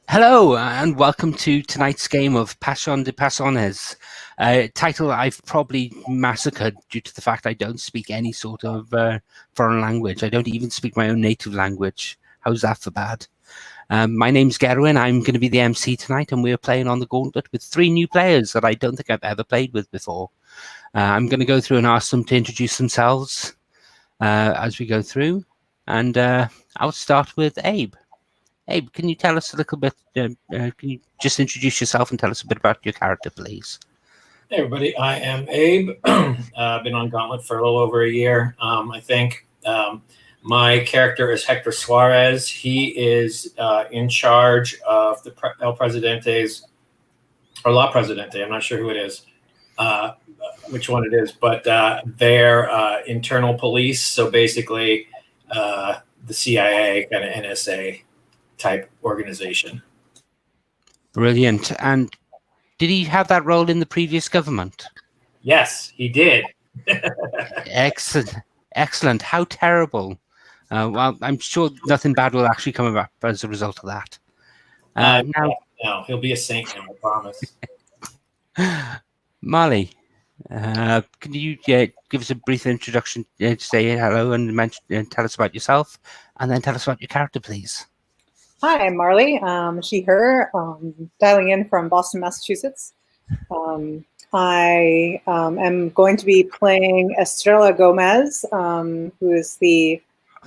Hello, and welcome to tonight's game of Pasión de Pasiones, a title I've probably massacred due to the fact I don't speak any sort of foreign language. I don't even speak my own native language. How's that for bad? My name's Gerwin. I'm going to be the MC tonight, and we're playing on the gauntlet with 3 new players that I don't think I've ever played with before. I'm going to go through and ask them to introduce themselves as we go through, and I'll start with Abe. Abe, can you tell us a little bit, can you just introduce yourself and tell us a bit about your character, please? Hey everybody, I am Abe. I've been on Gauntlet for a little over a year, I think. My character is Hector Suarez. He is in charge of the El Presidente's, or La Presidente, I'm not sure who it is, which one it is, but their internal police, so basically the CIA, kind of NSA type organization. Brilliant. And did he have that role in the previous government? Yes, he did. Excellent. Excellent. How terrible. Well, I'm sure nothing bad will actually come about as a result of that. No, he'll be a saint now, I promise. Marley, can you give us a brief introduction, say hello and tell us about yourself, and then tell us about your character, please? Hi, I'm Marley, she, her, dialing in from Boston, Massachusetts. I am going to be playing Esteban Gomez, who is the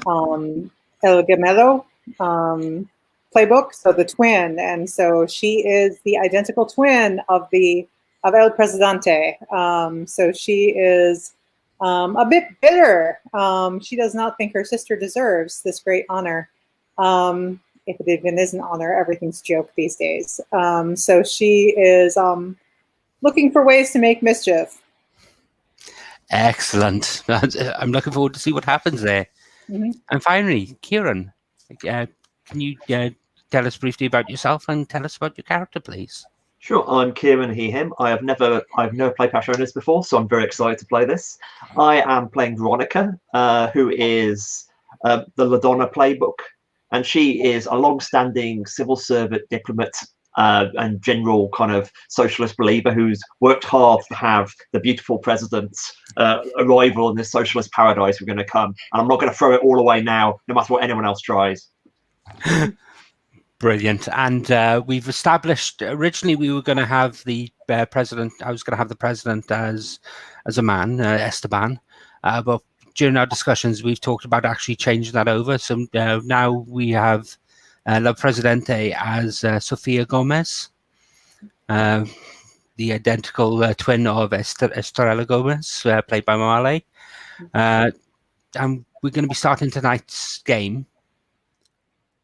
El Gemelo playbook, so the twin. And so she is the identical twin of El Presidente. So she is a bit bitter. She does not think her sister deserves this great honor. If it even is an honor, everything's joke these days. So she is looking for ways to make mischief. Excellent. I'm looking forward to see what happens there. Mm-hmm. And finally, Kieran, can you tell us briefly about yourself and tell us about your character, please? Sure, I'm Kieran, he, him. I've never played Pasiones before, so I'm very excited to play this. I am playing Veronica, who is the LaDonna playbook. And she is a long-standing civil servant, diplomat, and general kind of socialist believer who's worked hard to have the beautiful president's arrival in this socialist paradise we're going to come. And I'm not going to throw it all away now, no matter what anyone else tries. Brilliant. And we've established, originally we were going to have the president, I was going to have the president as a man, Esteban, but during our discussions, we've talked about actually changing that over. So now we have La Presidente as Sofia Gomez, the identical twin of Esteban Gomez, played by Marley. And we're going to be starting tonight's game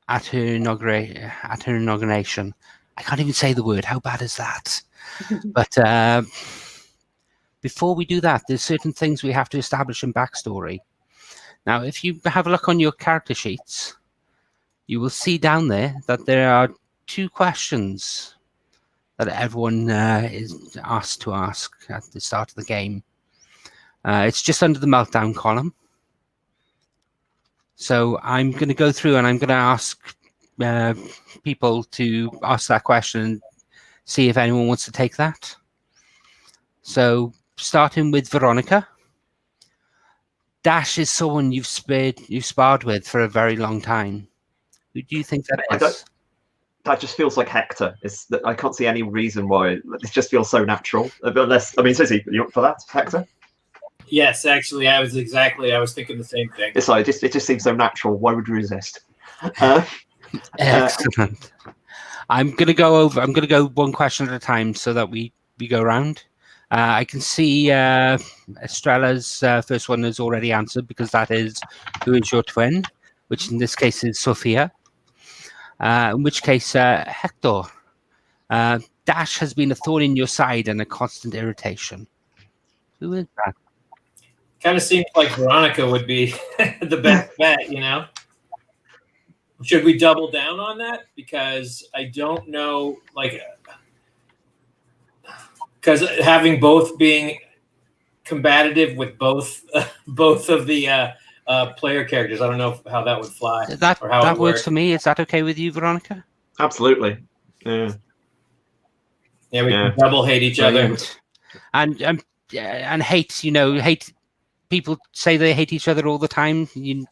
at her inauguration. I can't even say the word. How bad is that? But before we do that, there's certain things we have to establish in backstory. Now, if you have a look on your character sheets, you will see down there that there are 2 questions that everyone is asked to ask at the start of the game. It's just under the meltdown column. So I'm going to go through and I'm going to ask people to ask that question and see if anyone wants to take that. So starting with Veronica. Dash is someone you've sparred with for a very long time. Who do you think that is? That just feels like Hector. I can't see any reason why. It just feels so natural. Unless, I mean, Susie, are you up for that, Hector? Yes, actually, I was thinking the same thing. It's like, it just seems so natural. Why would you resist? Excellent. I'm going to go one question at a time so that we go around. I can see Estrella's first one is already answered because that is who is your twin, which in this case is Sofia. In which case, Hector, Dash has been a thorn in your side and a constant irritation. Who is that? Kind of seems like Veronica would be the best bet, you know? Should we double down on that? Because I don't know, like... Because having both being combative with both of the player characters, I don't know how that would fly. That works for me. Is that okay with you, Veronica? Absolutely. Yeah. Yeah, we Yeah. can double hate each other. Brilliant. And hate, hate. People say they hate each other all the time. You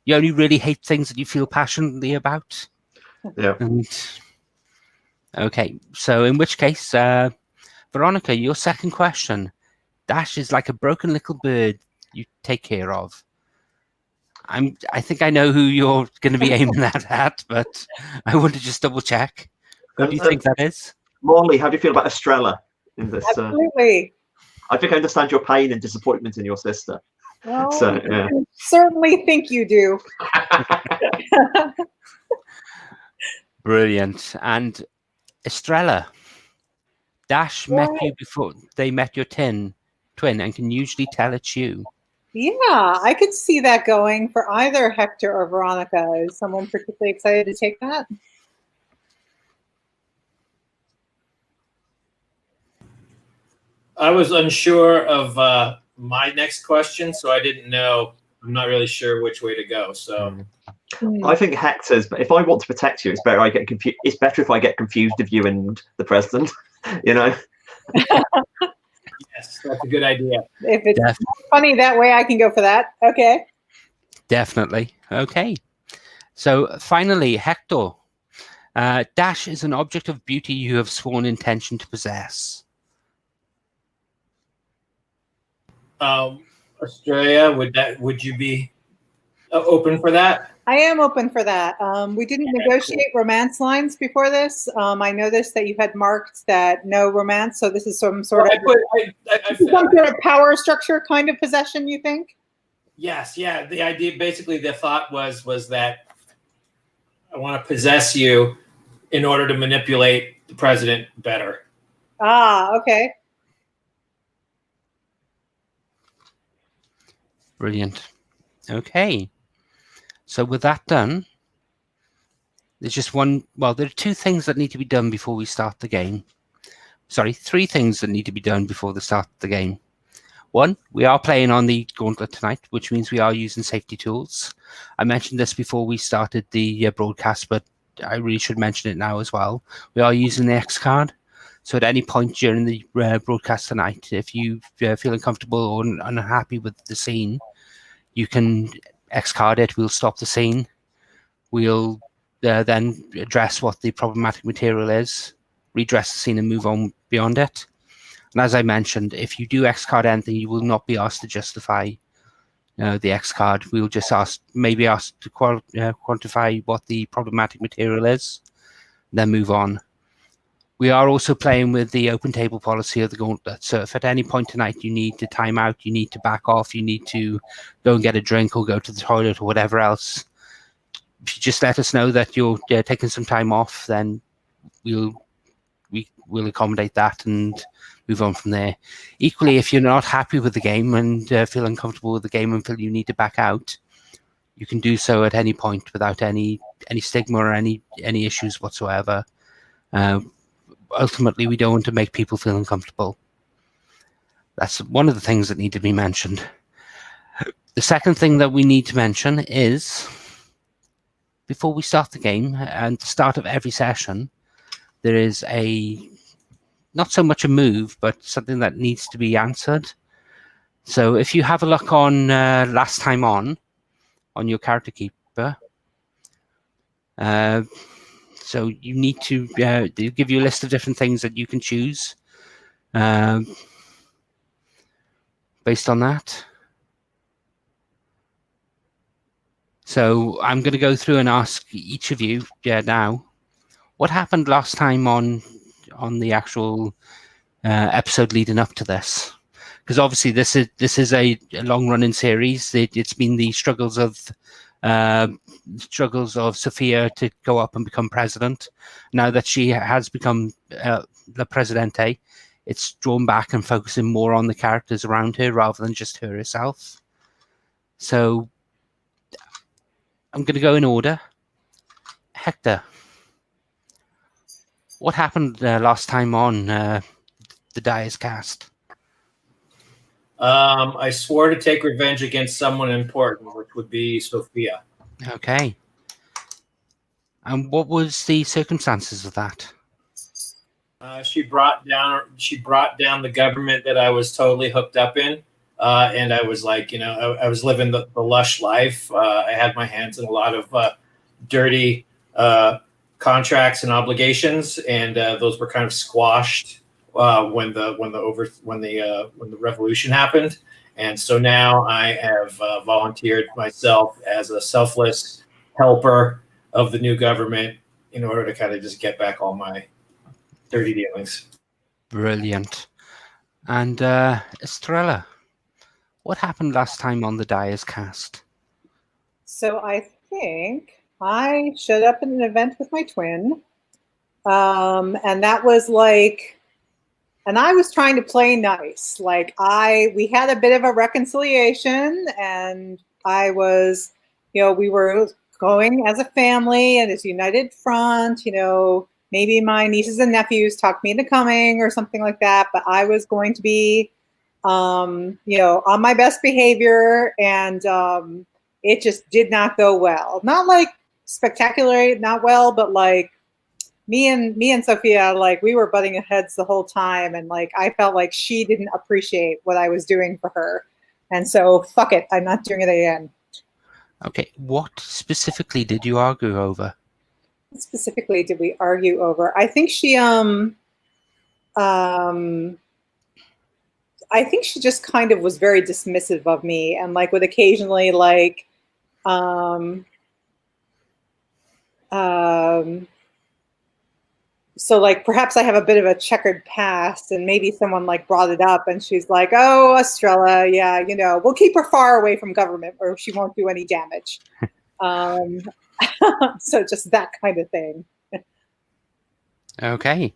only really hate things that you feel passionately about. Yeah. And okay, so in which case, Veronica, your second question. Dash is like a broken little bird you take care of. I think I know who you're going to be aiming that at, but I want to just double check. Who do you think that is? Morley, how do you feel about Estrella in this? Absolutely. I think I understand your pain and disappointment in your sister. Well, So, yeah. I certainly think you do. Brilliant. And Estrella, Dash met you before they met your twin and can usually tell it's you. Yeah, I could see that going for either Hector or Veronica. Is someone particularly excited to take that? I was unsure of my next question, so I didn't know. I'm not really sure which way to go. So I think Hector's. But if I want to protect you, it's better I get confused. It's better if I get confused of you and the president. yes, that's a good idea. If it's funny that way, I can go for that. Okay. Definitely. Okay. So finally, Hector. Dash is an object of beauty you have sworn intention to possess. Australia, would you be open for that? I am open for that. We didn't negotiate romance lines before this. I noticed that you had marked that no romance, so this is some sort of power structure kind of possession, you think? Yes, yeah. The idea, basically, the thought was that I want to possess you in order to manipulate the president better. Ah, okay. Brilliant. Okay. So with that done, there's just there are two things that need to be done before we start the game. Sorry, three things that need to be done before the start of the game. One, we are playing on the gauntlet tonight, which means we are using safety tools. I mentioned this before we started the broadcast, but I really should mention it now as well. We are using the X card. So at any point during the broadcast tonight, if you feel uncomfortable or unhappy with the scene, you can X card it. We'll stop the scene. We'll then address what the problematic material is, redress the scene and move on beyond it. And as I mentioned, if you do X card anything, you will not be asked to justify the X card. We'll just maybe ask to quantify what the problematic material is, then move on. We are also playing with the open table policy of the gauntlet. So if at any point tonight you need to time out, you need to back off, you need to go and get a drink or go to the toilet or whatever else, if you just let us know that you're taking some time off, then we'll accommodate that and move on from there. Equally, if you're not happy with the game and feel uncomfortable with the game and feel you need to back out, you can do so at any point without any stigma or any issues whatsoever. Ultimately, we don't want to make people feel uncomfortable. That's one of the things that need to be mentioned. The second thing that we need to mention is, before we start the game, and the start of every session, there is not so much a move, but something that needs to be answered. So if you have a look on last time on your character keeper, so you need to they'll give you a list of different things that you can choose based on that. So I'm going to go through and ask each of you now, what happened last time on the actual episode leading up to this? Because obviously this is a long-running series. It's been the struggles of Sophia to go up and become president. Now that she has become the presidente, it's drawn back and focusing more on the characters around her rather than just her herself. So I'm going to go in order. Hector, what happened last time on the Die is Cast? I swore to take revenge against someone important, which would be Sophia. Okay. And what was the circumstances of that? She brought down the government that I was totally hooked up in, and I was like, I was living the lush life. I had my hands in a lot of dirty contracts and obligations, and those were kind of squashed when the revolution happened. And so now I have volunteered myself as a selfless helper of the new government in order to kind of just get back all my dirty dealings. Brilliant. And Estrella, what happened last time on the Dyer's cast? So I think I showed up at an event with my twin, and that was like, and I was trying to play nice. Like we had a bit of a reconciliation, and I was, we were going as a family and as a united front. Maybe my nieces and nephews talked me into coming or something like that. But I was going to be, on my best behavior, and it just did not go well. Not like spectacularly, not well, but like me and Sophia, like we were butting heads the whole time, and like I felt like she didn't appreciate what I was doing for her, and so fuck it, I'm not doing it again. Okay, what specifically did you argue over? What specifically did we argue over? I think she I think she just kind of was very dismissive of me, and like would occasionally like so like perhaps I have a bit of a checkered past, and maybe someone like brought it up, and she's like, "Oh, Estrella, yeah, we'll keep her far away from government, or she won't do any damage." So just that kind of thing. Okay.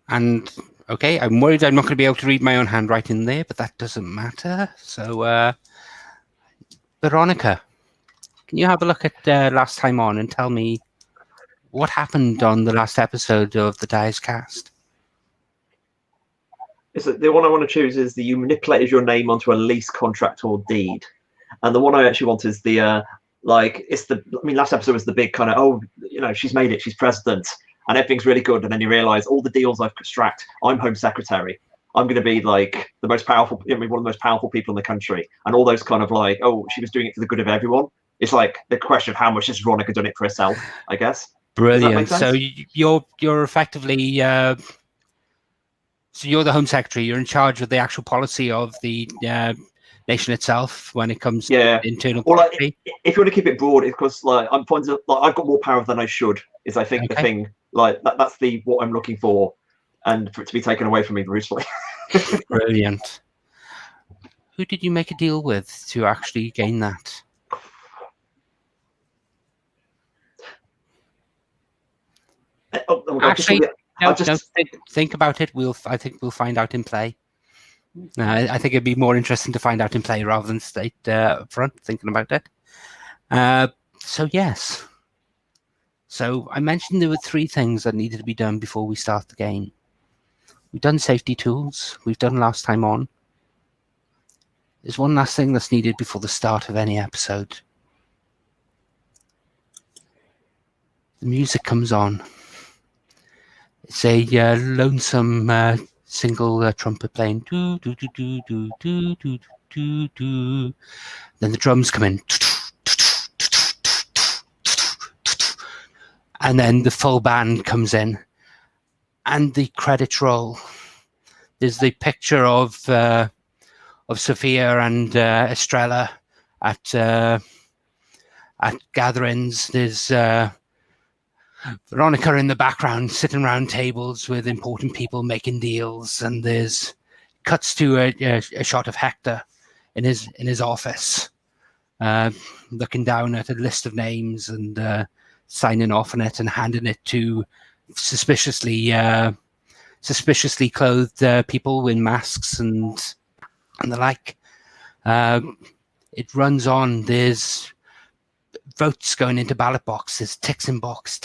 And okay, I'm worried I'm not going to be able to read my own handwriting there, but that doesn't matter. So, Veronica, can you have a look at last time on and tell me what happened on the last episode of the Dyer's cast? The one I want to choose is you manipulated your name onto a lease contract or deed, and the one I actually want is the last episode was the big kind of she's made it, she's president, and everything's really good, and then you realize all the deals I've struck, I'm home secretary, I'm going to be like the most powerful, one of the most powerful people in the country, and all those kind of like, oh, she was doing it for the good of everyone. It's like the question of how much has Veronica done it for herself, I guess. Brilliant. So you're effectively so you're the Home Secretary. You're in charge of the actual policy of the nation itself when it comes to internal policy. If you want to keep it broad, it's because I'm finding I've got more power than I should. Is I think the thing that's what I'm looking for, and for it to be taken away from me brutally. Brilliant. Who did you make a deal with to actually gain that? Actually, think about it. I think we'll find out in play. I think it'd be more interesting to find out in play rather than state up front, thinking about it. So yes. So I mentioned there were 3 things that needed to be done before we start the game. We've done safety tools. We've done last time on. There's one last thing that's needed before the start of any episode. The music comes on. It's a lonesome single trumpet playing. Do, do, do, do, do, do, do, do, do. Then the drums come in. And then the full band comes in. And the credits roll. There's the picture of Sophia and Estrella at gatherings. There's Veronica in the background, sitting around tables with important people making deals, and there's cuts to a shot of Hector in his office, looking down at a list of names and signing off on it and handing it to suspiciously clothed people in masks and the like. It runs on. There's votes going into ballot boxes, ticks in box,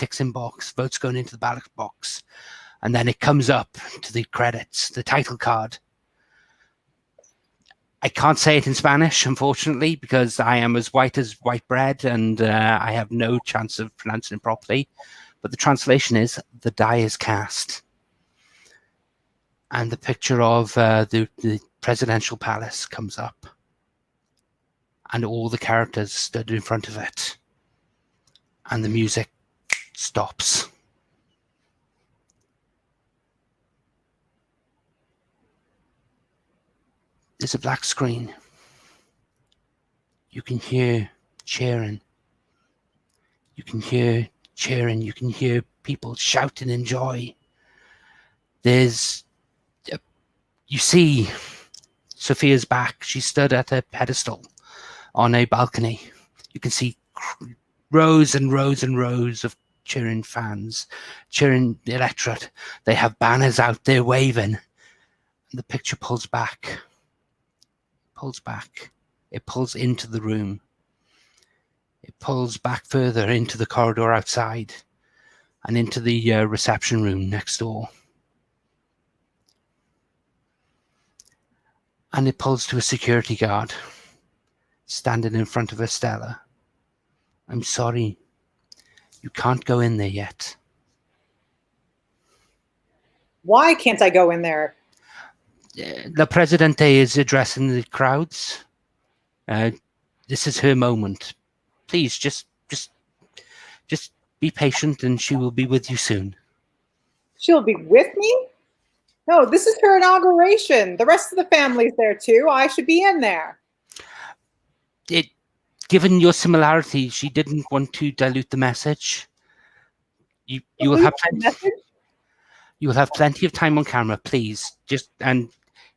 votes going into the ballot box. And then it comes up to the credits, the title card. I can't say it in Spanish, unfortunately, because I am as white bread, and I have no chance of pronouncing it properly. But the translation is, the die is cast. And the picture of the presidential palace comes up. And all the characters stood in front of it. And the music stops. There's a black screen. You can hear cheering. You can hear cheering. You can hear people shouting in joy. You see Sophia's back. She stood at a pedestal on a balcony. You can see rows and rows and rows of cheering fans, cheering the electorate. They have banners out there waving. And the picture pulls back. It pulls into the room. It pulls back further into the corridor outside and into the reception room next door. And it pulls to a security guard standing in front of Estella. I'm sorry, you can't go in there yet. Why can't I go in there? The Presidente is addressing the crowds. This is her moment. Please, just be patient, and she will be with you soon. She'll be with me? No, this is her inauguration. The rest of the family's there too. I should be in there. Given your similarity, she didn't want to dilute the message. You will have plenty. You will have plenty of time on camera, please. And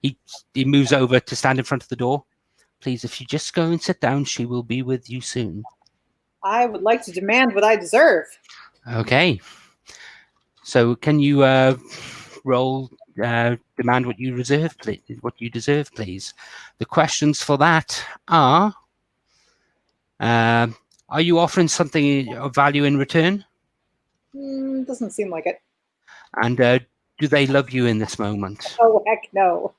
he moves over to stand in front of the door. Please, if you just go and sit down, she will be with you soon. I would like to demand what I deserve. Okay. So can you roll demand what you deserve, please? What you deserve, please. The questions for that are you offering something of value in return? Doesn't seem like it. And do they love you in this moment? Oh, heck no.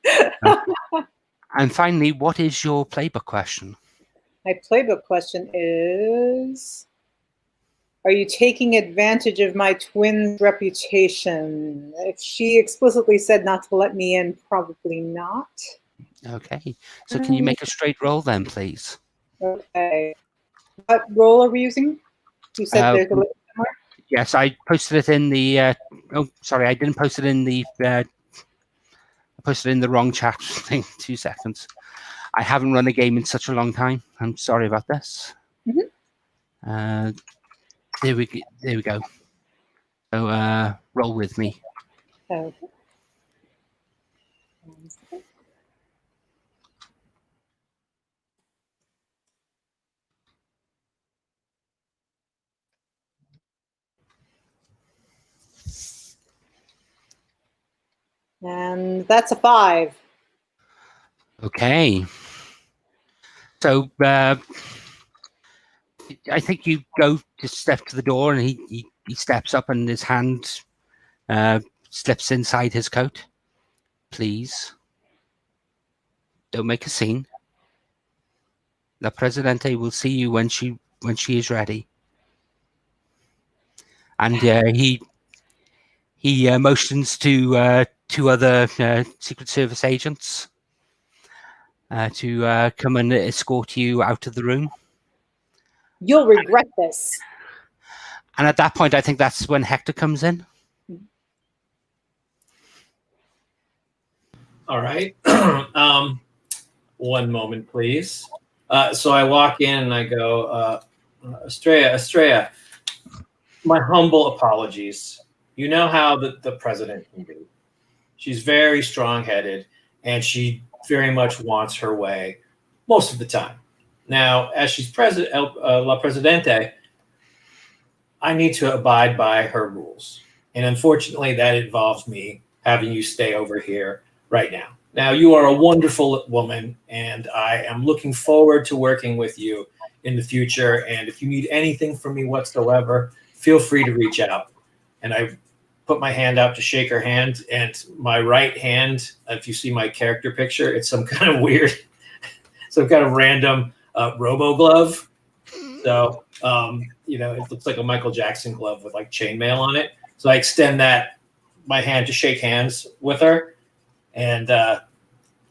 And finally, what is your playbook question? My playbook question is, are you taking advantage of my twin's reputation? If she explicitly said not to let me in, probably not. Okay. So can you make a straight roll then, please? Okay. What roll are we using? You said there's a link somewhere? Yes, I posted it in the... oh, sorry, I didn't post it in the... I posted it in the wrong chat thing. 2 seconds. I haven't run a game in such a long time. I'm sorry about this. Mm-hmm. There we go. So roll with me. Okay. And that's a 5. Okay. So I think you go to step to the door, and he steps up, and his hand slips inside his coat. Please, don't make a scene. La Presidente will see you when she is ready. And he motions to 2 other Secret Service agents to come and escort you out of the room. You'll regret this. And at that point, I think that's when Hector comes in. All right. One moment, please. So I walk in and I go, Estrella, my humble apologies. You know how the president can be. She's very strong-headed, and she very much wants her way most of the time. Now, as she's La Presidente, I need to abide by her rules. And unfortunately, that involves me having you stay over here right now. Now, you are a wonderful woman, and I am looking forward to working with you in the future. And if you need anything from me whatsoever, feel free to reach out. And I put my hand out to shake her hand, and my right hand, if you see my character picture, it's some kind of weird some kind of random robo glove. So, it looks like a Michael Jackson glove with like chainmail on it. So I extend my hand to shake hands with her. And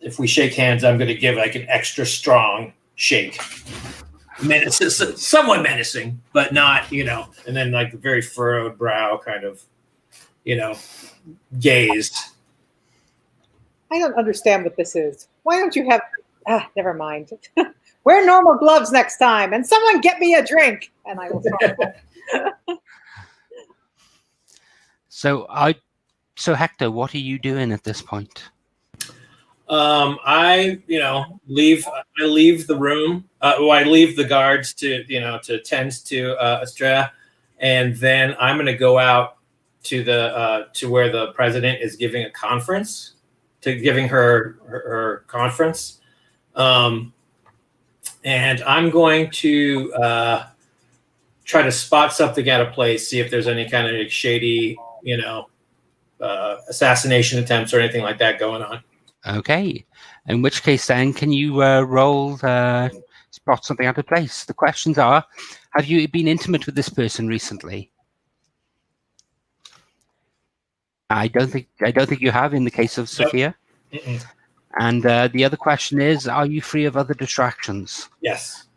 if we shake hands, I'm going to give like an extra strong shake. Somewhat menacing, but not, and then like the very furrowed brow kind of, gaze. I don't understand what this is. Why don't you have, never mind. Wear normal gloves next time, and someone get me a drink, and I will stop. So Hector, what are you doing at this point? I leave the room. I leave the guards to tend to Estrella, and then I'm going to go out to where the president is giving a conference, giving her conference, and I'm going to try to spot something at a place, see if there's any kind of like shady, assassination attempts or anything like that going on. Okay. In which case, then, can you roll spot something out of place? The questions are: have you been intimate with this person recently? I don't think you have in the case of Sophia. Mm-mm. And the other question is: are you free of other distractions? Yes.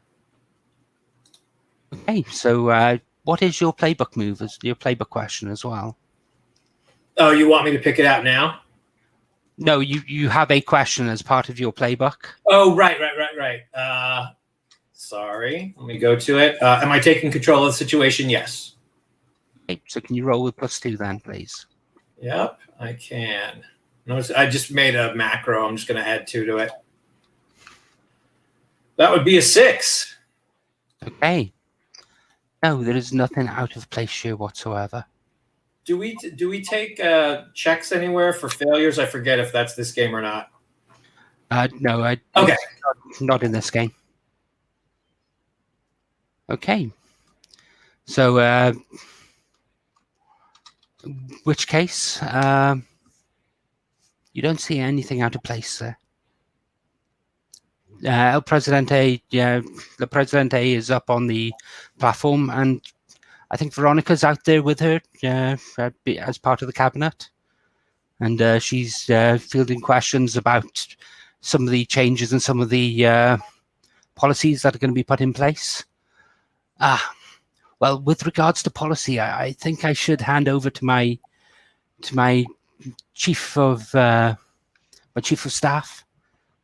Okay. So, what is your playbook move? Is your playbook question as well? Oh, you want me to pick it out now? No, you have a question as part of your playbook. Oh, right. Sorry. Let me go to it. Am I taking control of the situation? Yes. Okay, so can you roll with +2 then, please? Yep, I can. Notice I just made a macro. I'm just going to add 2 to it. That would be a 6. Okay. No, there is nothing out of place here whatsoever. Do we take checks anywhere for failures? I forget if that's this game or not. No, Okay. Not in this game. Okay. So, which case, you don't see anything out of place there. El Presidente, the Presidente is up on the platform, and I think Veronica's out there with her as part of the cabinet, and she's fielding questions about some of the changes and some of the policies that are going to be put in place. Well, with regards to policy, I think I should hand over to my chief of staff,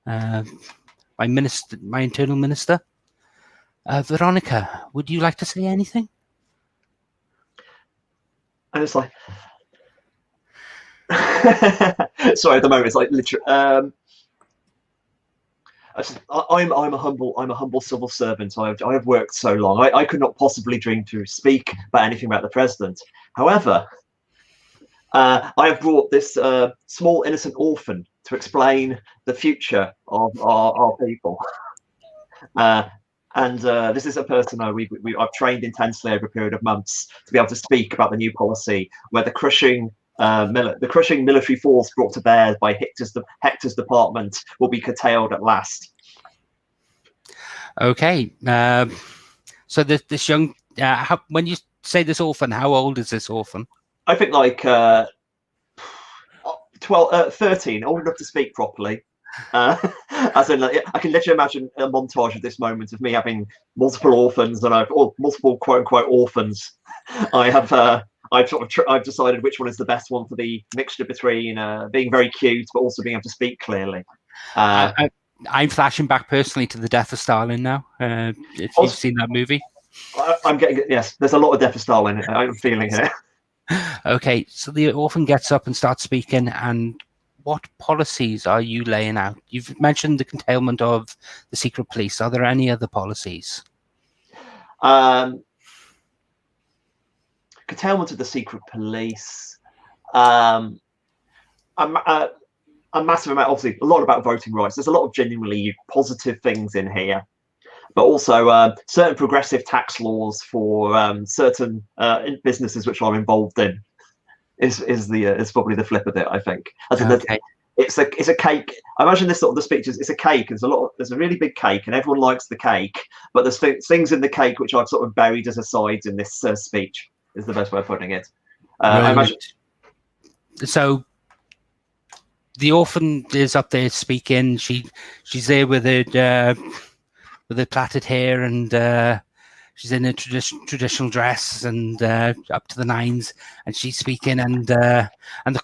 my internal minister. Veronica, would you like to say anything? And it's like, sorry, at the moment it's like literally. I'm a humble civil servant. I have worked so long. I could not possibly dream to speak about anything about the president. However, I have brought this small innocent orphan to explain the future of our people. And this is a person I've trained intensely over a period of months to be able to speak about the new policy, where the crushing military force brought to bear by Hector's department will be curtailed at last. Okay. So this young, when you say this orphan, how old is this orphan? I think like 13, old enough to speak properly. As in, I can literally imagine a montage of this moment of me having multiple orphans, and multiple quote unquote orphans. I've decided which one is the best one for the mixture between being very cute but also being able to speak clearly. I'm flashing back personally to the Death of Stalin now. If you've seen that movie, I'm getting yes. There's a lot of Death of Stalin in it. I'm feeling it. Okay, so the orphan gets up and starts speaking, and what policies are you laying out? You've mentioned the curtailment of the secret police. Are there any other policies? Curtailment of the secret police. A massive amount, obviously, a lot about voting rights. There's a lot of genuinely positive things in here, but also certain progressive tax laws for certain businesses which I'm involved in is probably the flip of it. I think. As in it's a cake. I imagine this sort of the speech is it's a cake. There's a really big cake, and everyone likes the cake. But there's things in the cake which I've sort of buried as asides in this speech. Is the best way of putting it. I imagine. So the orphan is up there speaking. She's there with her plaited hair, and she's in a traditional dress and up to the nines, and she's speaking, and the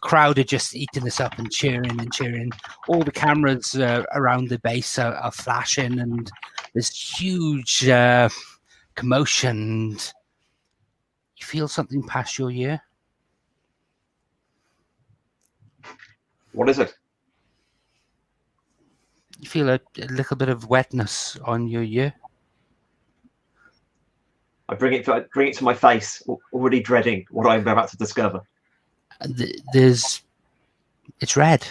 crowd are just eating this up and cheering and cheering. All the cameras around the base are flashing, and there's huge commotion. And you feel something pass your ear. What is it? You feel a little bit of wetness on your ear. I bring it to my face, already dreading what I'm about to discover. It's red.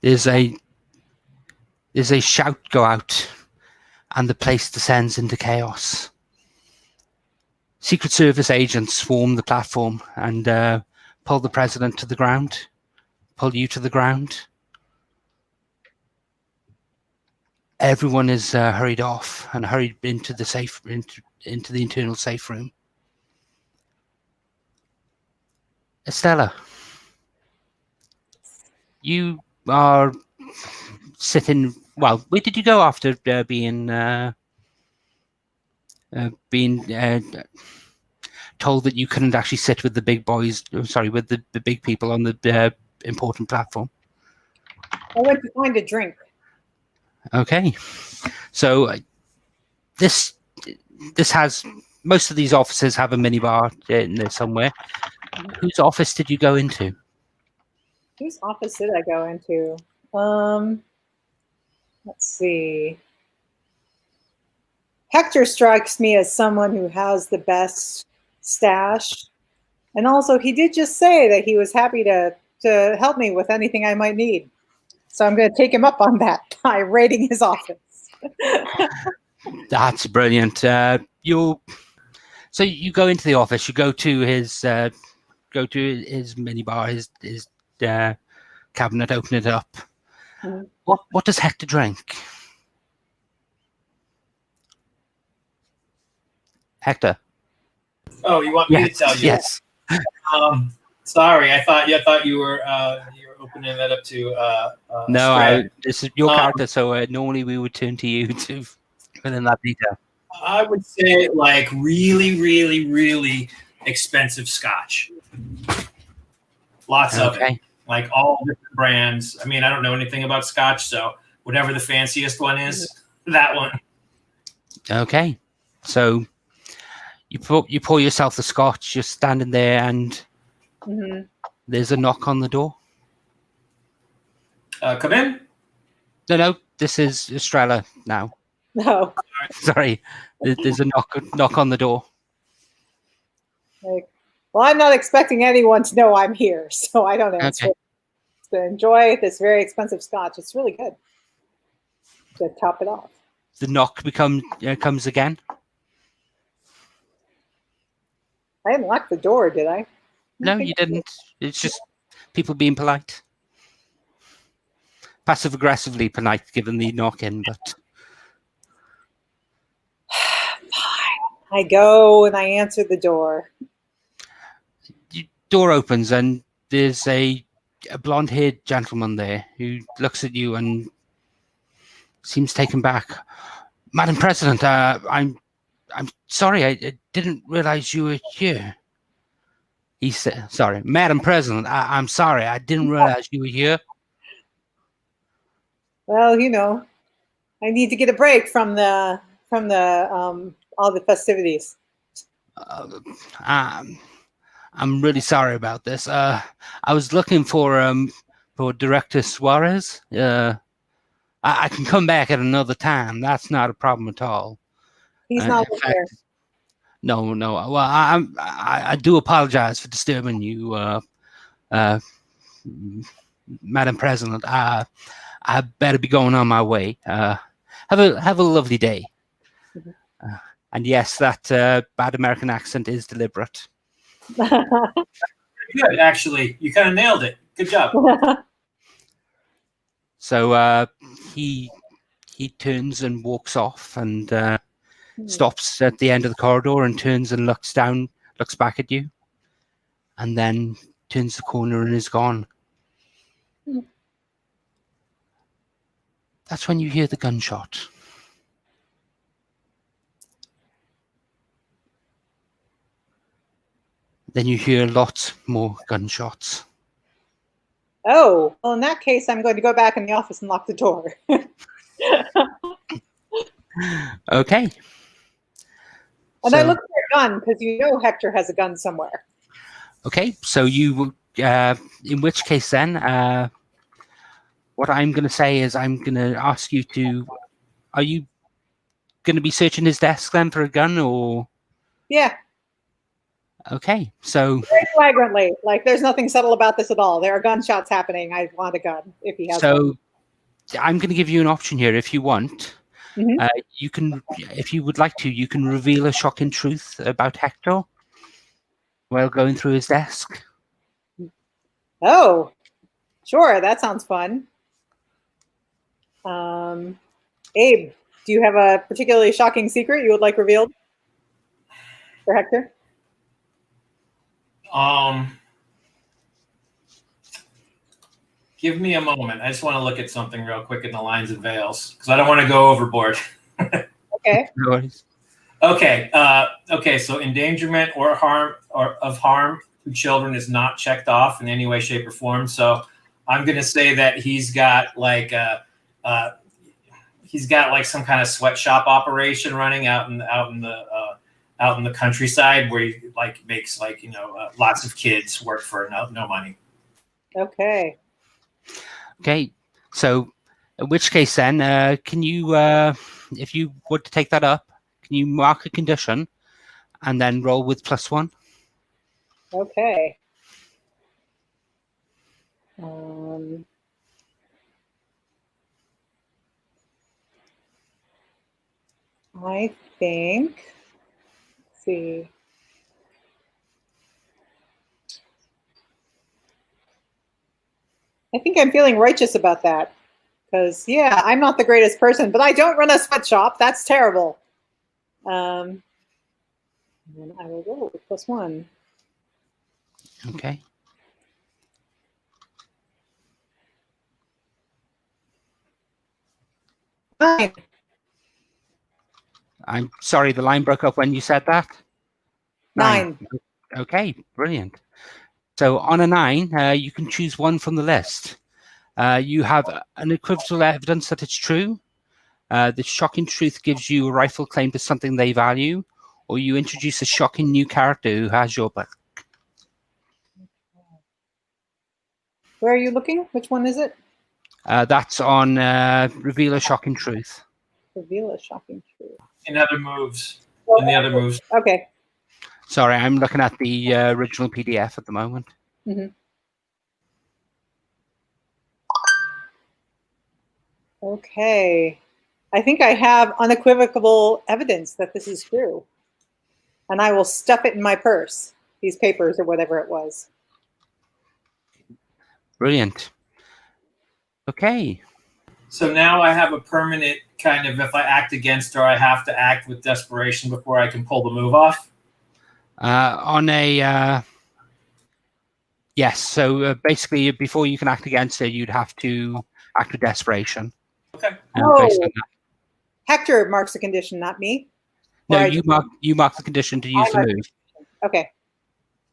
There's a shout go out, and the place descends into chaos. Secret Service agents swarm the platform and pull the president to the ground, pull you to the ground. Everyone is hurried off and hurried into the internal safe room. Estella, you are sitting. Well, where did you go after being told that you couldn't actually sit with the big boys? Sorry, with the big people on the important platform. I went to find a drink. Okay, so this has, most of these offices have a minibar in there somewhere. Whose office did you go into? Whose office did I go into? Let's see. Hector strikes me as someone who has the best stash, and also he did just say that he was happy to help me with anything I might need. So I'm going to take him up on that by raiding his office. That's brilliant. So you go into the office. You go to his minibar, his cabinet. Open it up. Mm-hmm. What does Hector drink? Hector. Oh, you want me to tell you? Yes. Sorry, I thought you were opening that up to. No, this is your character, so normally we would turn to you to fill in that detail. I would say like really, really, really expensive scotch. Lots of it, like all different brands. I mean, I don't know anything about scotch, so whatever the fanciest one is, that one. Okay, so you pour yourself the scotch. You're standing there, and there's a knock on the door. Come in. No, this is Estrella now. No. Sorry, there's a knock on the door. Well, I'm not expecting anyone to know I'm here, so I don't answer. Okay. To enjoy this very expensive scotch. It's really good. To top it off. The knock comes again. I didn't lock the door, did I? No, you didn't. It's just people being polite. Passive aggressively polite, given the knock in, but. I go and I answer the door. The door opens and there's a blonde-haired gentleman there who looks at you and seems taken back. Madam President, I'm sorry, I didn't realize you were here. He said, "Sorry, Madam President, I'm sorry, I didn't realize you were here." Well, you know, I need to get a break from the all the festivities. I'm really sorry about this. I was looking for Director Suarez. I can come back at another time. That's not a problem at all. He's not there. No. Well, I do apologize for disturbing you, Madam President. I better be going on my way. Have a lovely day. And yes, that bad American accent is deliberate. Good, actually. You kind of nailed it. Good job. So he turns and walks off and stops at the end of the corridor and turns and looks back at you, and then turns the corner and is gone. That's when you hear the gunshot. Then you hear lots more gunshots. Oh, well, in that case, I'm going to go back in the office and lock the door. Okay. And I look for a gun because you know Hector has a gun somewhere. Okay, so you, in which case then, what I'm going to say is I'm going to ask you to, are you going to be searching his desk then for a gun, or? Yeah. Okay, so. Very flagrantly, like there's nothing subtle about this at all. There are gunshots happening. I want a gun if he has one. So I'm going to give you an option here. If you want, Mhm. you can, if you would like to, you can reveal a shocking truth about Hector while going through his desk. Oh, sure. That sounds fun. Abe, do you have a particularly shocking secret you would like revealed for Hector? Give me a moment. I just want to look at something real quick in the lines and veils because I don't want to go overboard. Okay. No worries. Okay. So endangerment or harm to children is not checked off in any way, shape, or form. So I'm going to say that he's got like some kind of sweatshop operation running out in the countryside where he like makes lots of kids work for no money. Okay. Okay, so in which case then, can you, if you were to take that up, can you mark a condition and then roll with +1? Okay. I think, let's see. I think I'm feeling righteous about that. Because, yeah, I'm not the greatest person, but I don't run a sweatshop. That's terrible. And I will roll with +1. Okay. Fine. I'm sorry, the line broke up when you said that. 9. Okay, brilliant. So on a 9, you can choose one from the list. You have an equivocal evidence that it's true. The shocking truth gives you a rightful claim to something they value, or you introduce a shocking new character who has your back. Where are you looking? Which one is it? That's on reveal a shocking truth. Reveal a shocking truth. In other moves. Oh, In the other moves. Okay. Sorry, I'm looking at the original PDF at the moment. Mm-hmm. Okay. I think I have unequivocal evidence that this is true. And I will stuff it in my purse, these papers or whatever it was. Brilliant. Okay. So now I have a permanent kind of, if I act against her, I have to act with desperation before I can pull the move off. On a yes, so basically before you can act against it, you'd have to act with desperation. Okay. Based on that. Hector marks the condition, not me. No, Or you mark the condition to use the move. Okay.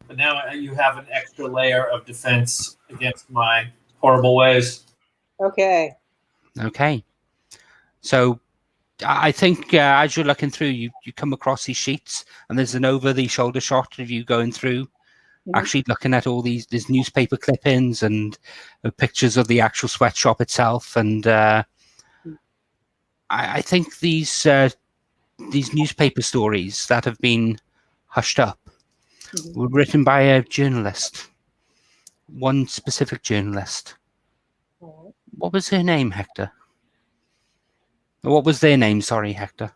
But now you have an extra layer of defense against my horrible ways. Okay. Okay. So I think as you're looking through, you come across these sheets, and there's an over-the-shoulder shot of you going through, actually looking at all these newspaper clippings and pictures of the actual sweatshop itself. And I think these newspaper stories that have been hushed up were written by a journalist, one specific journalist. What was her name, Hector? What was their name? Sorry, Hector.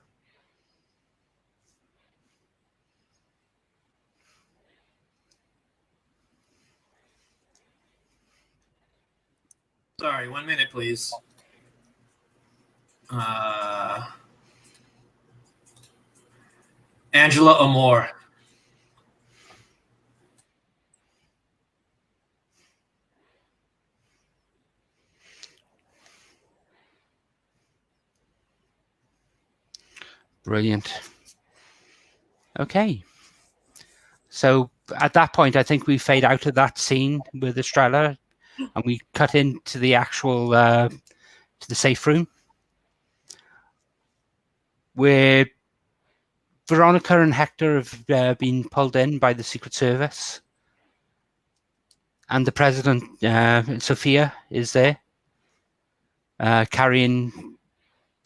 Sorry, 1 minute, please. Angela Amore. Brilliant. Okay. So at that point, I think we fade out of that scene with Estrella, and we cut into the actual to the safe room, where Veronica and Hector have been pulled in by the Secret Service, and the president, Sophia, is there, carrying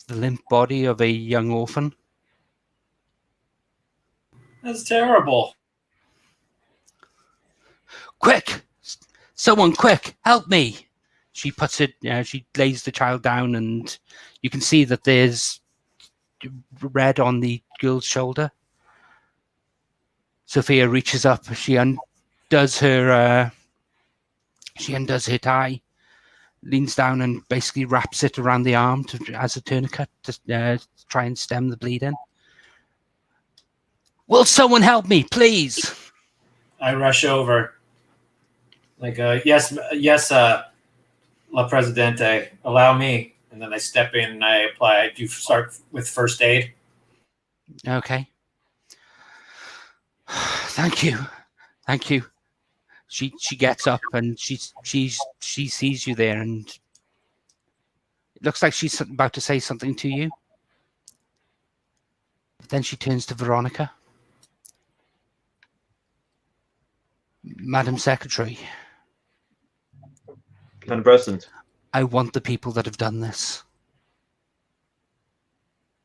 the limp body of a young orphan. That's terrible. Quick! Someone quick! Help me! She puts it, she lays the child down, and you can see that there's red on the girl's shoulder. Sophia reaches up, she undoes her tie, leans down and basically wraps it around the arm as a tourniquet to try and stem the bleeding. Will someone help me, please? I rush over. Like, yes, La Presidente, allow me. And then I step in and I apply. I do start with first aid. Okay. Thank you. She gets up and she sees you there, and it looks like she's about to say something to you. But then she turns to Veronica. Madam Secretary. Madam President. I want the people that have done this.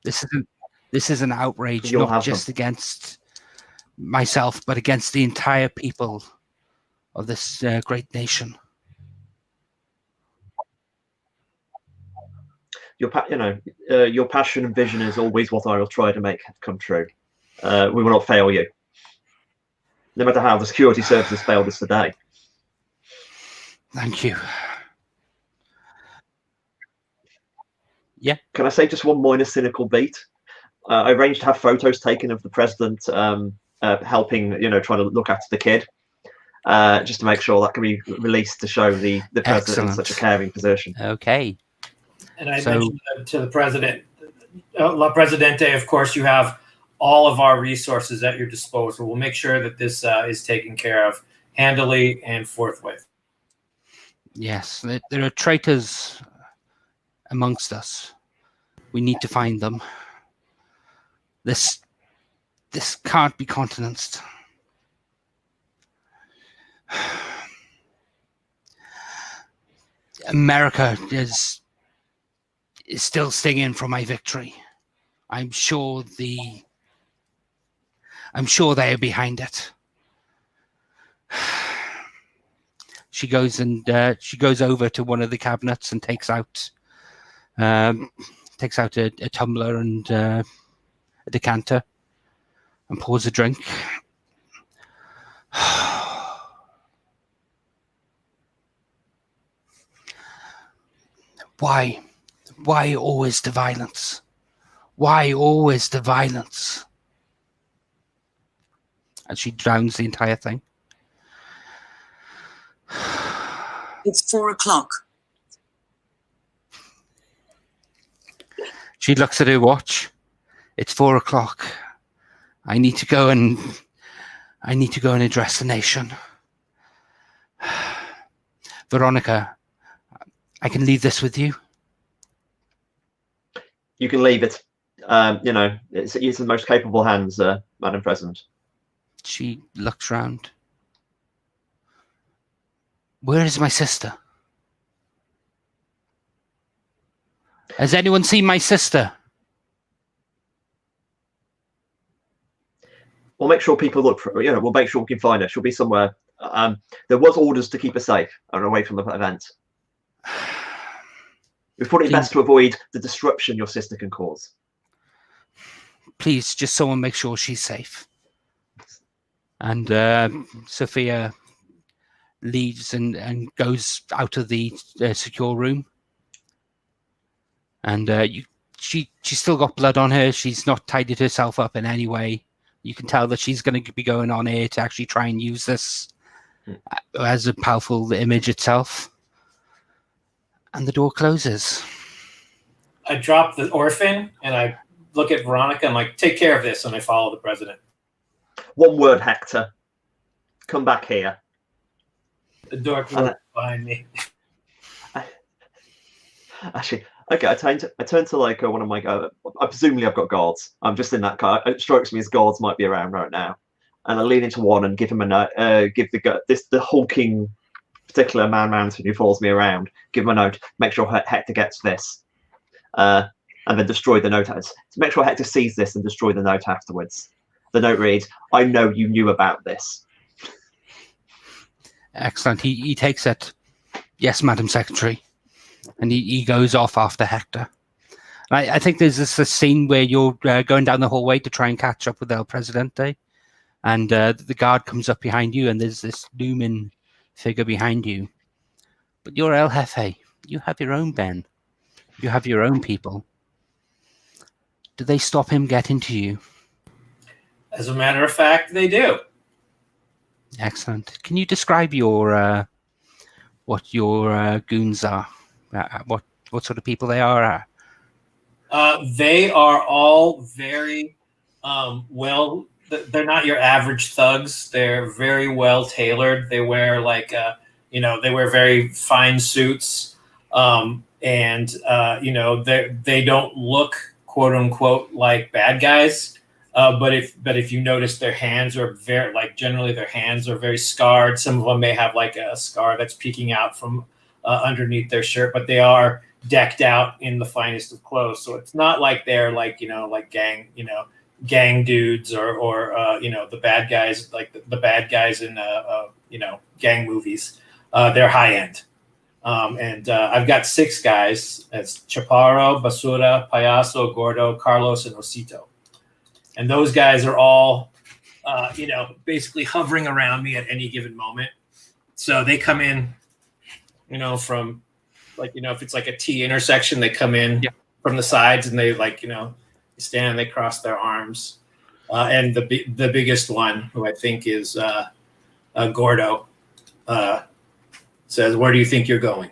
This is an outrage, not just against myself, but against the entire people of this great nation. Your passion and vision is always what I will try to make come true. We will not fail you, no matter how the security services failed us today. Thank you. Yeah. Can I say just one minor cynical beat? I arranged to have photos taken of the president helping, trying to look after the kid, just to make sure that can be released to show the president in such a caring position. Okay. And I mentioned to the president, La Presidente, of course, you have all of our resources at your disposal. We'll make sure that this is taken care of handily and forthwith. Yes, there are traitors amongst us. We need to find them. This can't be countenanced. America is still singing for my victory. I'm sure they are behind it. She goes over to one of the cabinets and takes out a tumbler and a decanter and pours a drink. Why always the violence? Why always the violence? And she drowns the entire thing. It's 4 o'clock. She looks at her watch. It's 4 o'clock. I need to go and address the nation. Veronica, I can leave this with you. You can leave it. It's in the most capable hands, Madam President. She looks round. Where is my sister? Has anyone seen my sister? We'll make sure people look for her. We'll make sure we can find her. She'll be somewhere. There was orders to keep her safe and away from the event. We thought it best to avoid the disruption your sister can cause. Please, just someone make sure she's safe. And Sophia leaves and goes out of the secure room. And she's still got blood on her. She's not tidied herself up in any way. You can tell that she's going to be going on air to actually try and use this as a powerful image itself. And the door closes. I drop the orphan and I look at Veronica. I'm like, take care of this. And I follow the president. One word, Hector. Come back here. The door closes behind me. Actually, okay, I turn to like one of my presumably I've got guards. I'm just in that car. It strikes me as guards might be around right now, and I lean into one and give him give the hulking particular mountain who follows me around. Give him a note. Make sure Hector gets this, and then destroy the note. To make sure Hector sees this and destroy the note afterwards. The note reads, "I know you knew about this." Excellent. He takes it. Yes, Madam Secretary. And he goes off after Hector. I think there's this scene where you're going down the hallway to try and catch up with El Presidente, and the guard comes up behind you, and there's this looming figure behind you. But you're El Jefe. You have your own Ben. You have your own people. Do they stop him getting to you? As a matter of fact, they do. Excellent. Can you describe your what your goons are? What sort of people they are? They are all very well. They're not your average thugs. They're very well tailored. They wear they wear very fine suits, and they don't look quote unquote like bad guys. But if you notice, their hands are generally their hands are very scarred. Some of them may have like a scar that's peeking out from underneath their shirt, but they are decked out in the finest of clothes. So it's not like they're gang dudes or the bad guys, like the bad guys in gang movies. They're high end. And I've got 6 guys. It's Chaparro, Basura, Payaso, Gordo, Carlos, and Osito. And those guys are all, basically hovering around me at any given moment. So they come in, from if it's like a T intersection, they come in from the sides and they stand and they cross their arms. And the biggest one, who I think is Gordo, says, "Where do you think you're going?"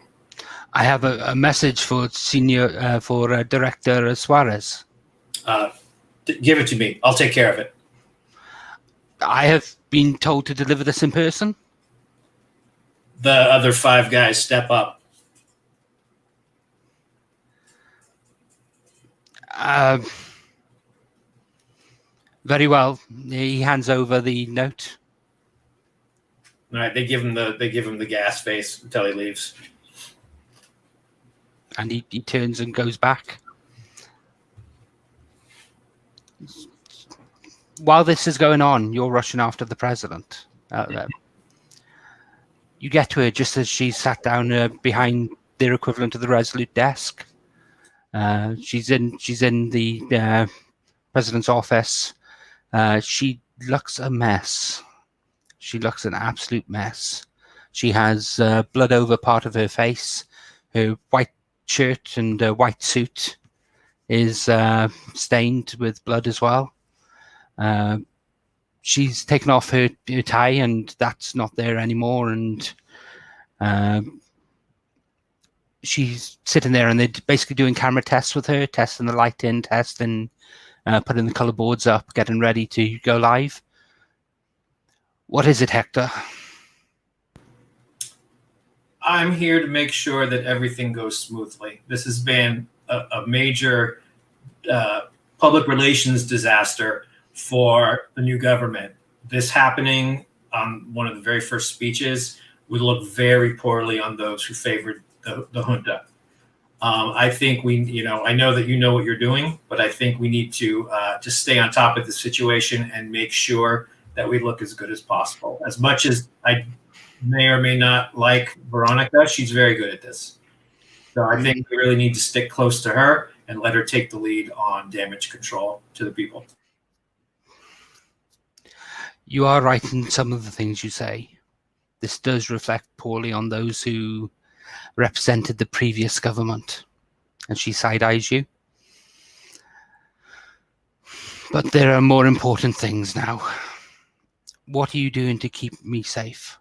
I have a message for Director Suarez. Give it to me. I'll take care of it. I have been told to deliver this in person. The other 5 guys step up. Very well. He hands over the note. All right, they give him the gas face until he leaves. And he turns and goes back. While this is going on, you're rushing after the president. You get to her just as she's sat down behind their equivalent of the Resolute desk. She's in the president's office. She looks a mess. She looks an absolute mess. She has blood over part of her face. Her white shirt and white suit is stained with blood as well. She's taken off her tie, and that's not there anymore. And she's sitting there, and they're basically doing camera tests with her, testing the lighting, testing, putting the color boards up, getting ready to go live. What is it, Hector? I'm here to make sure that everything goes smoothly. This has been a major public relations disaster for the new government. This happening on one of the very first speeches would look very poorly on those who favored the junta. I think I know that you know what you're doing, but I think we need to just stay on top of the situation and make sure that we look as good as possible. As much as I may or may not like Veronica, she's very good at this. So I think we really need to stick close to her and let her take the lead on damage control to the people. You are right in some of the things you say. this does reflect poorly on those who represented the previous government. And she side-eyes you. But there are more important things now. What are you doing to keep me safe?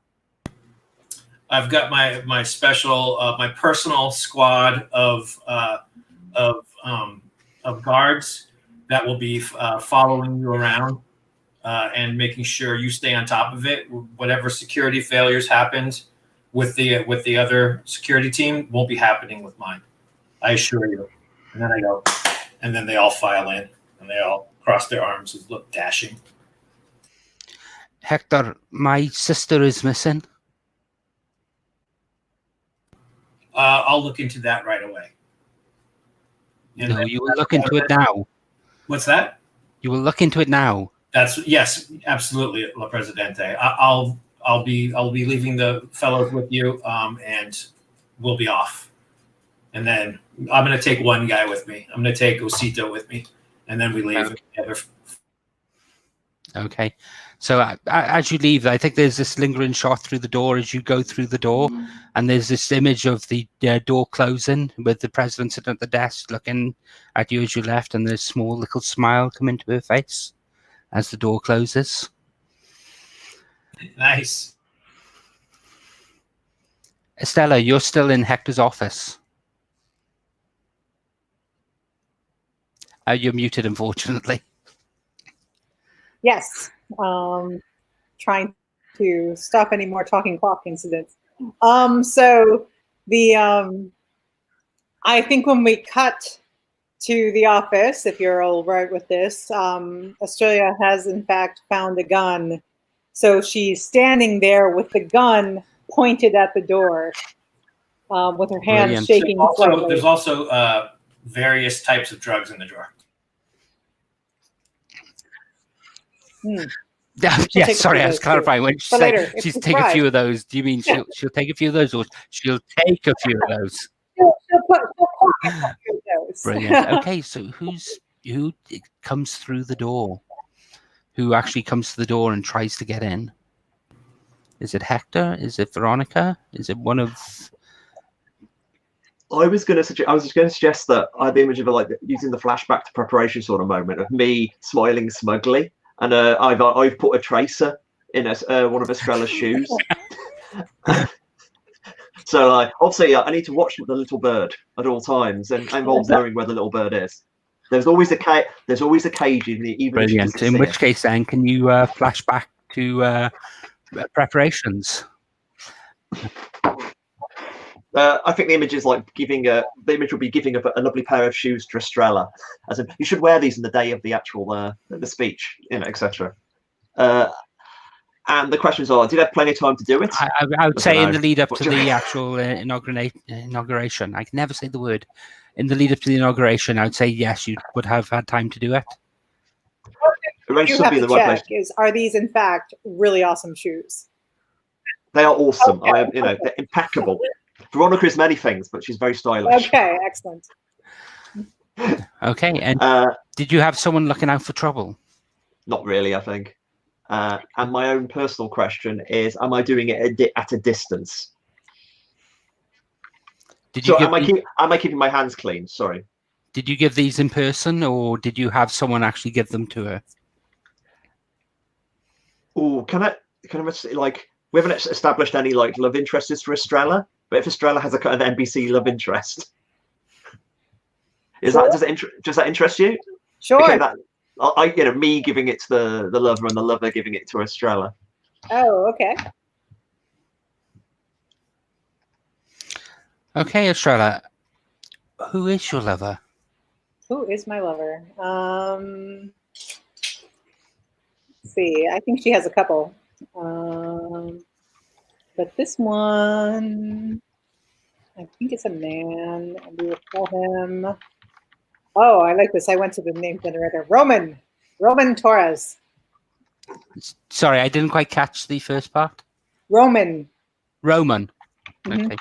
I've got my special, my personal squad of guards that will be following you around and making sure you stay on top of it. Whatever security failures happened with the other security team won't be happening with mine. I assure you. And then I go, and then they all file in, and they all cross their arms and look dashing. Hector, my sister is missing. I'll look into that right away. And no, you will look into it now. What's that? You will look into it now. Yes, absolutely, La Presidente. I'll be leaving the fellows with you, and we'll be off. And then I'm going to take one guy with me. I'm going to take Osito with me, and then we leave together. Okay. So as you leave, I think there's this lingering shot through the door as you go through the door, and there's this image of the door closing with the president sitting at the desk looking at you as you left, and there's a small little smile come into her face as the door closes. Nice. Estella, you're still in Hector's office. You're muted, unfortunately. Yes. Trying to stop any more talking clock incidents. So the I think when we cut to the office, if you're all right with this, Australia has in fact found a gun. So she's standing there with the gun pointed at the door, with her hands shaking. There's also various types of drugs in the drawer. Yes, sorry, I was clarifying. When she said she's take a few of those, do you mean she'll take a few of those, or she'll take a few of those? She'll a few of those. Brilliant. Okay, so who comes through the door? Who actually comes to the door and tries to get in? Is it Hector? Is it Veronica? Is it one of? I was just going to suggest that I had the image of like using the flashback to preparation sort of moment of me smiling smugly. And I've put a tracer in one of Estrella's shoes. So obviously I need to watch the little bird at all times, and involves knowing where the little bird is. There's always a cage in the even. Brilliant. In which case, then, can you flash back to preparations? I think the image is like the image will be giving a lovely pair of shoes to Estrella, as in, you should wear these in the day of the actual the speech, etc. And the questions are: did I have plenty of time to do it? I would say in the lead up to the actual inauguration. I can never say the word. In the lead up to the inauguration, I would say yes, you would have had time to do it. You have to check are these in fact really awesome shoes? They are awesome. Okay. They're impeccable. Veronica is many things, but she's very stylish. Okay, excellent. Okay, and did you have someone looking out for trouble? Not really, I think. And my own personal question is, am I doing it at a distance? Am I keeping my hands clean? Sorry. Did you give these in person, or did you have someone actually give them to her? Oh, can I like, we haven't established any like love interests for Estrella, but if Estrella has a kind of NBC love interest, does that interest you? Sure. Okay, me giving it to the lover and the lover giving it to Estrella. Oh, okay. Okay, Estrella, who is your lover? Who is my lover? Let's see, I think she has a couple. But this one, I think it's a man, and we will call him. Oh, I like this. I went to the name generator. Roman Torres. Sorry, I didn't quite catch the first part. Roman. Mm-hmm. Okay.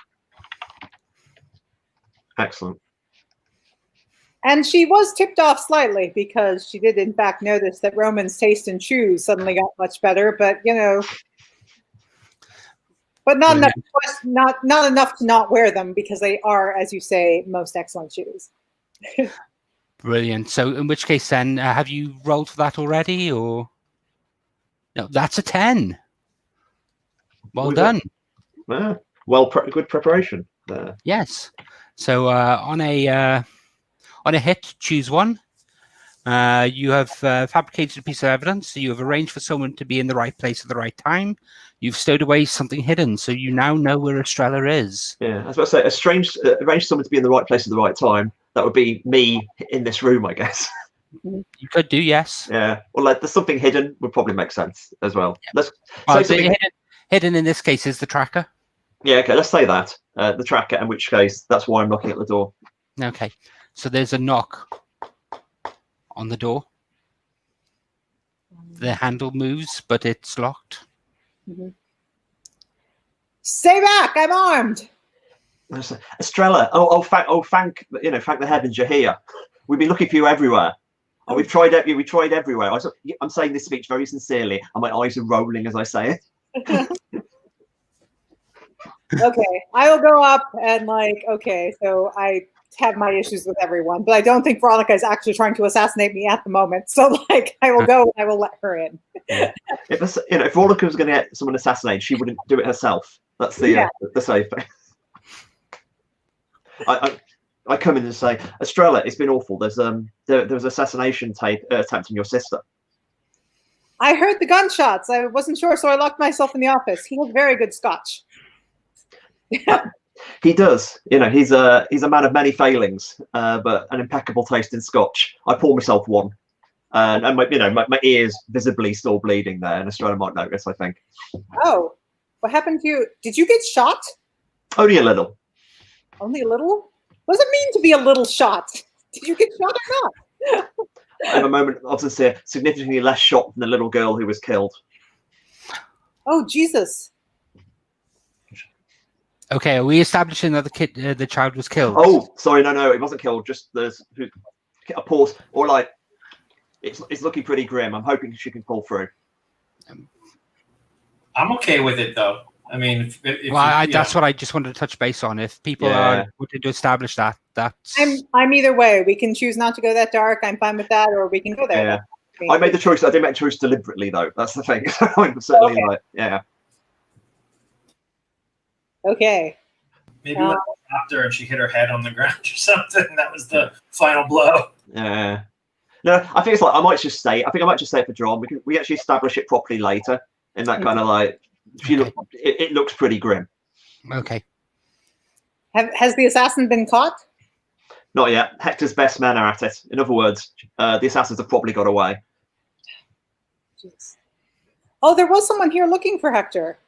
Excellent. And she was tipped off slightly because she did, in fact, notice that Roman's taste in shoes suddenly got much better. But, But not enough, Brilliant. not enough to not wear them because they are, as you say, most excellent shoes. Brilliant. So in which case then, have you rolled for that already, or no? That's a 10. Well Was done. Yeah. Good preparation there. Yes. So on a hit, choose one. You have fabricated a piece of evidence. So you have arranged for someone to be in the right place at the right time. You've stowed away something hidden, so you now know where Estrella is. Yeah, I was about to say, arrange someone to be in the right place at the right time. That would be me in this room, I guess. You could do, yes. Yeah. Well, there's something hidden would probably make sense as well. Let's Well, say something. hidden in this case is the tracker. Yeah. Okay. Let's say that the tracker. In which case, that's why I'm knocking at the door. Okay. So there's a knock on the door. The handle moves, but it's locked. Mm-hmm. Stay back! I'm armed. Estrella, thank the heavens you're here. We've been looking for you everywhere, and we tried everywhere. I'm saying this speech very sincerely, and my eyes are rolling as I say it. Okay, I will go up and so I have my issues with everyone, but I don't think Veronica is actually trying to assassinate me at the moment. So I will go and I will let her in. If Veronica was going to get someone assassinated, she wouldn't do it herself. That's the safe thing. I come in and say, Estrella, it's been awful. There was assassination attempt on your sister. I heard the gunshots. I wasn't sure, so I locked myself in the office. He has very good scotch. He does. He's a man of many failings, but an impeccable taste in scotch. I pour myself one, and my ears visibly still bleeding there, and Estrella might notice, I think. Oh, what happened to you? Did you get shot? Only a little. Only a little? What does it mean to be a little shot? Did you get shot or not? I have a moment of sincere, significantly less shot than the little girl who was killed. Oh, Jesus. Okay, are we establishing that the child was killed? Oh, sorry, no, it wasn't killed. Just there's a pause, or it's looking pretty grim. I'm hoping she can pull through. I'm okay with it though. I mean, that's what I just wanted to touch base on. If people are wanting to establish that's. I'm either way. We can choose not to go that dark. I'm fine with that, or we can go there. Yeah. I made the choice. I didn't make the choice deliberately, though. That's the thing. I'm certainly yeah. Okay. Maybe when I stopped her and she hit her head on the ground or something. That was the final blow. Yeah. No, I think it's I might just stay. I think I might just stay for John. We actually establish it properly later. In that kind of it looks pretty grim. Okay. Has the assassin been caught? Not yet. Hector's best men are at it. In other words, the assassins have probably got away. Jeez. Oh, there was someone here looking for Hector.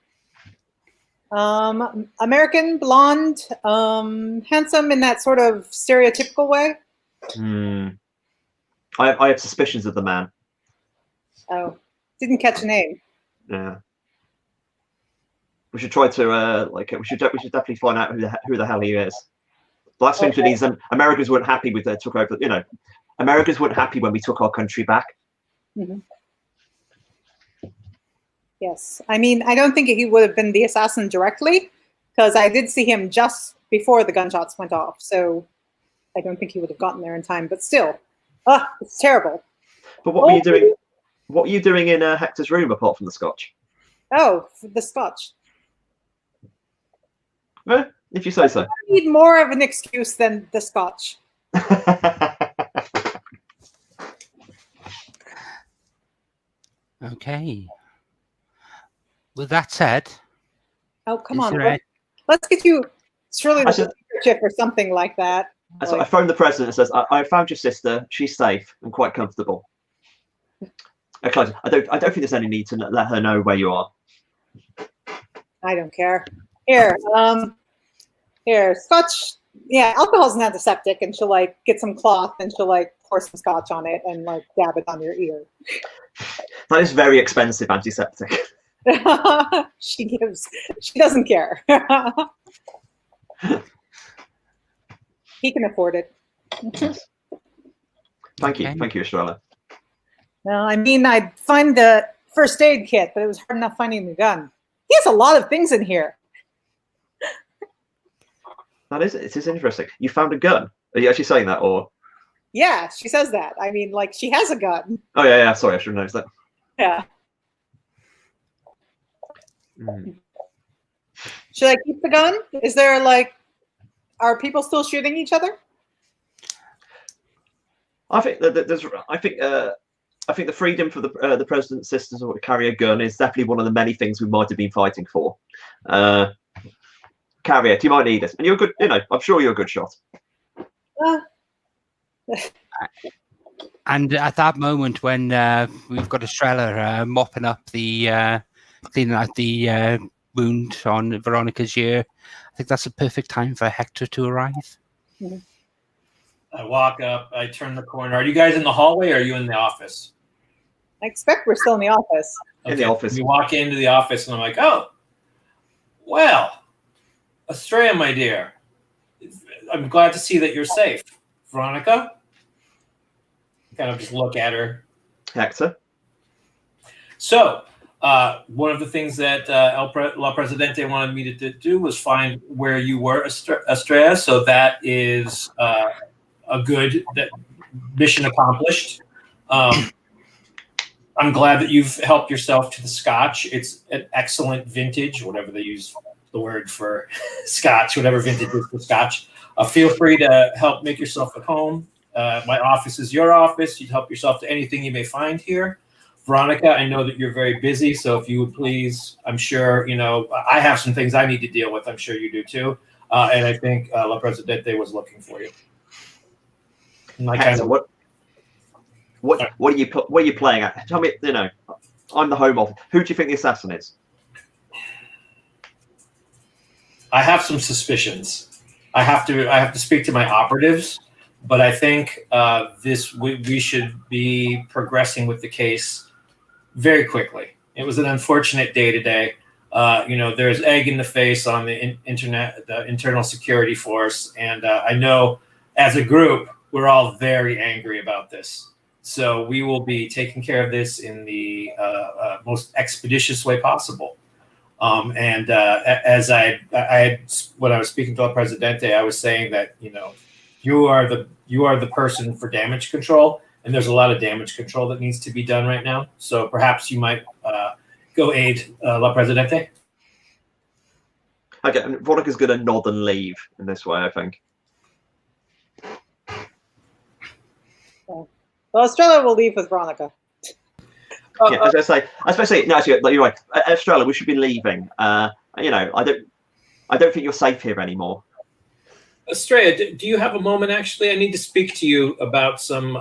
American, blonde, handsome in that sort of stereotypical way. I have suspicions of the man. Oh, didn't catch a name. Yeah. We should try to we should definitely find out who the hell he is. The last thing is Americans weren't happy with took over. Americans weren't happy when we took our country back. Mm-hmm. Yes, I mean, I don't think he would have been the assassin directly, because I did see him just before the gunshots went off. So I don't think he would have gotten there in time. But still, it's terrible. But what were you doing? What were you doing in Hector's room apart from the scotch? Oh, the scotch. Well, if you say so. I need more of an excuse than the scotch. Okay. With that said, oh come on, let's get you surely the handkerchief or something like that. I phoned the president and says, I found your sister. She's safe and quite comfortable. Okay, I don't think there's any need to let her know where you are. I don't care. Here, scotch. Yeah, alcohol's an antiseptic, and she'll get some cloth and she'll pour some scotch on it and dab it on your ear. That is very expensive antiseptic. She doesn't care. He can afford it. Thank you, Estrella. Well, I mean, I'd find the first aid kit, but it was hard enough finding the gun. He has a lot of things in here. It is interesting. You found a gun. Are you actually saying that, or? Yeah, she says that. I mean, like, she has a gun. Oh yeah. Sorry, I should have noticed that. Yeah. Mm. Should I keep the gun? Is there like, are people still shooting each other? I think that I think the freedom for the president's sisters to carry a gun is definitely one of the many things we might have been fighting for. Carry it. You might need it, and you're good. I'm sure you're a good shot. And at that moment when we've got Estrella mopping up cleaning out the wound on Veronica's ear, I think that's a perfect time for Hector to arrive. Mm-hmm. I walk up, I turn the corner. Are you guys in the hallway or are you in the office? I expect we're still in the office. Okay. In the office. You walk into the office and I'm like, oh, well, Estrella, my dear, I'm glad to see that you're safe. Veronica? Kind of just look at her. Hector. So, one of the things that La Presidente wanted me to do was find where you were, Estrella. So that is a good mission accomplished. I'm glad that you've helped yourself to the scotch. It's an excellent vintage, whatever they use the word for scotch, whatever vintage is for scotch. Feel free to help make yourself at home. My office is your office. You'd help yourself to anything you may find here. Veronica, I know that you're very busy, so if you would please, I'm sure, I have some things I need to deal with. I'm sure you do too. And I think La Presidente was looking for you. Hector, what are you playing at? Tell me, I'm the home office. Who do you think the assassin is? I have some suspicions. I have to speak to my operatives, but I think we should be progressing with the case very quickly. It was an unfortunate day today. There's egg in the face on the internal security force, and I know as a group we're all very angry about this. So we will be taking care of this in the most expeditious way possible. As when I was speaking to El Presidente, I was saying that you are the person for damage control, and there's a lot of damage control that needs to be done right now. So perhaps you might go aid La Presidente. Okay, and Veronica's going to nod and leave in this way, I think. Well, Estrella will leave with Veronica. Yeah, as I say, no, actually, you're right. Estrella, we should be leaving. I don't think you're safe here anymore. Estrella, do you have a moment? Actually, I need to speak to you about some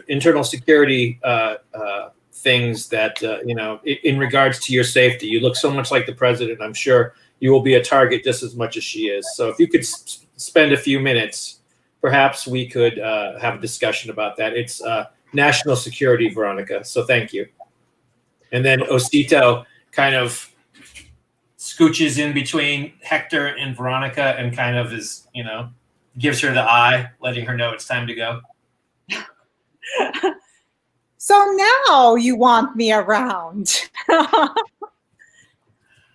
internal security things that in regards to your safety. You look so much like the president. I'm sure you will be a target just as much as she is. So if you could spend a few minutes, perhaps we could have a discussion about that. It's national security, Veronica. So thank you. And then Osito kind of scooches in between Hector and Veronica and kind of is, gives her the eye, letting her know it's time to go. So now you want me around.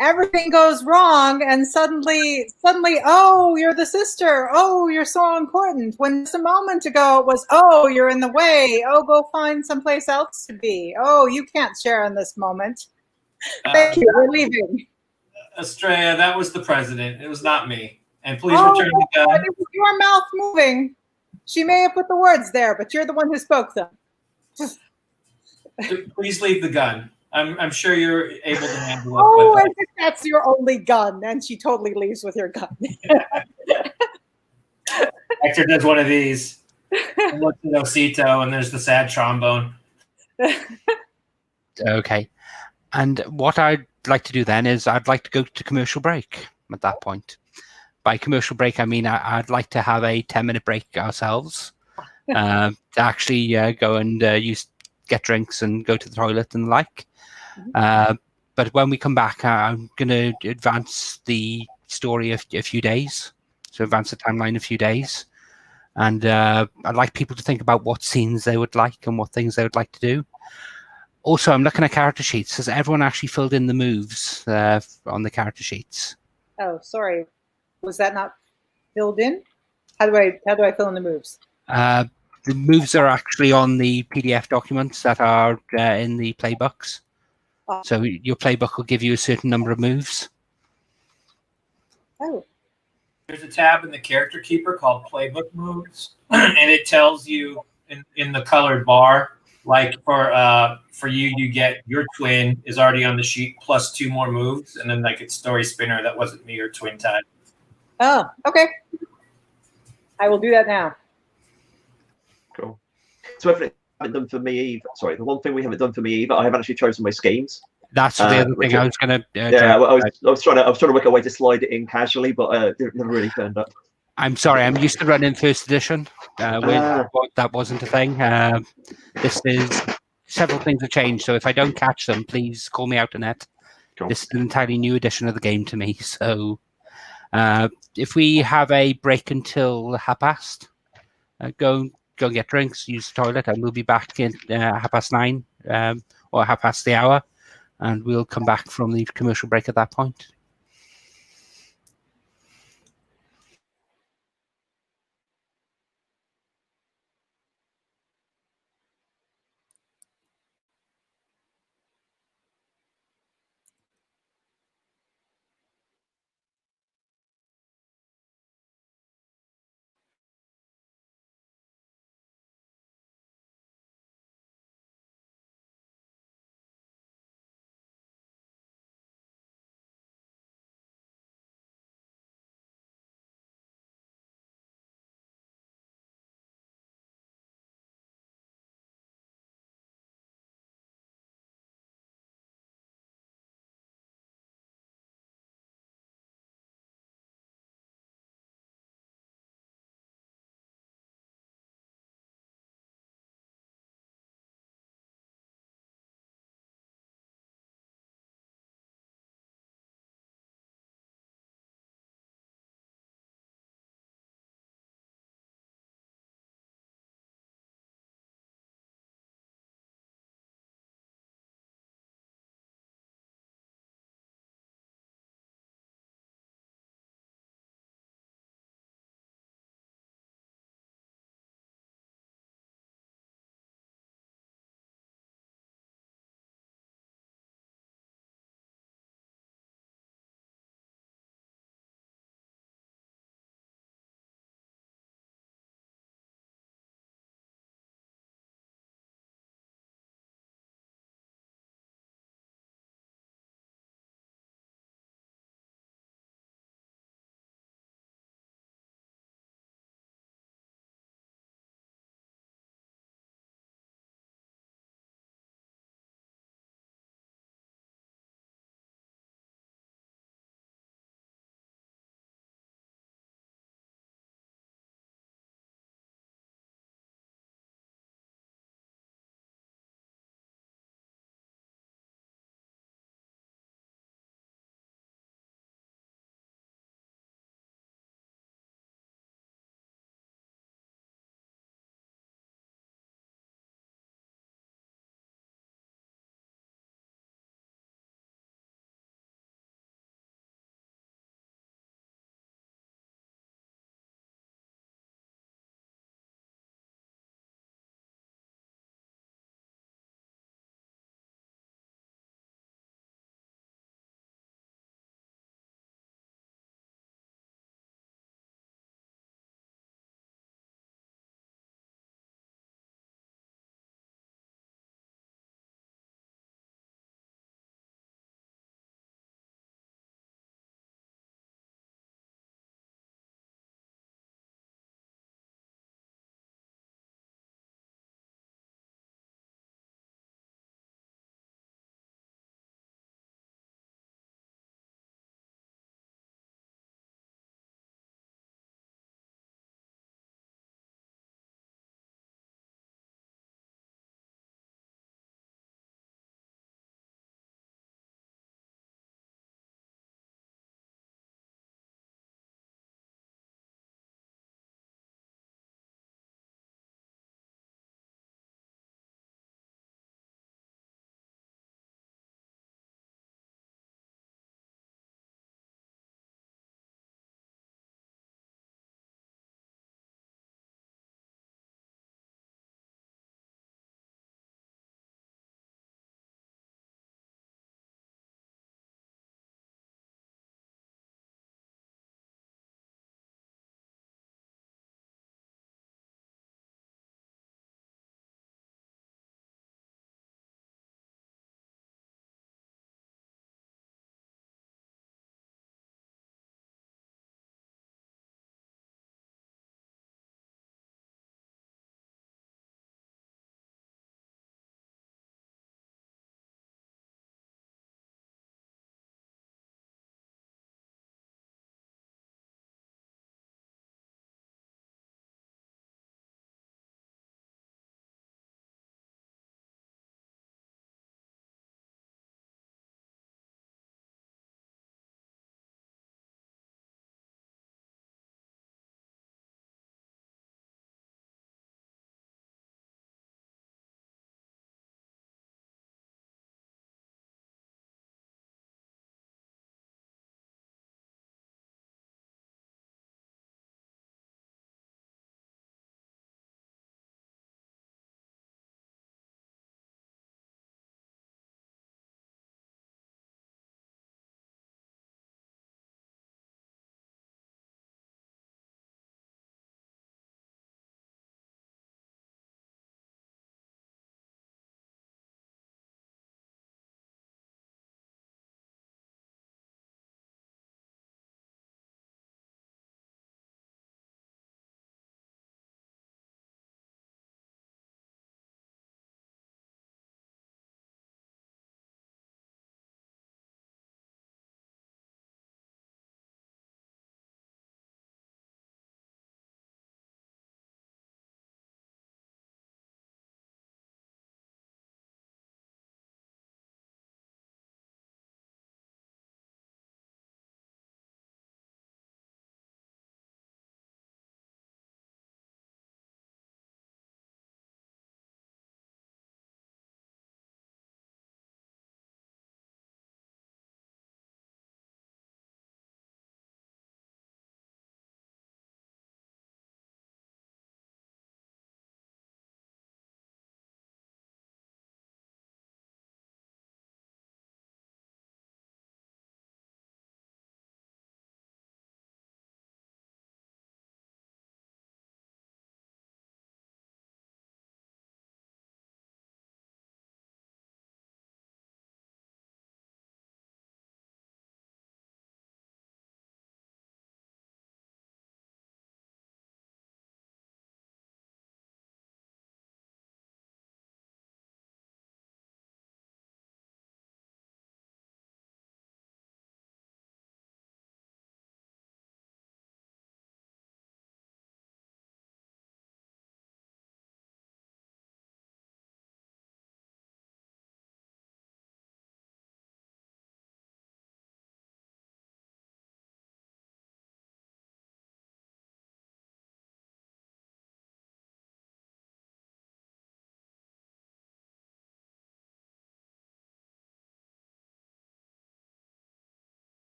Everything goes wrong, and suddenly, oh, you're the sister. Oh, you're so important. When just a moment ago it was, oh, you're in the way. Oh, go find someplace else to be. Oh, you can't share in this moment. Thank you. We're leaving. Estrella, that was the president. It was not me. And please return the gun. It was your mouth moving. She may have put the words there, but you're the one who spoke them. Please leave the gun. I'm sure you're able to handle it. Oh, I think that's your only gun, and she totally leaves with your gun. Hector does one of these. Looks at Osito, and there's the sad trombone. Okay. And what I'd like to do then is I'd like to go to commercial break at that point. By commercial break, I mean I'd like to have a 10-minute break ourselves to actually go and get drinks and go to the toilet and the like. But when we come back, I'm going to advance the story a few days. So advance the timeline a few days. And I'd like people to think about what scenes they would like and what things they would like to do. Also, I'm looking at character sheets. Has everyone actually filled in the moves on the character sheets? Oh, sorry. Was that not filled in? How do I fill in the moves? The moves are actually on the PDF documents that are in the playbooks. Oh. So your playbook will give you a certain number of moves. Oh, There's a tab in the character keeper called Playbook Moves, and it tells you in the colored bar, like for you, you get your twin is already on the sheet plus 2 more moves, and then like it's story spinner that wasn't me or twin time. oh, okay. I will do that now. Cool. So everything we haven't done for me either. Sorry, the one thing we haven't done for me either, I haven't actually chosen my schemes. That's the other thing I was going to. Yeah, I was trying to work a way to slide it in casually, but it never really turned up. I'm sorry, I'm used to running first edition, where that wasn't a thing. This is several things have changed, so if I don't catch them, please call me out on it. Cool. This is an entirely new edition of the game to me. So, if we have a break until 9:30, go and get drinks, use the toilet, and we'll be back in 9:30 or 9:30 the hour, and we'll come back from the commercial break at that point.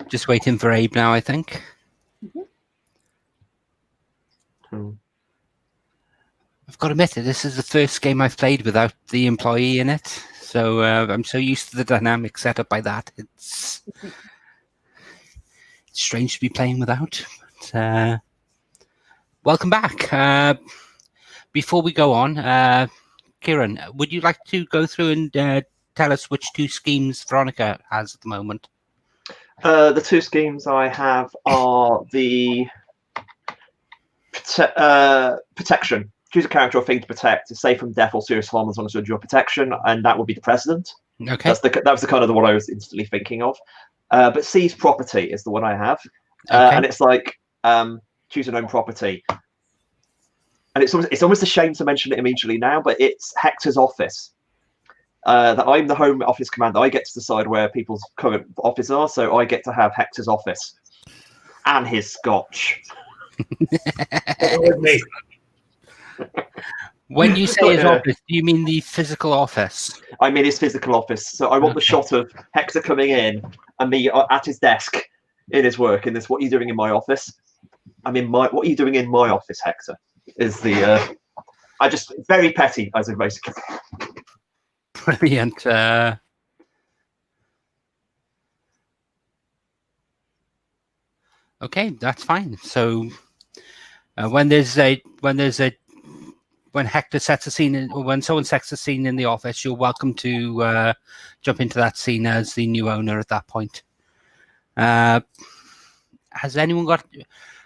Just waiting for Abe now, I think. I've got to admit, this is the first game I've played without the employee in it. So I'm so used to the dynamic set up by that. It's strange to be playing without. But, welcome back. Before we go on, Kieran, would you like to go through and tell us which two schemes Veronica has at the moment? The two schemes I have are the protection. Choose a character or thing to protect, to save from death or serious harm as long as you endure protection, and that would be the president. Okay. That was the kind of the one I was instantly thinking of. But seize property is the one I have, Okay. and it's like choose an own property. And it's almost a shame to mention it immediately now, but it's Hector's office. That I'm the home office commander. I get to decide where people's current offices are, so I get to have Hector's office and his scotch. With me. When you say his office, do you mean the physical office? I mean his physical office. So I want the shot of Hector coming in and me at his desk in his work. In this, what are you doing in my office? What are you doing in my office, Hector? Is the I just very petty as a basically. Brilliant. Okay, that's fine. So when Hector sets a scene, when someone sets a scene in the office, you're welcome to jump into that scene as the new owner at that point. Has anyone got?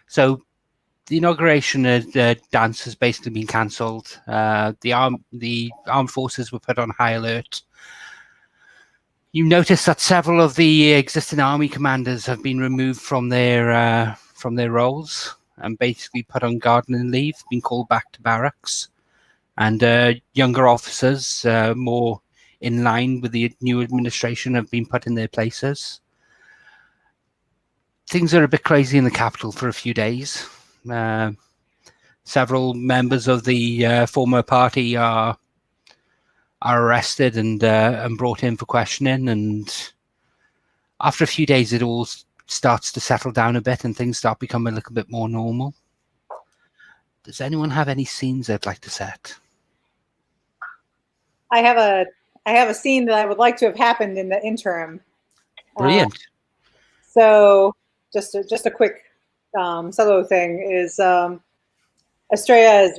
So the inauguration dance has basically been cancelled. The armed forces were put on high alert. You notice that several of the existing army commanders have been removed from their roles and basically put on gardening leave, been called back to barracks, and younger officers, more in line with the new administration, have been put in their places. Things are a bit crazy in the capital for a few days. Several members of the former party are arrested and brought in for questioning, and after a few days it all starts to settle down a bit and things start becoming a little bit more normal. Does anyone have any scenes they'd like to set? I have a scene that I would like to have happened in the interim. Brilliant. So just a quick solo thing is Estrella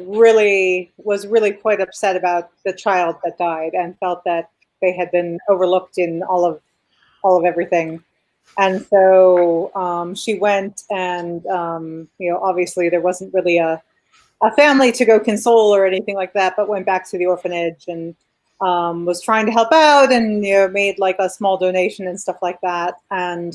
was really quite upset about the child that died and felt that they had been overlooked in all of everything. And so she went and, obviously there wasn't really a family to go console or anything like that, but went back to the orphanage and was trying to help out and, made like a small donation and stuff like that. And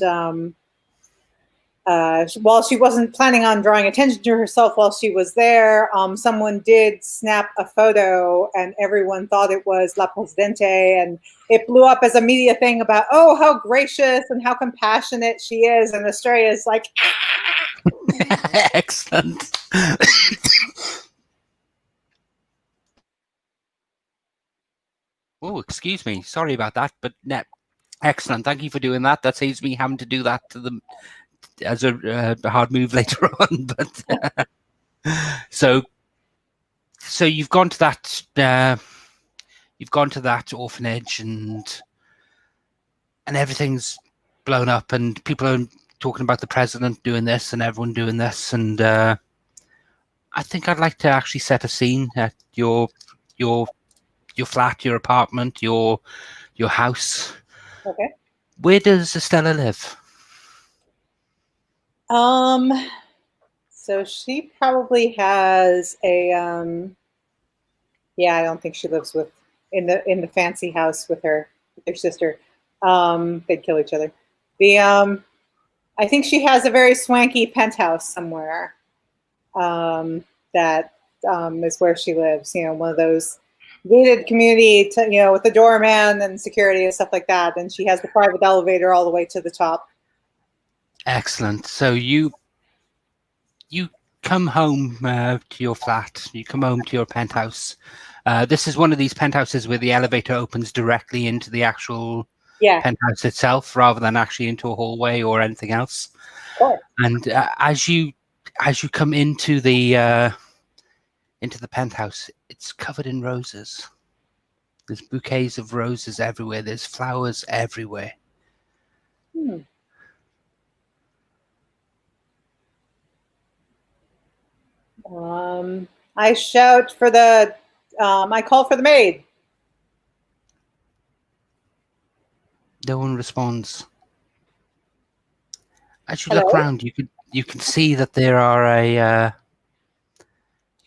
while she wasn't planning on drawing attention to herself while she was there, someone did snap a photo and everyone thought it was La Presidente, and it blew up as a media thing about, oh, how gracious and how compassionate she is. And Estrella is like, ah! Excellent. Oh, excuse me. Sorry about that, but excellent. Thank you for doing that. That saves me having to do that to them as a hard move later on. But so you've gone to that orphanage and everything's blown up and people are talking about the president doing this and everyone doing this, and I think I'd like to actually set a scene at your flat, your apartment, your house. Okay. Where does Estella live? So she probably has a I don't think she lives in the fancy house with her sister. They'd kill each other. I think she has a very swanky penthouse somewhere. That is where she lives. One of those gated community, with the doorman and security and stuff like that. And she has the private elevator all the way to the top. Excellent. So you come home to your flat. You come home to your penthouse. This is one of these penthouses where the elevator opens directly into the actual Yeah. penthouse itself, rather than actually into a hallway or anything else. Of course. And as you come into the penthouse, it's covered in roses. There's bouquets of roses everywhere. There's flowers everywhere. Hmm. I shout for the. I call for the maid. No one responds. As you Hello? look around, you can see that there are you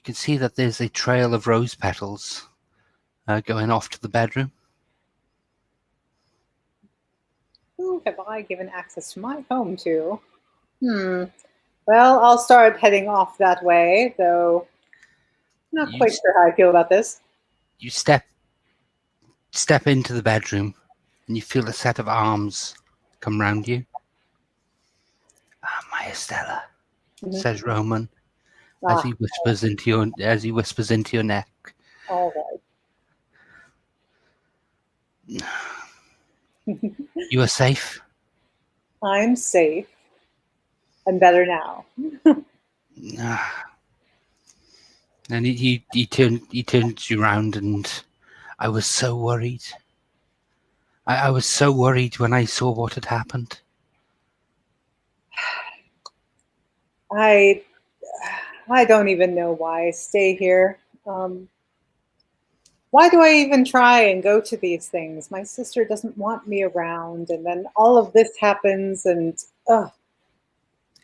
can see that there's a trail of rose petals going off to the bedroom. Who have I given access to my home to? Well, I'll start heading off that way, though I'm not quite sure how I feel about this. You step into the bedroom, and you feel a set of arms come round you. My Estella, says Roman, as he whispers into your neck. All right. You are safe. I'm safe. And better now. And he turns you around, and I was so worried. I was so worried when I saw what had happened. I don't even know why I stay here. Why do I even try and go to these things? My sister doesn't want me around, and then all of this happens, and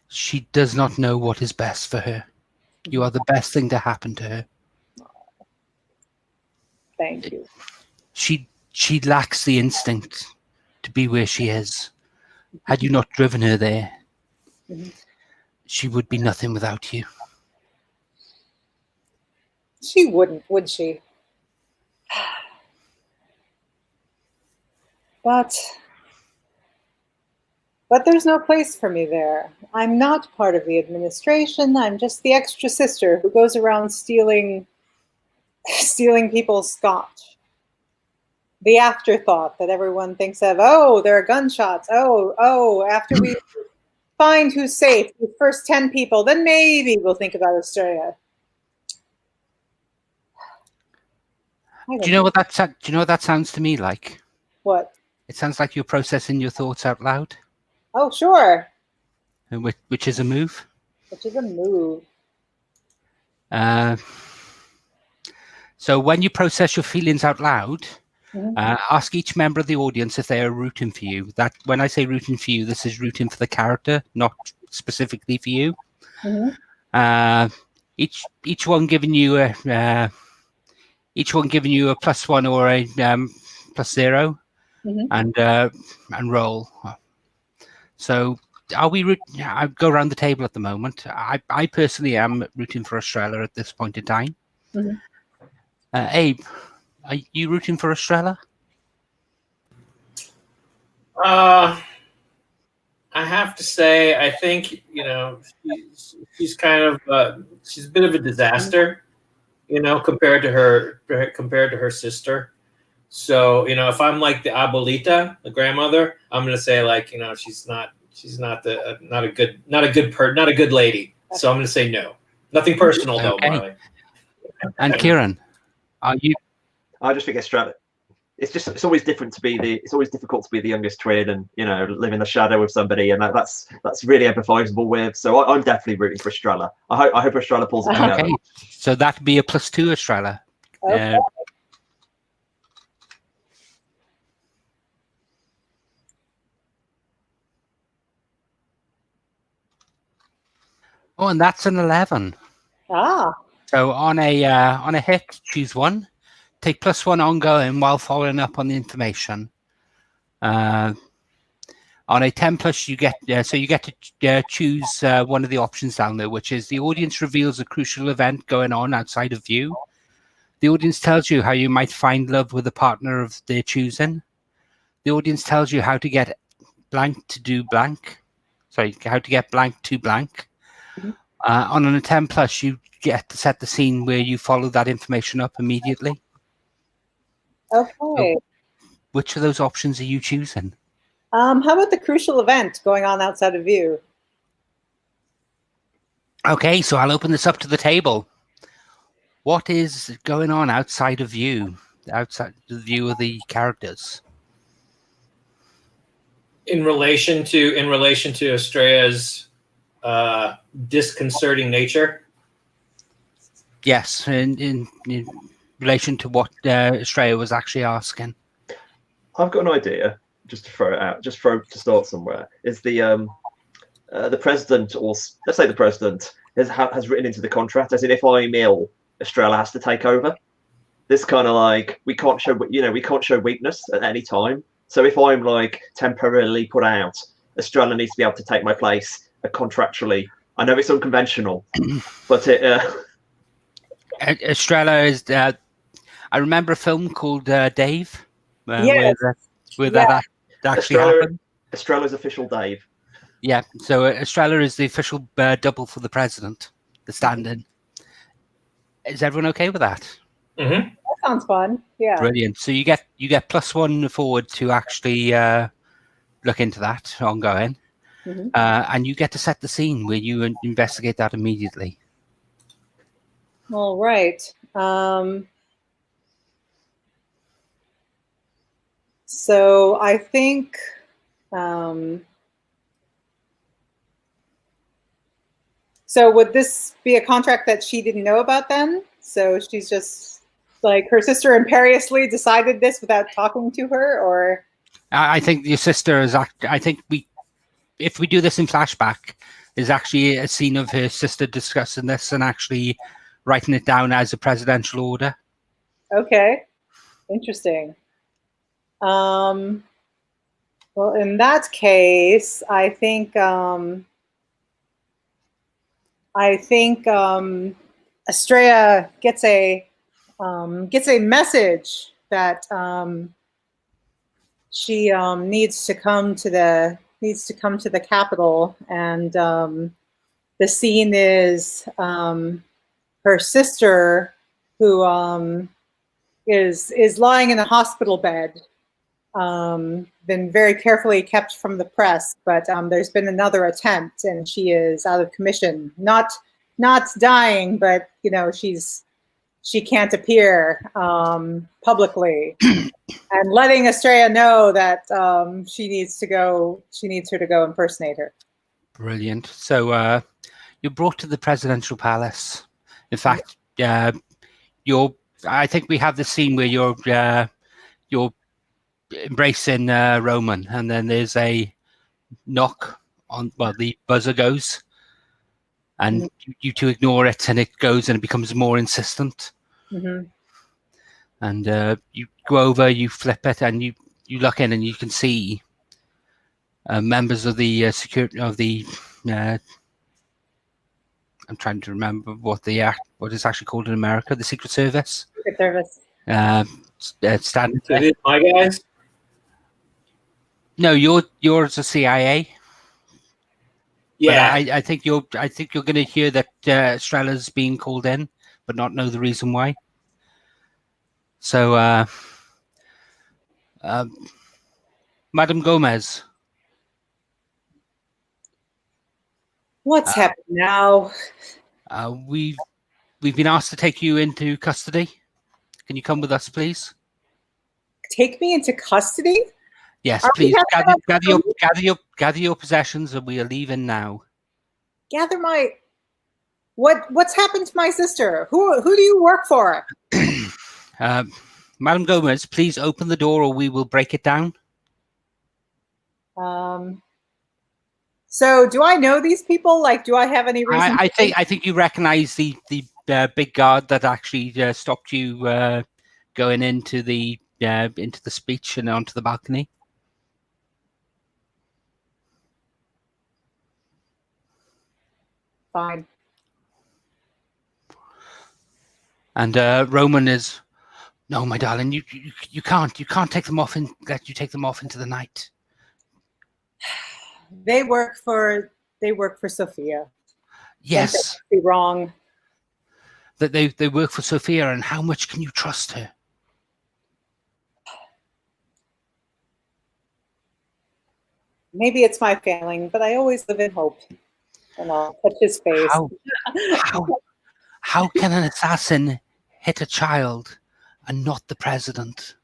She does not know what is best for her. You are the best thing to happen to her. Thank you. She lacks the instinct to be where she is. Had you not driven her there, she would be nothing without you. She wouldn't, would she? But there's no place for me there. I'm not part of the administration. I'm just the extra sister who goes around stealing people's scotch. The afterthought that everyone thinks of, oh, there are gunshots. Oh, after we find who's safe, the first 10 people, then maybe we'll think about Australia. Do you know what that sounds to me like? What? It sounds like you're processing your thoughts out loud. Oh, sure. Which is a move. Which is a move. So when you process your feelings out loud, ask each member of the audience if they are rooting for you. That when I say rooting for you, this is rooting for the character, not specifically for you. Each one giving you a +1 or a +0, and roll. So are we I go around the table at the moment. I personally am rooting for Australia at this point in time. Abe, are you rooting for Australia? I have to say, I think she's kind of she's a bit of a disaster, compared to her sister. So if I'm like the abuelita, the grandmother, I'm gonna say she's not a good lady. So I'm gonna say no. Nothing personal though, Marley. And Kieran, are you? I just think Australia. It's always different to be it's always difficult to be the youngest twin and live in the shadow with somebody, and that's really empathizable with. So I'm definitely rooting for Australia. I hope Australia pulls it together. Okay, so that'd be a +2 Australia. Okay. Oh, and that's an 11. So on a hit, choose one. Take +1 ongoing while following up on the information. On a 10+, you get to choose one of the options down there, which is the audience reveals a crucial event going on outside of view. The audience tells you how you might find love with a partner of their choosing. The audience tells you how to get blank to do blank. Sorry, how to get blank to blank. On a 10+, you get to set the scene where you follow that information up immediately. Okay. which of those options are you choosing? How about the crucial event going on outside of view? Okay, so I'll open this up to the table. What is going on outside of view, outside the view of the characters? In relation to Estrella's disconcerting nature. Yes, in relation to what Estrella was actually asking. I've got an idea, just to throw it out, to start somewhere. Is the president, or let's say the president, has written into the contract, as in if I'm ill, Estrella has to take over. This kind of like we can't show weakness at any time. So if I'm like temporarily put out, Estrella needs to be able to take my place contractually. I know it's unconventional, but it. Estrella is. I remember a film called Dave, Yes. where that actually happened. Estrella's official Dave. Yeah, so Estrella is the official double for the president, the stand-in. Is everyone okay with that? Mm-hmm. That sounds fun. Yeah. Brilliant. So you get +1 forward to actually look into that ongoing, Mhm. and you get to set the scene where you investigate that immediately. All right. So I think so would this be a contract that she didn't know about then? So she's just like her sister imperiously decided this without talking to her, or? I think your sister is. I think if we do this in flashback, is actually a scene of her sister discussing this and actually writing it down as a presidential order. Okay, interesting. Well, in that case, I think Estrella gets a message that she needs to come to the Capitol, and the scene is her sister, who is lying in a hospital bed, been very carefully kept from the press, but there's been another attempt, and she is out of commission. Not dying, but she can't appear publicly, and letting Estrella know that she needs her to go impersonate her. Brilliant. So you're brought to the presidential palace. In fact, I think we have the scene where you're embracing Roman, and then there's a knock on. Well, the buzzer goes, and you two ignore it, and it goes, and it becomes more insistent. Mm-hmm. And you go over, you flip it, and you look in, and you can see members of the security of the. I'm trying to remember what is actually called in America, the Secret Service. Secret Service. Standing. So these my guys. No, yours a CIA. Yeah, But I think you're going to hear that Estrella's being called in, but not know the reason why. So, Madam Gomez. What's happened now? We've been asked to take you into custody. Can you come with us, please? Take me into custody? Yes, please. Gather your possessions, and we are leaving now. Gather my. What's happened to my sister? Who do you work for? Madam Gomez, please open the door, or we will break it down. So, do I know these people? Like, do I have any reason? I think you recognise the big guard that actually stopped you going into the speech and onto the balcony. Fine. And Roman is, no, my darling, you can't take them off and let you take them off into the night. They work for Sophia. Yes. Be wrong. That they work for Sophia, and how much can you trust her? maybe it's my failing, but I always live in hope. And I'll touch his face. How can an assassin hit a child and not the president?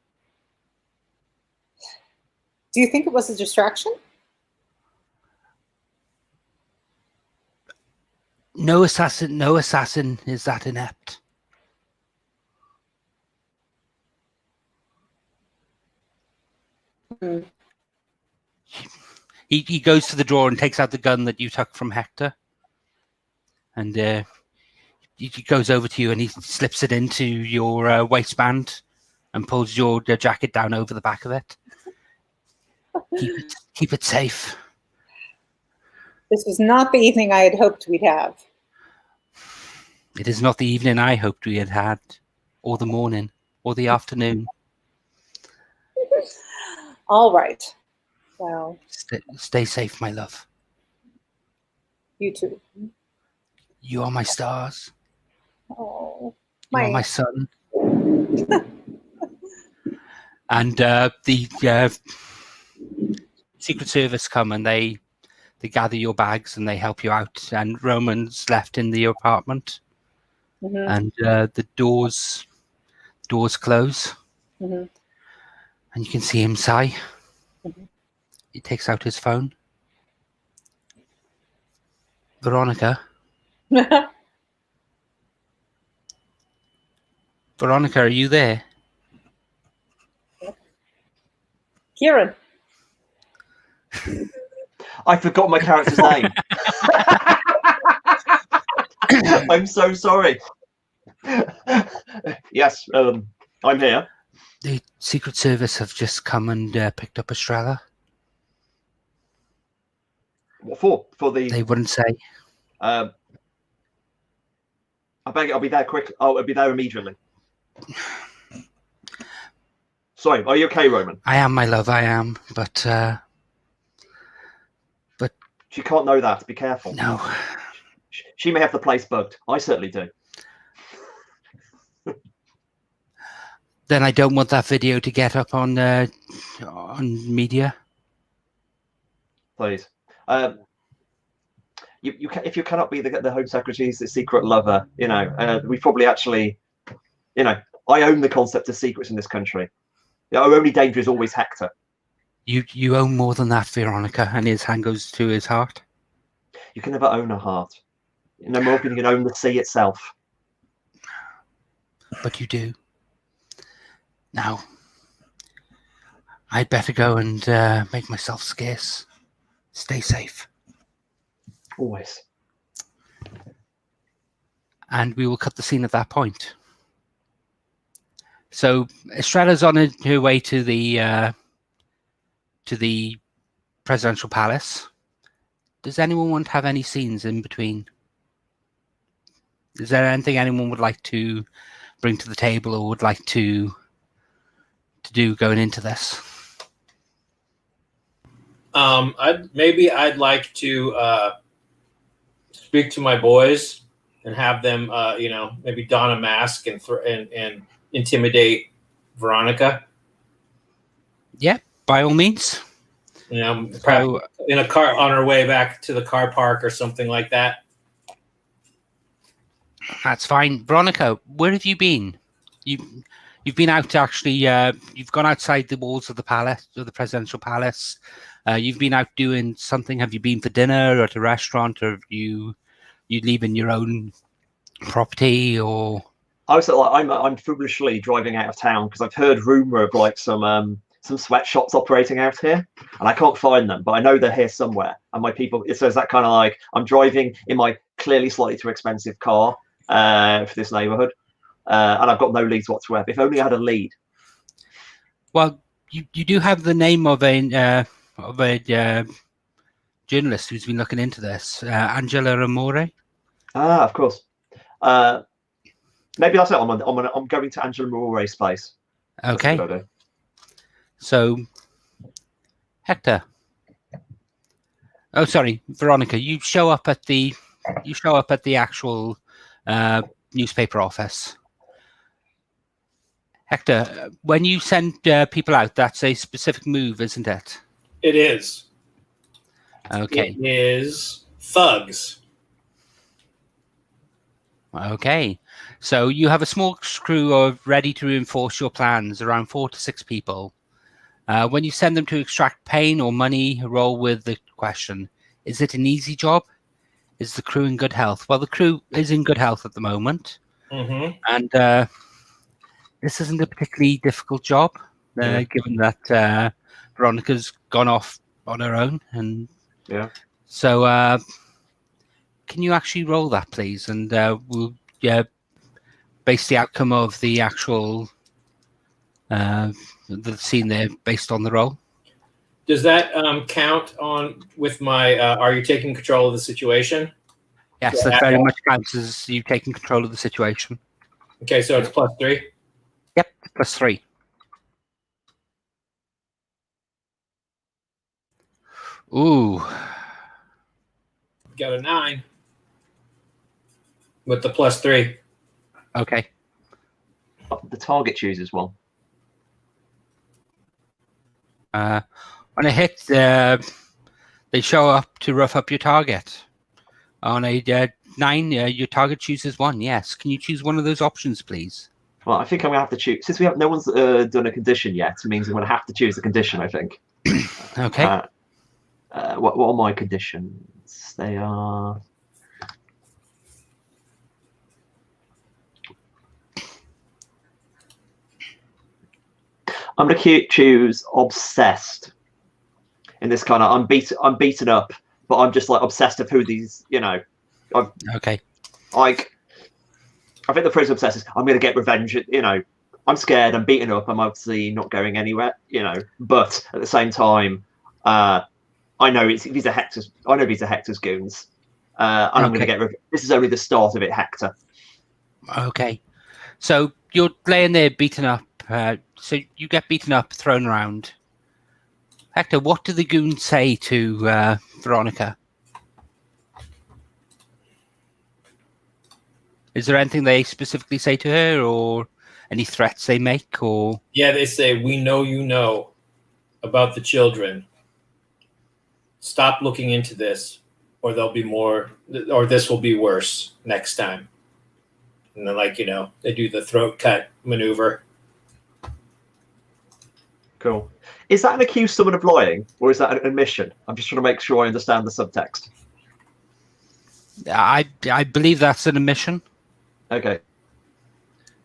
Do you think it was a distraction? No assassin is that inept. Hmm. He goes to the drawer and takes out the gun that you took from Hector. And he goes over to you and he slips it into your waistband and pulls your jacket down over the back of it. Keep it safe. This was not the evening I had hoped we'd have. It is not the evening I hoped we had had, or the morning, or the afternoon. All right. Well, Stay safe, my love. you too. You are my stars. Oh, You are my sun. And the Secret Service come and they gather your bags and they help you out. And Roman's left in the apartment, and the doors close, and you can see him sigh. He takes out his phone. Veronica. Veronica, are you there? Kieran. I forgot my character's name. I'm so sorry. Yes, I'm here. The Secret Service have just come and picked up Estrella. What for? For the... They wouldn't say. I beg it, I'll be there quick. I'll be there immediately. Sorry, are you okay, Roman? I am, my love, I am. But she can't know that. Be careful. No. She may have the place bugged. I certainly do. Then I don't want that video to get up on media. Please. If you cannot be the Home Secretary's secret lover, we probably actually, I own the concept of secrets in this country. Our only danger is always Hector. You own more than that, Veronica, and his hand goes to his heart. You can never own a heart. No more than you can own the sea itself. But you do. Now, I'd better go and make myself scarce. Stay safe. Always. And we will cut the scene at that point. So Estrella's on her way to the presidential palace. Does anyone want to have any scenes in between? Is there anything anyone would like to bring to the table or would like to do going into this? I'd like to speak to my boys and have them, maybe don a mask and intimidate Veronica. Yeah, by all means. Perhaps in a car on her way back to the car park or something like that. That's fine. Veronica, where have you been? You've been out actually. You've gone outside the walls of the palace, of the presidential palace. You've been out doing something. Have you been for dinner or at a restaurant, or have you leaving your own property? Or I was I'm foolishly driving out of town because I've heard rumor of like some sweatshops operating out here, and I can't find them, but I know they're here somewhere. And my people, it says that kind of like I'm driving in my clearly slightly too expensive car for this neighborhood, and I've got no leads whatsoever. If only I had a lead. Well, you do have the name of a journalist who's been looking into this, Angela Amore. Ah, of course. Maybe I'll say I'm going to Angela Amore's place. Okay. So, Hector. Oh, sorry, Veronica. You show up at the actual newspaper office. Hector, when you send people out, that's a specific move, isn't it? It is. Okay. It is thugs. Okay. So you have a small crew of ready to reinforce your plans, around 4 to 6 people. When you send them to extract pain or money, roll with the question. Is it an easy job? Is the crew in good health? Well, the crew is in good health at the moment. Mm-hmm. And this isn't a particularly difficult job, given that Veronica's gone off on her own. And so can you actually roll that, please? And we'll base the outcome of the actual the scene there based on the roll. Does that count on with my? Are you taking control of the situation? Yes, that very much counts as you taking control of the situation. Okay, so it's +3. Yep, +3. Ooh. Got a 9 with the +3. Okay. The target chooses one. On a hit, they show up to rough up your target. On a 9, your target chooses 1. Yes. Can you choose one of those options, please? Well, I think I'm gonna have to choose. Since no one's done a condition yet, it means I'm gonna have to choose a condition. I think. Okay. What are my conditions? They are. I'm gonna choose obsessed. In this kind of, I'm beaten up, but I'm just like obsessed of who these, Okay. Like, I think the phrase obsessed is I'm gonna get revenge. I'm scared. I'm beaten up. I'm obviously not going anywhere. But at the same time, I know these are Hector's. I know these are Hector's goons, and I'm gonna get. This is only the start of it, Hector. Okay. So you're laying there beaten up. So you get beaten up, thrown around. Hector, what do the goons say to Veronica? Is there anything they specifically say to her, or any threats they make, or? Yeah, they say, "We know you know about the children. Stop looking into this, or there'll be more, or this will be worse next time." And then, they do the throat cut maneuver. Cool. Is that an accused someone of lying, or is that an admission? I'm just trying to make sure I understand the subtext. I believe that's an admission. Okay.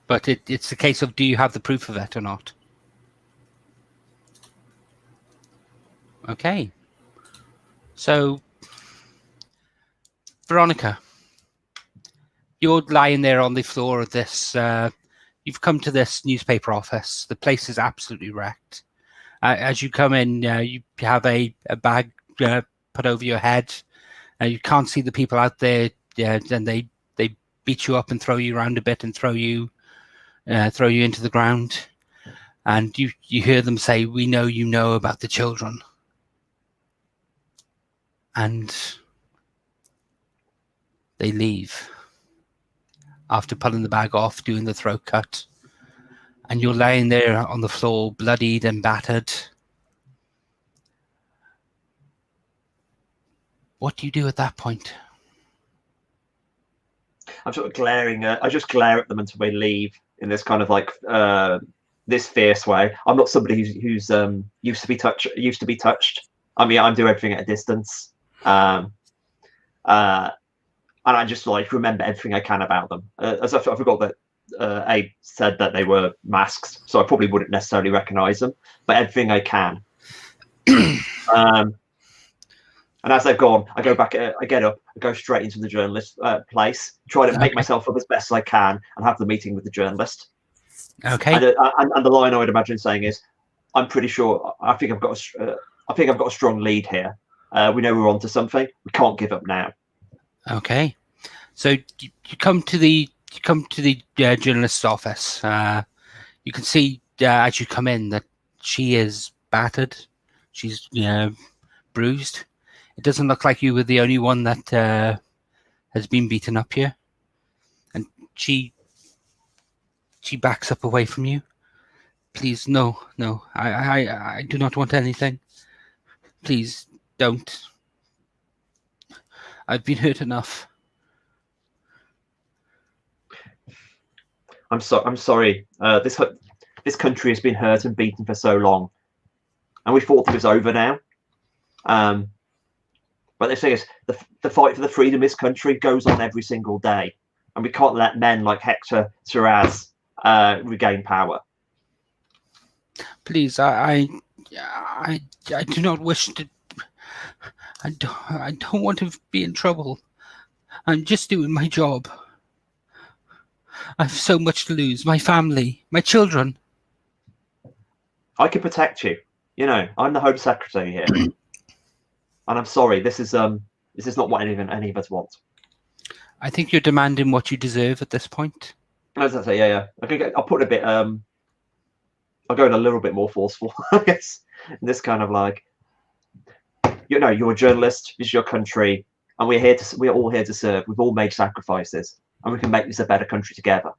But it's a case of, do you have the proof of it or not? Okay. So, Veronica, you're lying there on the floor of this. You've come to this newspaper office. The place is absolutely wrecked. As you come in, you have a bag put over your head. You can't see the people out there. And they beat you up and throw you around a bit and throw you into the ground. And you hear them say, "We know you know about the children." And they leave after pulling the bag off, doing the throat cut. And you're laying there on the floor, bloodied and battered. What do you do at that point? I'm sort of glaring. I just glare at them until they leave in this kind of this fierce way. I'm not somebody who's used to be touched. I mean, I'm doing everything at a distance, and I just remember everything I can about them. As I forgot that Abe said that they were masks, so I probably wouldn't necessarily recognize them, but everything I can. And as they've gone, I go back. I get up. I go straight into the journalist place. Try to make myself up as best as I can, and have the meeting with the journalist. Okay. And the line I would imagine saying is, "I'm pretty sure. I think I've got a strong lead here. We know we're onto something. We can't give up now." Okay. So you come to the journalist's office. You can see as you come in that she is battered. She's bruised. It doesn't look like you were the only one that has been beaten up here. And she backs up away from you. "Please, no. I do not want anything. Please don't. I've been hurt enough. I'm sorry. This country has been hurt and beaten for so long, and we thought it was over now. But the thing is, the fight for the freedom of this country goes on every single day, and we can't let men like Hector Suarez regain power. Please, I do not wish to. I don't want to be in trouble. I'm just doing my job. I have so much to lose. My family, my children. I can protect you. You know, I'm the Home Secretary here, and I'm sorry. This is not what any of us want. I think you're demanding what you deserve at this point. As I say, yeah. I'll put a bit. I'll go in a little bit more forceful, I guess. In this kind of like, you know, you're a journalist. This is your country, and we're all here to serve. We've all made sacrifices, and we can make this a better country together.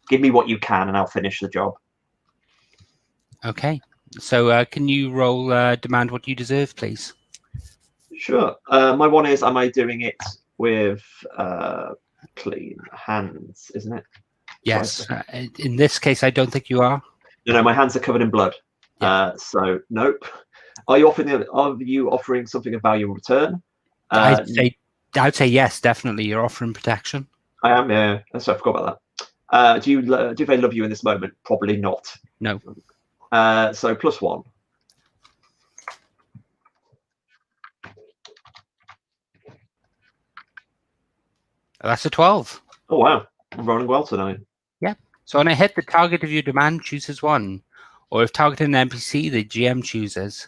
Give me what you can, and I'll finish the job. Okay. So can you roll demand what you deserve, please? Sure. My one is, am I doing it with clean hands, isn't it? Yes. In this case, I don't think you are. No, my hands are covered in blood. Yeah. So nope. Are you offering something of value in return? I'd say yes, definitely. You're offering protection. I am. Yeah. So I forgot about that. Do they love you in this moment? Probably not. No. So +1. That's a 12. Oh wow, I'm rolling well tonight. Yeah. So when I hit, the target of your demand chooses one, or if targeting an NPC, the GM chooses.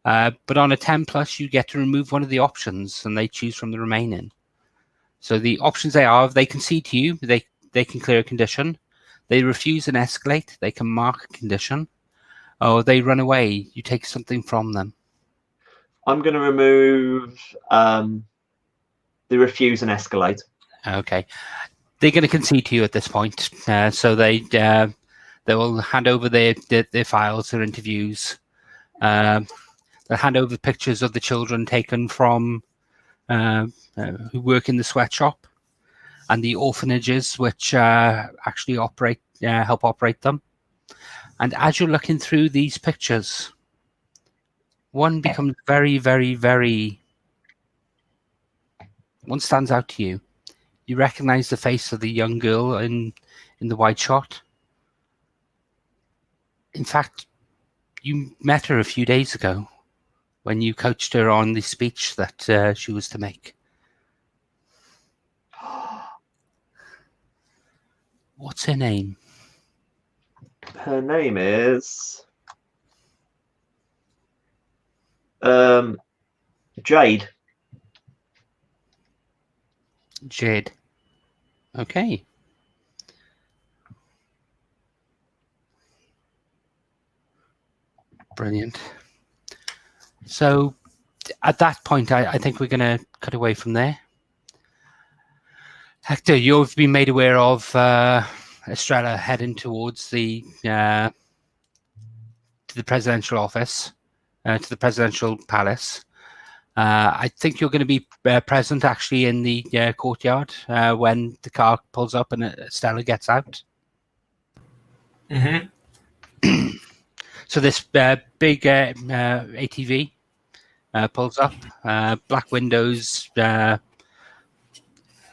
But on a 10+, you get to remove one of the options, and they choose from the remaining. So the options if they concede to you, they can clear a condition. They refuse and escalate, they can mark a condition. Or they run away, you take something from them. I'm going to remove the refuse and escalate. Okay. They're going to concede to you at this point. So they will hand over their files, their interviews. They'll hand over pictures of the children taken from who work in the sweatshop and the orphanages which actually help operate them. And as you're looking through these pictures, one becomes very, very, very... One stands out to you. You recognize the face of the young girl in the white shot. In fact, you met her a few days ago when you coached her on the speech that she was to make. What's her name? Her name is Jade. Jade. Okay. Brilliant. So at that point, I think we're going to cut away from there. Hector, you've been made aware of Estrella heading towards to the presidential office, to the presidential palace. I think you're going to be present actually in the courtyard when the car pulls up and Estella gets out. Mm-hmm. So this big ATV pulls up, black windows,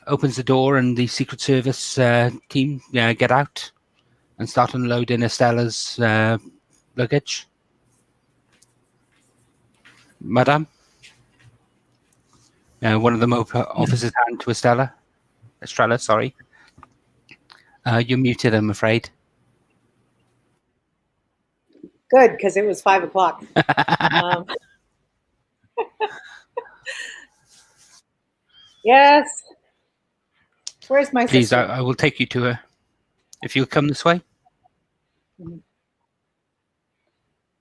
opens the door, and the Secret Service team get out and start unloading Estella's luggage. Madame? One of them offers his hand to Estrella, sorry. You're muted, I'm afraid. Good, because it was 5 o'clock. Yes. Where's my Please, sister? I will take you to her. If you'll come this way.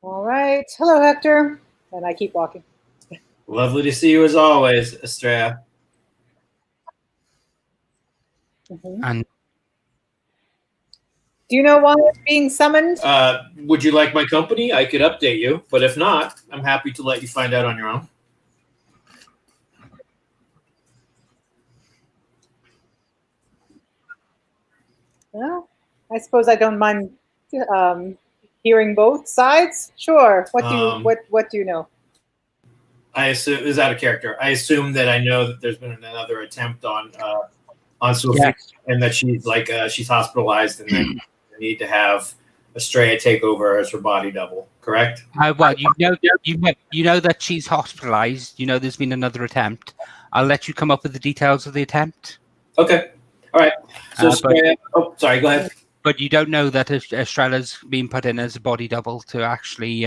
All right. Hello, Hector. And I keep walking. Lovely to see you as always, Estrella. And do you know why it's being summoned? Would you like my company? I could update you, but if not, I'm happy to let you find out on your own. Well, I suppose I don't mind hearing both sides. Sure. What do you what do you know? I assume is out of character. I assume that I know that there's been another attempt on Sophia, Yes. and that she's like she's hospitalized, and then need to have Estrella take over as her body double. Correct? Well, you know that she's hospitalized. You know there's been another attempt. I'll let you come up with the details of the attempt. Okay. All right. So But- sorry. Go ahead. But you don't know that Estrella's been put in as a body double to actually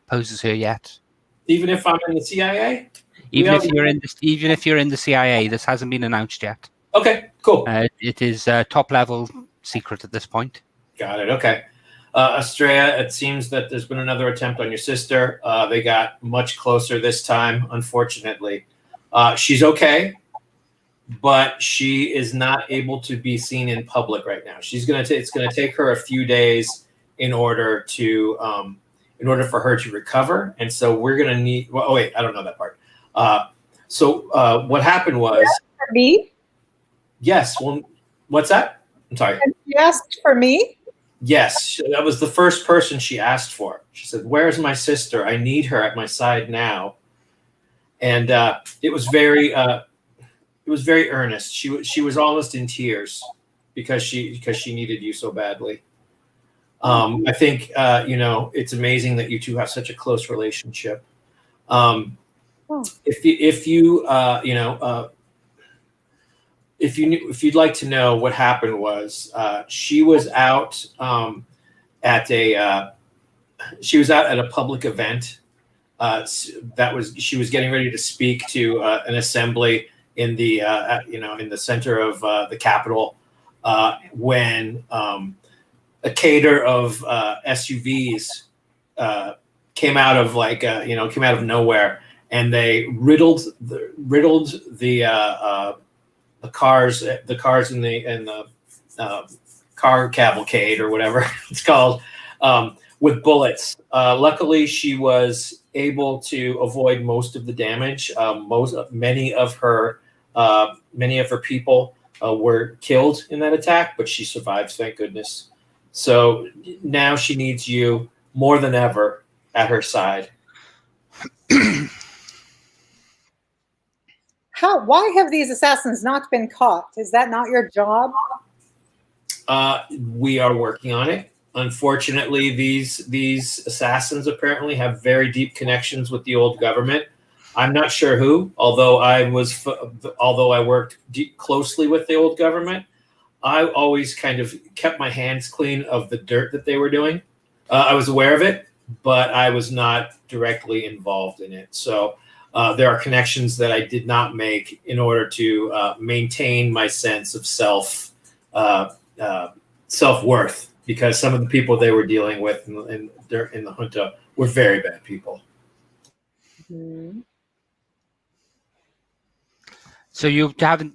pose as her yet. Even if I'm in the CIA. Even if you're in the CIA, this hasn't been announced yet. Okay. Cool. It is top level secret at this point. Got it. Okay. Estrella, it seems that there's been another attempt on your sister. They got much closer this time, unfortunately. She's okay, but she is not able to be seen in public right now. It's gonna take her a few days in order for her to recover, and so we're gonna need. Well, oh wait, I don't know that part. So what happened was For me? yes. Well, what's that? I'm sorry. You asked for me? Yes, that was the first person she asked for. She said, "Where's my sister? I need her at my side now." And it was very earnest. She was almost in tears because she needed you so badly. I think it's amazing that you two have such a close relationship. If you'd like to know what happened was she was out at a public event. She was getting ready to speak to an assembly in the in the center of the Capitol when a cater of SUVs came out of came out of nowhere, and they riddled the cars in the car cavalcade or whatever it's called with bullets. Luckily, she was able to avoid most of the damage. Many of her people were killed in that attack, but she survived, thank goodness. So now she needs you more than ever at her side. Why have these assassins not been caught? Is that not your job? We are working on it. Unfortunately, these assassins apparently have very deep connections with the old government. I'm not sure who, although I worked closely with the old government. I always kind of kept my hands clean of the dirt that they were doing. I was aware of it, but I was not directly involved in it. So there are connections that I did not make in order to maintain my sense of self-worth, because some of the people they were dealing with in the junta were very bad people. Mm-hmm. So you're having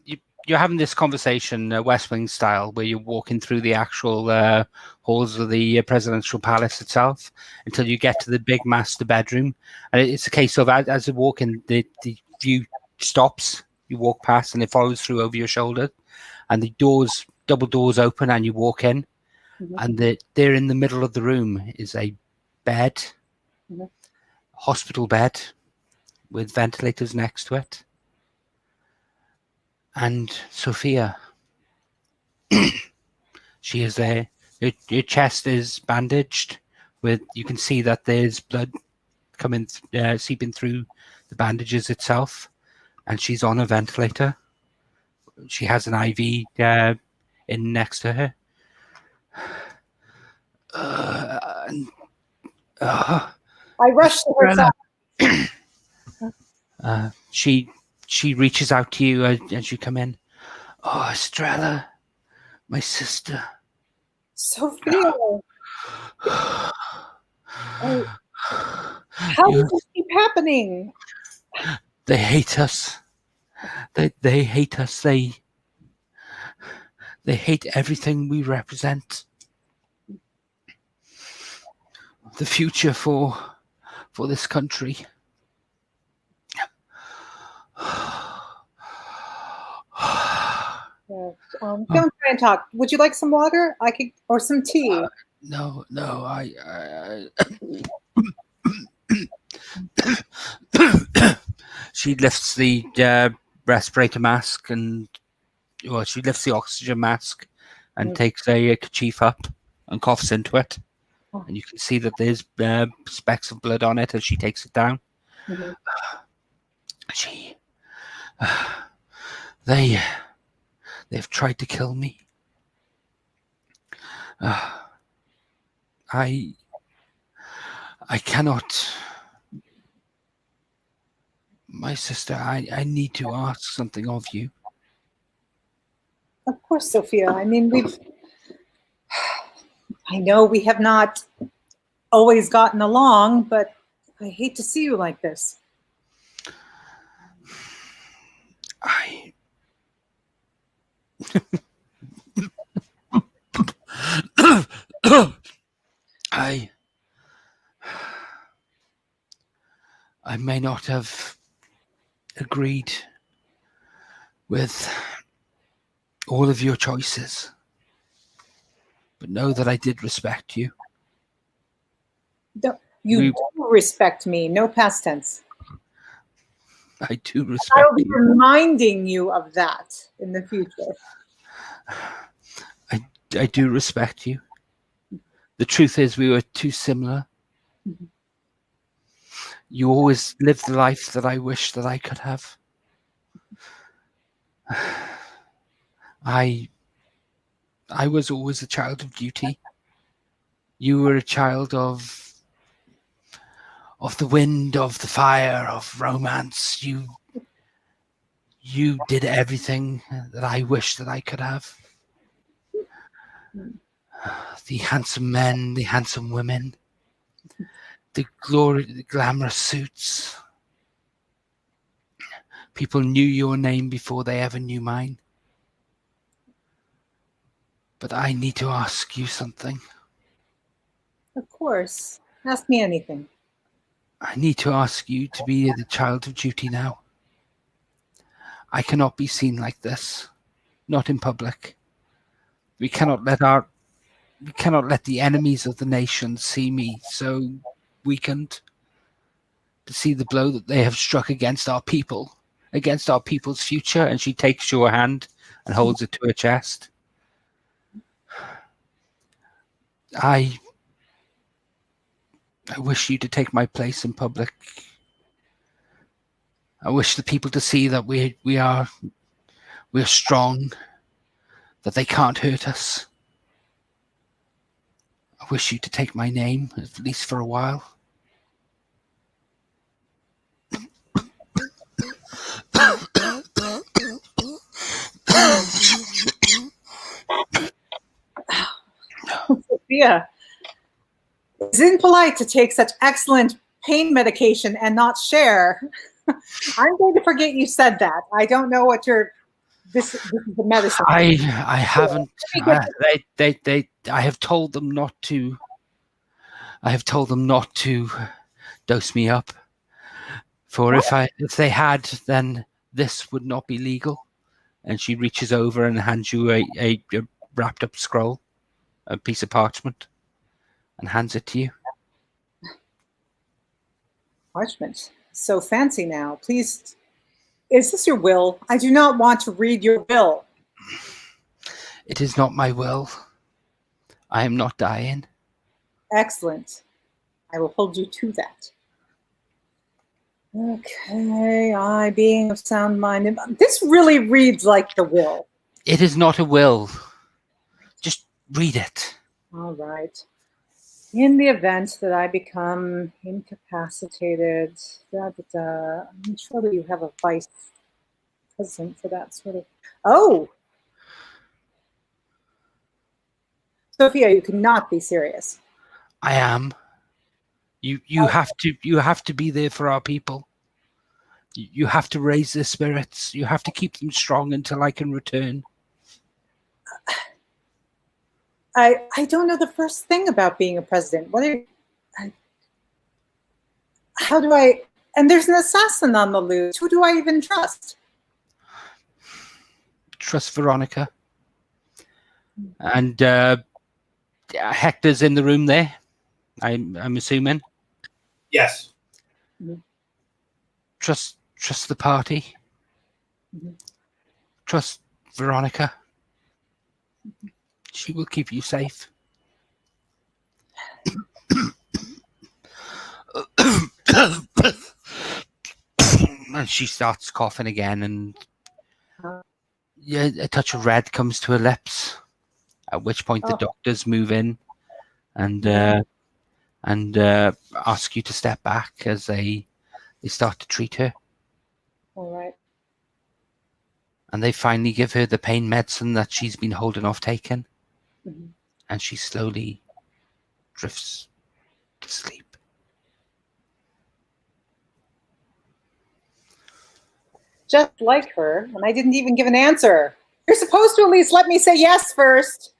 this conversation, West Wing style, where you're walking through the actual halls of the presidential palace itself until you get to the big master bedroom, and it's a case of as you walk in, the view stops. You walk past, and it follows through over your shoulder, and the double doors open, and you walk in, and there in the middle of the room is a bed, hospital bed, with ventilators next to it. And Sophia, she is there. Your chest is bandaged. You can see that there's blood coming, seeping through the bandages itself, and she's on a ventilator. She has an IV in next to her. I rushed to her side. She reaches out to you as you come in. Oh, Estrella, my sister. Sophia. How does this keep happening? They hate us. They hate us. They hate everything we represent. The future for this country. Don't try try and talk. Would you like some water? I could, or some tea. No, she lifts the respirator mask and, well, she lifts the oxygen mask and takes a kerchief up and coughs into it. And you can see that there's specks of blood on it as she takes it down. Mhm. They've tried to kill me. I cannot. My sister, I need to ask something of you. Of course, Sophia. I mean, I know we have not always gotten along, but I hate to see you like this. I may not have agreed with all of your choices, but know that I did respect you. You do respect me. No past tense. I do respect I'll be you. reminding you of that in the future. I do respect you. The truth is, we were too similar. Mm-hmm. You always lived the life that I wish that I could have. I was always a child of duty. You were a child of the wind, of the fire, of romance. You did everything that I wish that I could have. The handsome men, the handsome women, the glamorous suits. People knew your name before they ever knew mine. But I need to ask you something. Of course. Ask me anything. I need to ask you to be the child of duty now. I cannot be seen like this, not in public. We cannot let the enemies of the nation see me so weakened, to see the blow that they have struck against our people, against our people's future. And she takes your hand and holds it to her chest. I wish you to take my place in public. I wish the people to see that we're strong, that they can't hurt us. I wish you to take my name, at least for a while. Sophia, it's impolite to take such excellent pain medication and not share. I'm going to forget you said that. I don't know what this is the medicine. I haven't. I have told them not to. I have told them not to dose me up. For if they had, then this would not be legal. And she reaches over and hands you a wrapped up scroll, a piece of parchment, and hands it to you. Parchment. So fancy now. Please, is this your will? I do not want to read your will. It is not my will. I am not dying. Excellent. I will hold you to that. Okay, I, being of sound mind. This really reads like the will. It is not a will. Just read it. All right. In the event that I become incapacitated, I'm sure that you have a vice president for that sort of. Oh, Sophia, you cannot be serious. I am. You have to be there for our people. You have to raise their spirits. You have to keep them strong until I can return. I don't know the first thing about being a president. How do I? And there's an assassin on the loose. Who do I even trust? Trust Veronica. And Hector's in the room there, I'm assuming. Yes. Trust the party. Trust Veronica. She will keep you safe. And she starts coughing again, and a touch of red comes to her lips. At which point the doctors move in and ask you to step back as they start to treat her. All right. And they finally give her the pain medicine that she's been holding off taking. And she slowly drifts to sleep. Just like her, and I didn't even give an answer. You're supposed to at least let me say yes first.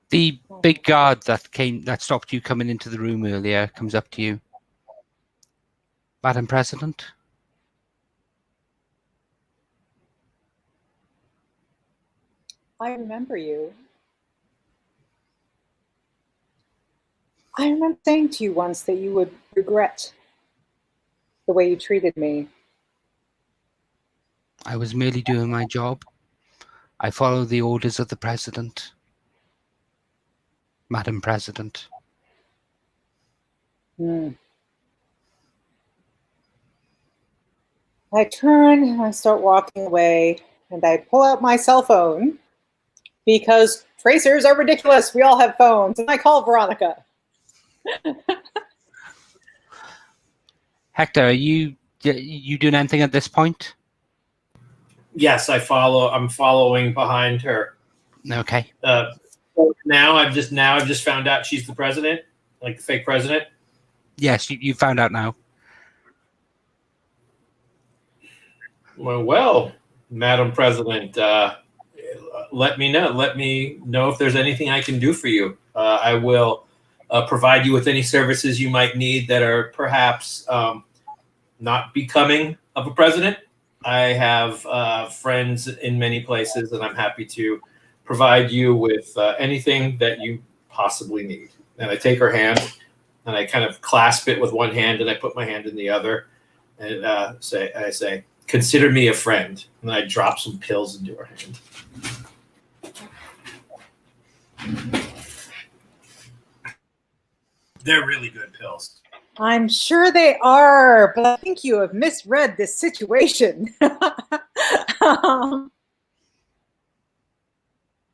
The big guard that stopped you coming into the room earlier comes up to you. Madam President? I remember you. I remember saying to you once that you would regret the way you treated me. I was merely doing my job. I follow the orders of the President. Madam President. I turn and I start walking away, and I pull out my cell phone because tracers are ridiculous. We all have phones, and I call Veronica. Hector, are you doing anything at this point? Yes, I follow. I'm following behind her. Okay. Now I've just found out she's the president, like the fake president. Yes, you found out now. Well, Madam President, let me know if there's anything I can do for you. I will provide you with any services you might need that are perhaps not becoming of a president. I have friends in many places, and I'm happy to provide you with anything that you possibly need. And I take her hand, and I kind of clasp it with one hand, and I put my hand in the other, and I say, "Consider me a friend." And I drop some pills into her hand. They're really good pills. I'm sure they are, but I think you have misread this situation.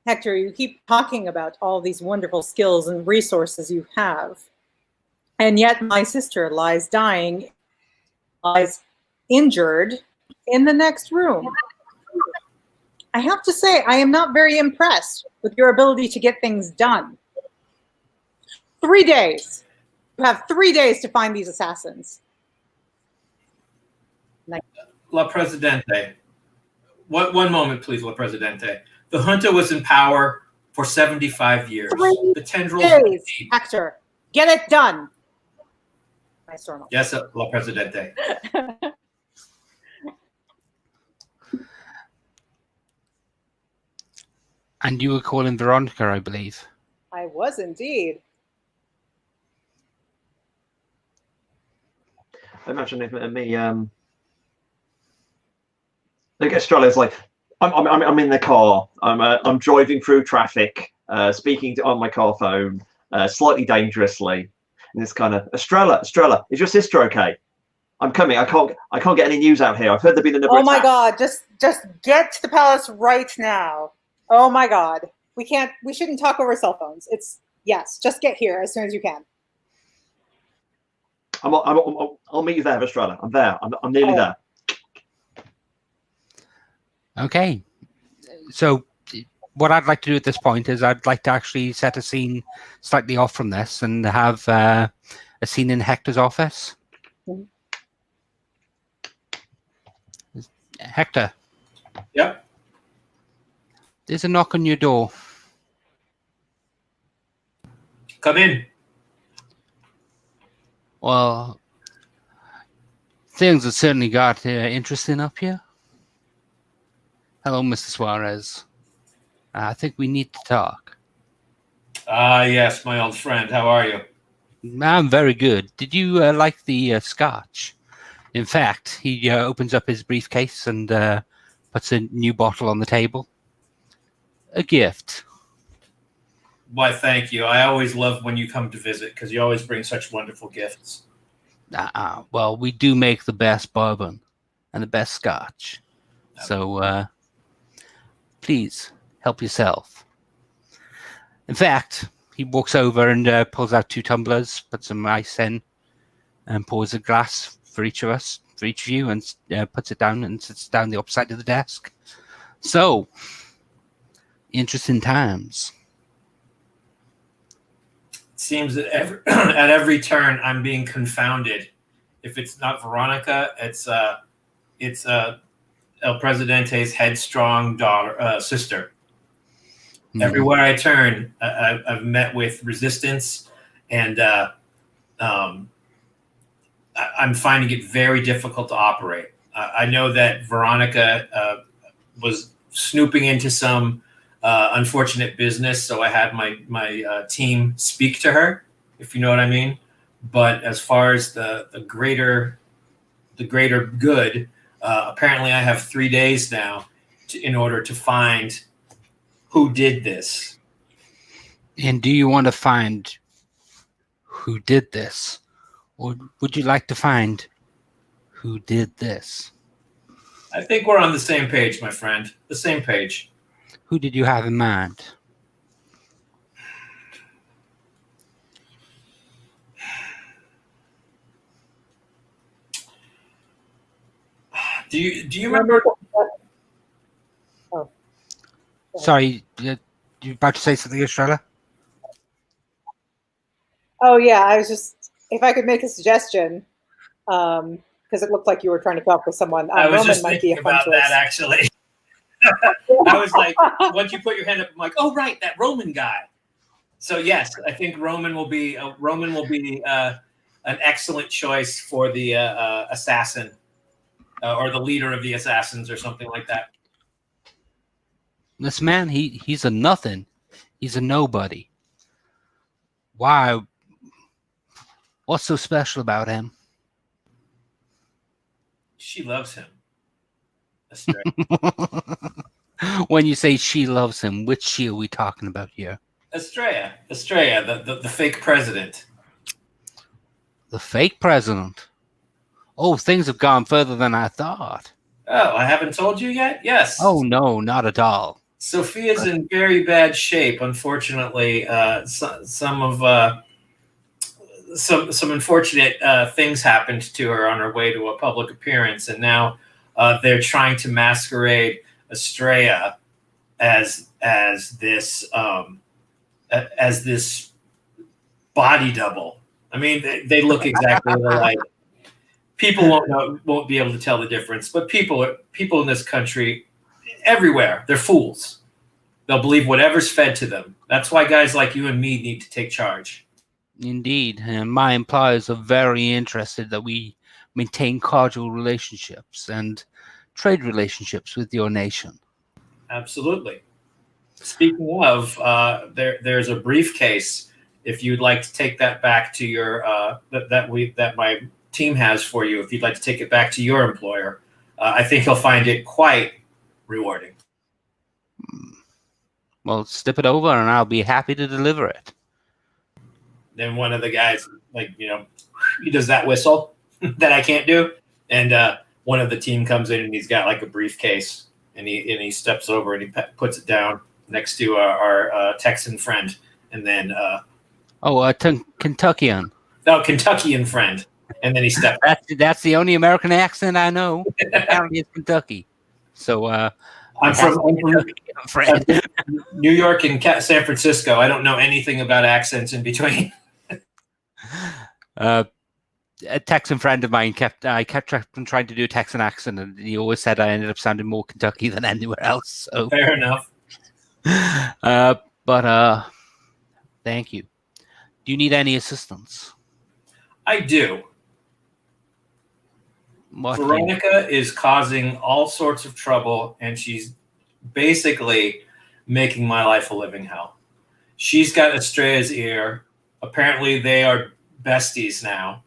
Hector, you keep talking about all these wonderful skills and resources you have, and yet my sister lies dying, lies injured in the next room. I have to say, I am not very impressed with your ability to get things done. 3 days. You have 3 days to find these assassins. La Presidente. One moment, please, La Presidente. The junta was in power for 75 years. 3 The tendrils. days, Hector. Get it done. I storm off. Yes, La Presidente. And you were calling Veronica, I believe. I was indeed. Imagine if me, like Estrela's like, I'm in the car. I'm driving through traffic, speaking on my car phone, slightly dangerously, and it's kind of Estrella, is your sister okay? I'm coming. I can't get any news out here. I've heard there've been another. Oh my attack. God! Just get to the palace right now. Oh my God! We shouldn't talk over cell phones. Yes. Just get here as soon as you can. I'll meet you there, Estrella. I'm there. I'm nearly there. Okay. So what I'd like to do at this point is I'd like to actually set a scene slightly off from this and have a scene in Hector's office. Hector. Yep. There's a knock on your door. Come in. Well, things have certainly got interesting up here. Hello, Mr. Suarez. I think we need to talk. Yes, my old friend. How are you? I'm very good. Did you like the scotch? In fact, he opens up his briefcase and puts a new bottle on the table. A gift. Why, thank you. I always love when you come to visit because you always bring such wonderful gifts. Well, we do make the best bourbon and the best scotch. So please help yourself. In fact, he walks over and pulls out 2 tumblers, puts some ice in, and pours a glass for each of us, for each of you, and puts it down and sits down the opposite side of the desk. So, interesting times. It seems that at every turn I'm being confounded. If it's not Veronica, it's El Presidente's headstrong sister. Everywhere I turn, I've met with resistance, and I'm finding it very difficult to operate. I know that Veronica was snooping into some unfortunate business, so I had my team speak to her, if you know what I mean. But as far as the greater good, apparently I have 3 days now in order to find who did this. And do you want to find who did this? Or would you like to find who did this? I think we're on the same page, my friend. The same page. Who did you have in mind? Do you remember? Oh. Sorry, you about to say something, Estrella? Oh yeah, I was just, if I could make a suggestion, because it looked like you were trying to talk with someone. I was Roman just might be thinking a fun about choice. that actually. I was like, once you put your hand up, I'm like, oh right, that Roman guy. So yes, I think Roman will be an excellent choice for the assassin or the leader of the assassins or something like that. This man, he's a nothing. He's a nobody. Why? What's so special about him? She loves him. Estrella. When you say she loves him, which she are we talking about here? Estrella, the fake president. The fake president. Oh, things have gone further than I thought. Oh, I haven't told you yet? Yes. Oh, no, not at all. Sophia's in very bad shape. Unfortunately, some unfortunate things happened to her on her way to a public appearance, and now they're trying to masquerade Estrella as this body double. I mean, they look exactly alike. People won't be able to tell the difference, but people in this country, everywhere, they're fools. They'll believe whatever's fed to them. That's why guys like you and me need to take charge. Indeed, and my employers are very interested that we maintain cordial relationships and trade relationships with your nation. Absolutely. Speaking of, there's a briefcase. If you'd like to take that back to your that my team has for you, if you'd like to take it back to your employer, I think he'll find it quite rewarding. Well, step it over, and I'll be happy to deliver it. Then one of the guys, he does that whistle that I can't do, and one of the team comes in and he's got like a briefcase, and he steps over and he puts it down next to our Texan friend, and then Kentuckian. No, Kentuckian friend, and then he steps. That's the only American accent I know. Apparently, it's Kentucky. So I'm from New York and San Francisco. I don't know anything about accents in between. A Texan friend of mine kept trying to do a Texan accent, and he always said I ended up sounding more Kentucky than anywhere else. So fair enough. But thank you. Do you need any assistance? I do. Veronica is causing all sorts of trouble, and she's basically making my life a living hell. She's got Estrella's ear. Apparently, they are besties now,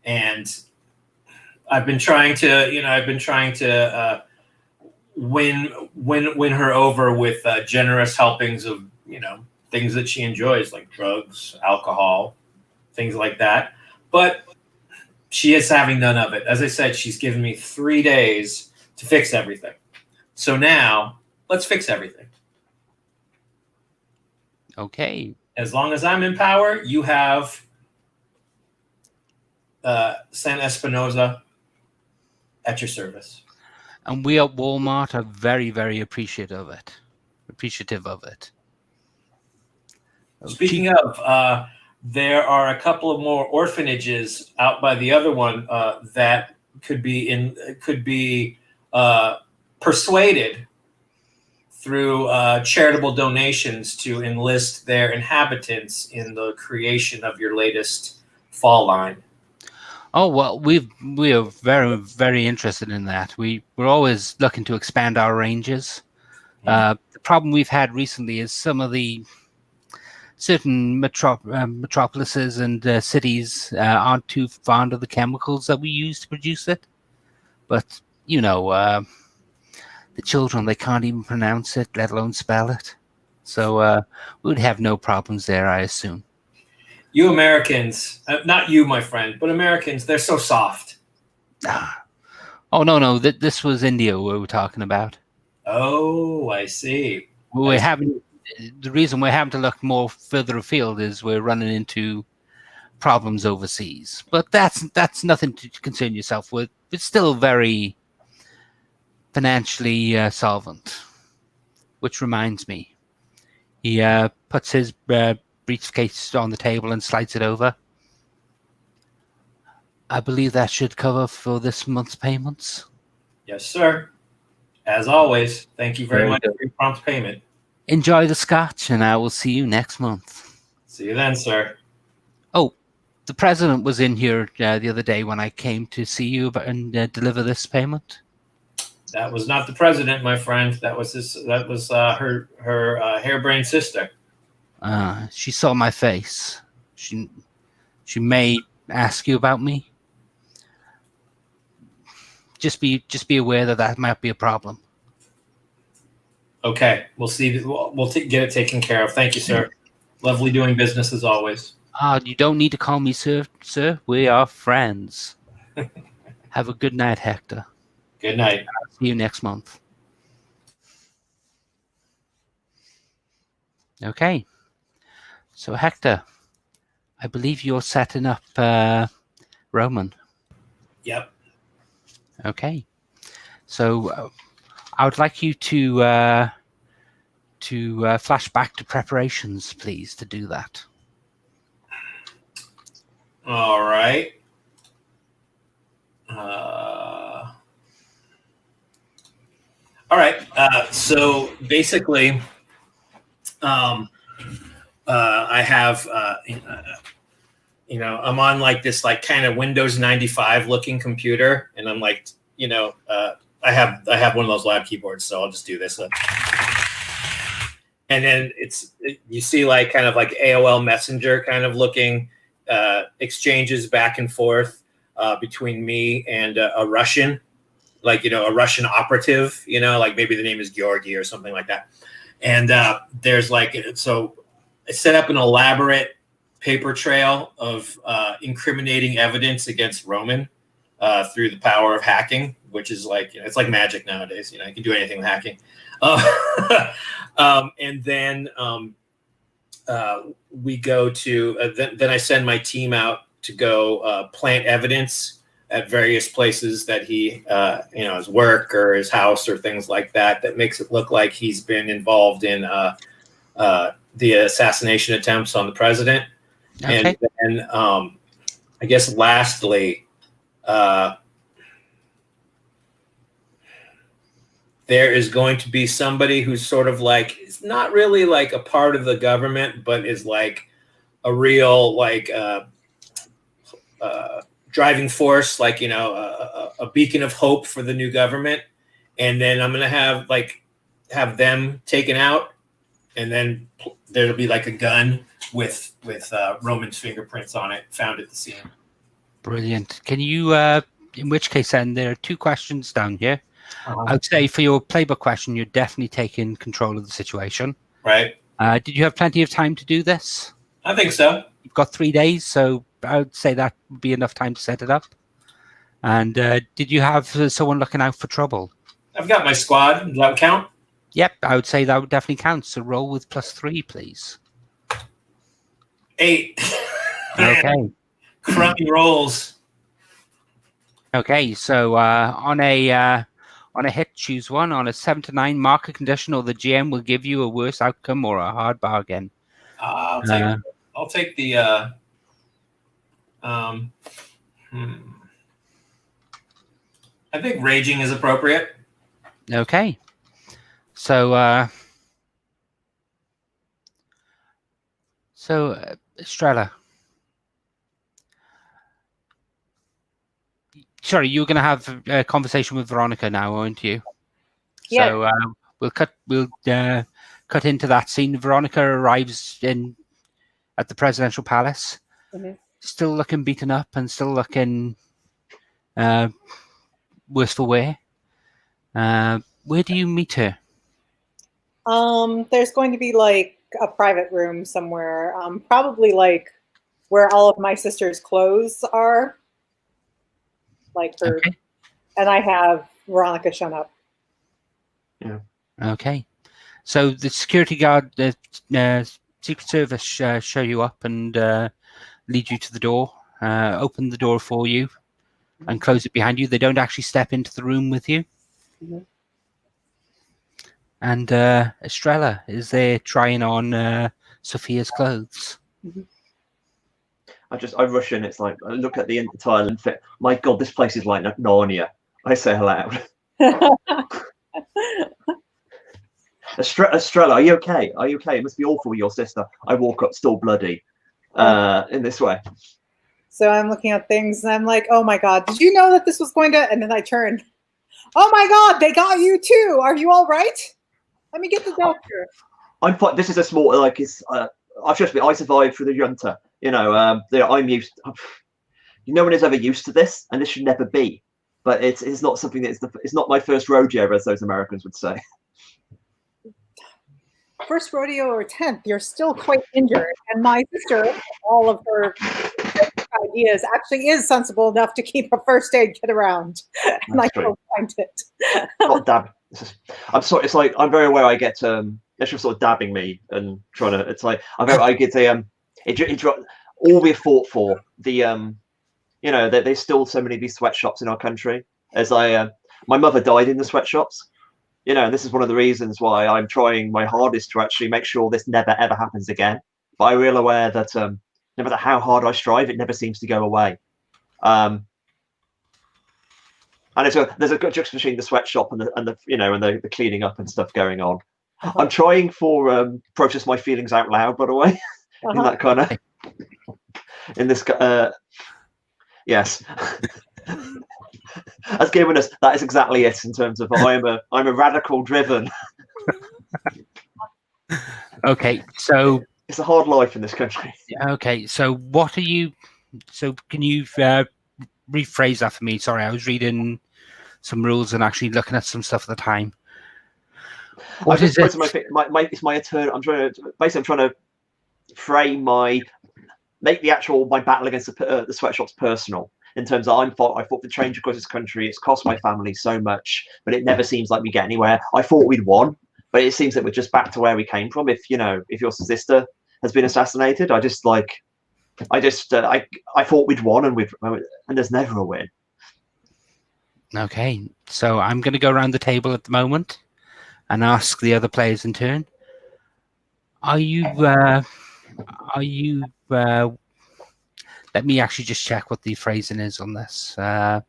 and I've been trying to win her over with generous helpings of things that she enjoys, like drugs, alcohol, things like that. But she is having none of it. As I said, she's given me 3 days to fix everything. So now let's fix everything. Okay. As long as I'm in power, you have San Espinoza at your service. And we at Walmart are very, very appreciative of it. Speaking of, there are a couple of more orphanages out by the other one that could be persuaded through charitable donations to enlist their inhabitants in the creation of your latest fall line. Oh, well, we are very, very interested in that. We're always looking to expand our ranges. The problem we've had recently is some of the certain metropolises and cities aren't too fond of the chemicals that we use to produce it. But, the children, they can't even pronounce it, let alone spell it. So we'd have no problems there, I assume. You Americans, not you, my friend, but Americans, they're so soft. Oh, no. This was India we were talking about. Oh, I see. The reason we're having to look more further afield is we're running into problems overseas. But that's nothing to concern yourself with. It's still very financially solvent. Which reminds me, he puts his briefcase on the table and slides it over. I believe that should cover for this month's payments. Yes, sir. As always, thank you very much for your prompt payment. Enjoy the scotch, and I will see you next month. See you then, sir. Oh, the president was in here the other day when I came to see you and deliver this payment. That was not the president, my friend. That was her harebrained sister. She saw my face. She may ask you about me. Just be aware that might be a problem. Okay, we'll see. We'll get it taken care of. Thank you, sir. Lovely doing business as always. You don't need to call me sir. We are friends. Have a good night, Hector. Good night. I'll see you next month. Okay. So, Hector, I believe you're setting up Roman. Yep. Okay. So, I would like you to flash back to preparations, please, to do that. All right. All right. So basically, I have, I'm on like this like kind of Windows 95 looking computer, and I'm like, I have one of those lab keyboards, so I'll just do this. And then you see like kind of like AOL Messenger kind of looking exchanges back and forth between me and a Russian, like, a Russian operative, like maybe the name is Georgi or something like that. And there's like, so I set up an elaborate paper trail of incriminating evidence against Roman through the power of hacking, which is like, it's like magic nowadays. You can do anything with hacking. And then we go to, then I send my team out to go plant evidence at various places that he, his work or his house or things like that, that makes it look like he's been involved in the assassination attempts on the president. Okay. And then I guess lastly, there is going to be somebody who's sort of like, it's not really like a part of the government, but is like a real like driving force, like, a beacon of hope for the new government. And then I'm going to have like have them taken out, and then there'll be like a gun with Roman's fingerprints on it found at the scene. Brilliant. Can you, in which case then, there are 2 questions down here. Uh-huh. I would say for your playbook question, you're definitely taking control of the situation. Right. Did you have plenty of time to do this? I think so. You've got 3 days, so I would say that would be enough time to set it up. And did you have someone looking out for trouble? I've got my squad. Does that count? Yep, I would say that would definitely count. So roll with +3, please. 8. Okay. Crummy rolls. Okay, so on a hit, choose one. On a 7 to 9, mark a condition, or the GM will give you a worse outcome or a hard bargain. I'll take the. I think raging is appropriate. Okay, so Estrella. Sorry, you were going to have a conversation with Veronica now, aren't you? Yeah. So we'll cut into that scene. Veronica arrives at the presidential palace, still looking beaten up and still looking worse for wear. Where do you meet her? There's going to be like a private room somewhere, probably like where all of my sister's clothes are. Like her, Okay. and I have Veronica shown up. Yeah. Okay. So the security guard, the Secret Service show you up and lead you to the door, open the door for you and close it behind you. They don't actually step into the room with you. Mhm. And Estrella is there trying on Sophia's clothes. I rush in. It's like I look at the entire and fit. My God, this place is like Narnia. I say aloud. Estrella, are you okay? Are you okay? It must be awful with your sister. I walk up still bloody in this way. So I'm looking at things and I'm like, oh my God, did you know that this was going to, and then I turn, oh my God, they got you too. Are you all right? Let me get the doctor. I'm fine. This is a small, like, it's, I survived through the junta. You know, I'm used, no one is ever used to this, and this should never be. But it's not something it's not my first rodeo, as those Americans would say. First rodeo or 10th, you're still quite injured. And my sister, all of her ideas, actually is sensible enough to keep a first aid kit around. And I don't find it. Not dab. I'm sorry. It's like I'm very aware. I get they're just sort of dabbing me and trying to. It's like I get a all we fought for the you know there's still so many of these sweatshops in our country. As my mother died in the sweatshops. You know, and this is one of the reasons why I'm trying my hardest to actually make sure this never ever happens again. But I'm real aware that no matter how hard I strive, it never seems to go away. And there's a good juxtaposition between the sweatshop and the you know and the cleaning up and stuff going on. I'm trying for process my feelings out loud, by the way, in that kind of in this yes. Has given us that is exactly it in terms of I'm a radical driven. Okay, so it's a hard life in this country. Okay, so what are you? So can you rephrase that for me? Sorry, I was reading some rules and actually looking at some stuff at the time. What is it? It's my turn. I'm trying to frame make my battle against the sweatshops personal. In terms of I fought for change across this country. It's cost my family so much, but it never seems like we get anywhere. I thought we'd won, but it seems that we're just back to where we came from. If your sister has been assassinated, I thought we'd won, and there's never a win. Okay, so I'm going to go around the table at the moment and ask the other players in turn. Are you? Let me actually just check what the phrasing is on this. Are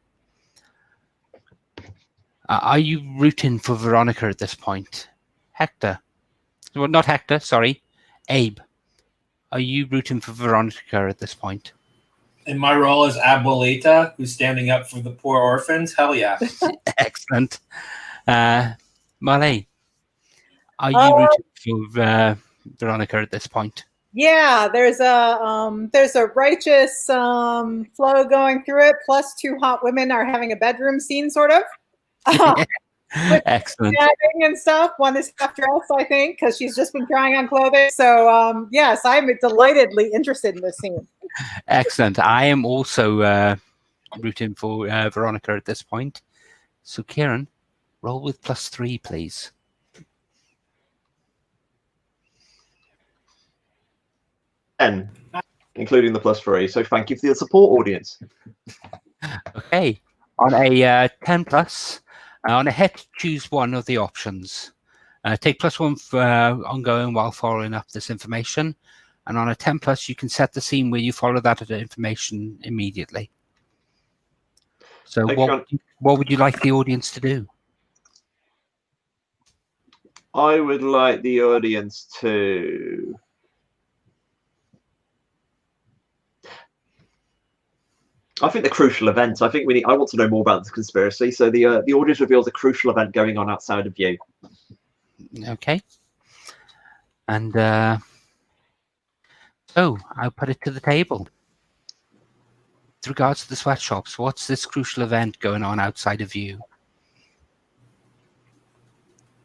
you rooting for Veronica at this point? Hector. Well, not Hector, sorry. Abe. Are you rooting for Veronica at this point? In my role as Abuelita, who's standing up for the poor orphans, hell yeah. Excellent. Marley. Are you rooting for Veronica at this point? Yeah, there's a righteous flow going through it. Plus, two hot women are having a bedroom scene, sort of. Excellent. And stuff. One is half dressed, I think, because she's just been trying on clothing. So yes, I'm delightedly interested in this scene. Excellent. I am also rooting for Veronica at this point. So Kieran, roll with +3, please. And including the +3. So thank you for the support, audience. Okay. On a 10+, on a hit, choose one of the options. Take +1 for ongoing while following up this information. And on a 10+, you can set the scene where you follow that information immediately. So what would you like the audience to do? I would like the audience to... I think the crucial event. I think I want to know more about the conspiracy. So the audience reveals a crucial event going on outside of you. Okay. And so I'll put it to the table. With regards to the sweatshops, what's this crucial event going on outside of you?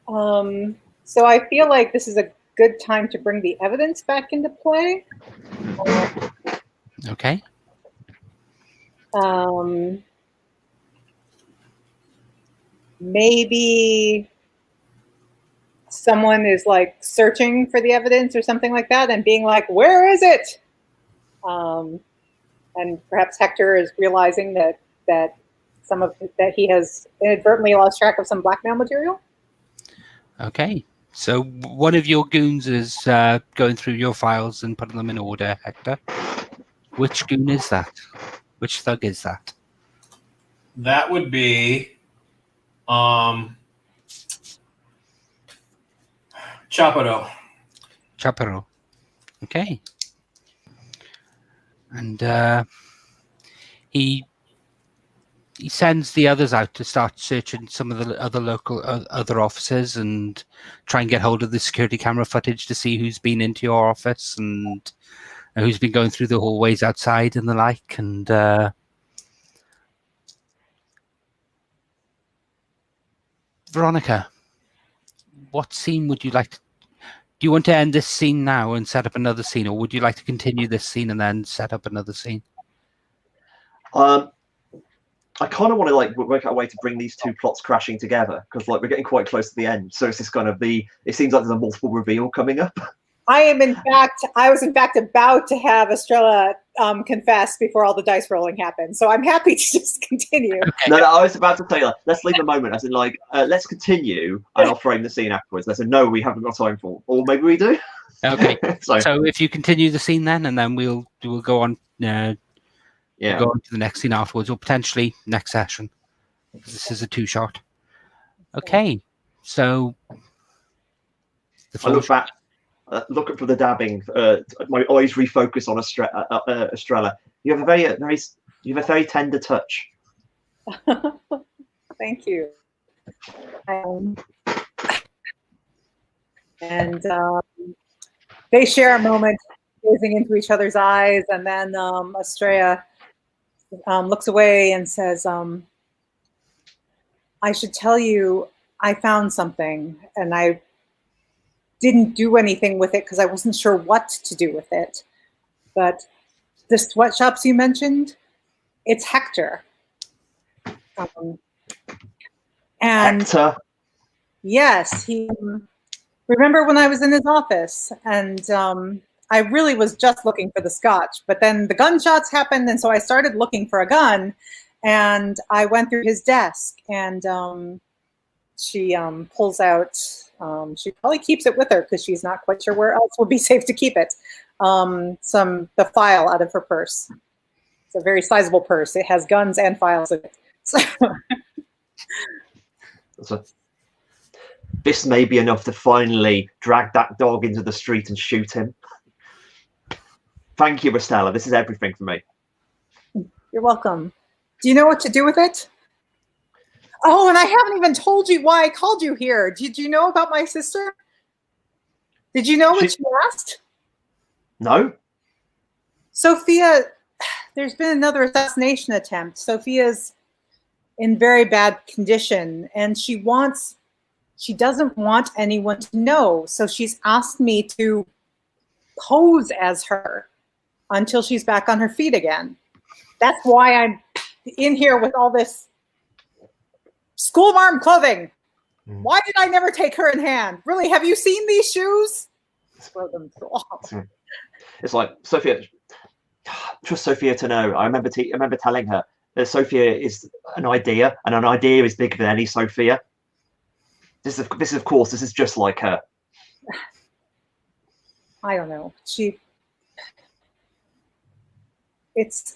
So I feel like this is a good time to bring the evidence back into play. Okay. Maybe someone is like searching for the evidence or something like that and being like, where is it? And perhaps Hector is realizing that he has inadvertently lost track of some blackmail material. Okay. So one of your goons is going through your files and putting them in order, Hector. Which goon is that? Which thug is that? That would be Chaparo. Chaparo. Okay. And he sends the others out to start searching some of the other offices and try and get hold of the security camera footage to see who's been into your office and who's been going through the hallways outside and the like. And Veronica, what scene would you like to... Do you want to end this scene now and set up another scene, or would you like to continue this scene and then set up another scene? I kind of want to work out a way to bring these two plots crashing together, because we're getting quite close to the end. So it's this kind of it seems like there's a multiple reveal coming up. I was in fact about to have Estrella confess before all the dice rolling happened. So I'm happy to just continue. Okay. No, I was about to say, let's leave a moment, as in let's continue, and I'll frame the scene afterwards. Let's say, no, we haven't got time for, or maybe we do. Okay. So if you continue the scene then, and then we'll go on. We'll go on to the next scene afterwards, or potentially next session. This is a 2-shot. Okay. So I look back. Looking for the dabbing. My eyes refocus on Estrella. You have a very tender touch. Thank you. And they share a moment, gazing into each other's eyes, and then Estrella looks away and says, "I should tell you, I found something, and I didn't do anything with it because I wasn't sure what to do with it. But the sweatshops you mentioned, it's Hector. And Hector. Yes, remember when I was in his office and I really was just looking for the scotch, but then the gunshots happened, and so I started looking for a gun, and I went through his desk, and she pulls out, she probably keeps it with her because she's not quite sure where else would be safe to keep it, the file out of her purse. It's a very sizable purse. It has guns and files in it. So this may be enough to finally drag that dog into the street and shoot him. Thank you, Estella. This is everything for me. You're welcome. Do you know what to do with it? Oh, and I haven't even told you why I called you here. Did you know about my sister? Did you know what she asked? No. Sophia, there's been another assassination attempt. Sophia's in very bad condition, and she doesn't want anyone to know. So she's asked me to pose as her until she's back on her feet again. That's why I'm in here with all this schoolmarm clothing. Why did I never take her in hand? Really, have you seen these shoes? Throw them off. It's like, Sophia, trust Sophia to know. I remember telling her that Sophia is an idea, and an idea is bigger than any Sophia. This is of course, this is just like her. I don't know. Is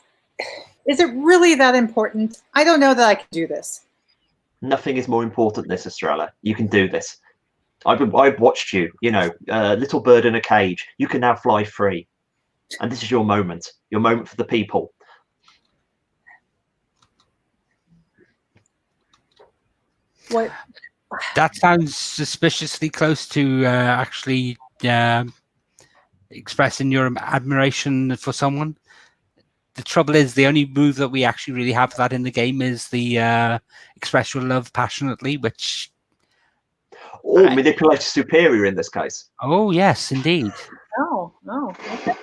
it really that important? I don't know that I can do this. Nothing is more important than this, Estrella. You can do this. I've watched you, little bird in a cage. You can now fly free. And this is your moment for the people. What? That sounds suspiciously close to actually expressing your admiration for someone. The trouble is, the only move that we actually really have for that in the game is the express your love passionately, which... Or manipulate superior in this case. Oh, yes, indeed. Oh, okay.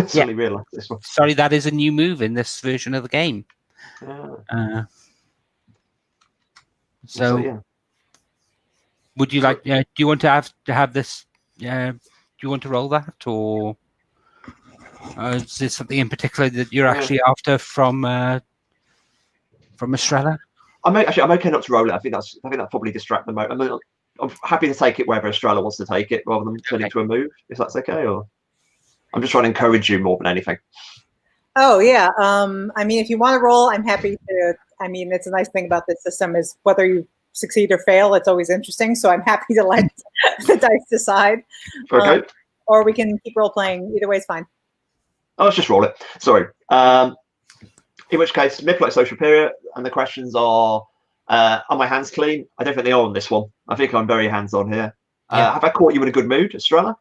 Suddenly realised this one. Sorry, that is a new move in this version of the game. So, yeah. would you like? Do you want to have this? Do you want to roll that, or is there something in particular that you're actually after from Estrella? I'm okay not to roll it. I think that probably distract them. I'm happy to take it wherever Estrella wants to take it, rather than turn it to a move. If that's okay, or I'm just trying to encourage you more than anything. Oh yeah. I mean, if you want to roll, I'm happy to. I mean, it's a nice thing about this system is whether you succeed or fail, it's always interesting. So I'm happy to let the dice decide. Okay. Or we can keep role playing. Either way is fine. Oh, let's just roll it. Sorry. In which case, manipulate social superior, and the questions are my hands clean? I don't think they are on this one. I think I'm very hands-on here. Have I caught you in a good mood, Estrella?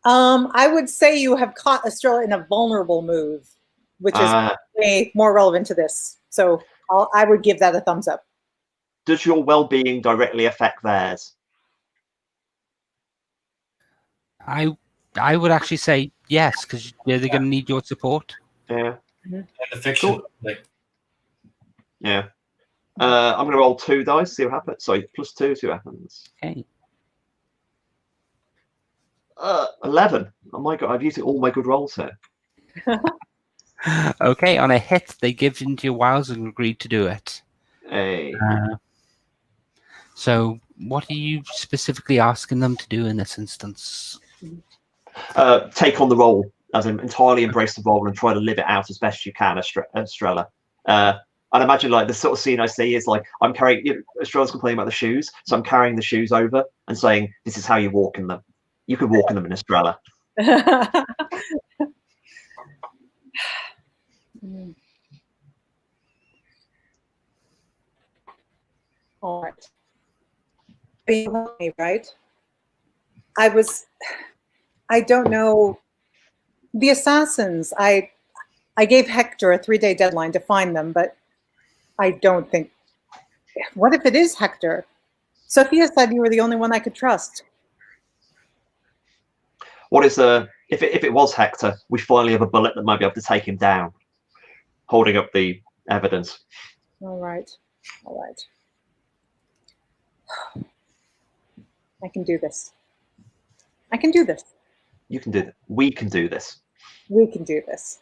I would say you have caught Estrella in a vulnerable move, which is way more relevant to this. So I would give that a thumbs up. Does your well-being directly affect theirs? I would actually say yes, because they're going to need your support. Yeah. And the fiction. Cool. Yeah. I'm going to roll 2 dice, see what happens. Sorry, +2, see what happens. Okay. 11. Oh my god, I've used all my good rolls here. Okay, on a hit, they give into your wiles and agreed to do it. Hey. So, what are you specifically asking them to do in this instance? Take on the role, as in entirely embrace the role and try to live it out as best you can, Estrella. I'd imagine like the sort of scene I see is like I'm carrying. Estrella's complaining about the shoes, so I'm carrying the shoes over and saying, "This is how you walk in them. You can walk in them in Estrella." All right. Being me, right? I don't know. The assassins, I gave Hector a 3-day deadline to find them, but I don't think. What if it is Hector? Sophia said you were the only one I could trust. What is if it was Hector, we finally have a bullet that might be able to take him down, holding up the evidence. All right. I can do this. I can do this. You can do that. We can do this. We can do this.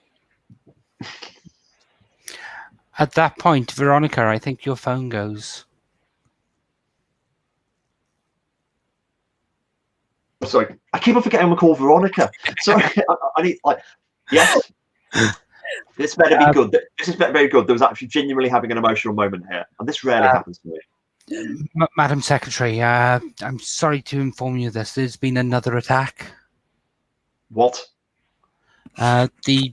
At that point, Veronica, I think your phone goes. Sorry, I keep on forgetting we call Veronica. Sorry, I need yes. This better be good. This is very good. There was actually genuinely having an emotional moment here, and this rarely happens to me. Madam Secretary, I'm sorry to inform you of this. There's been another attack. What? The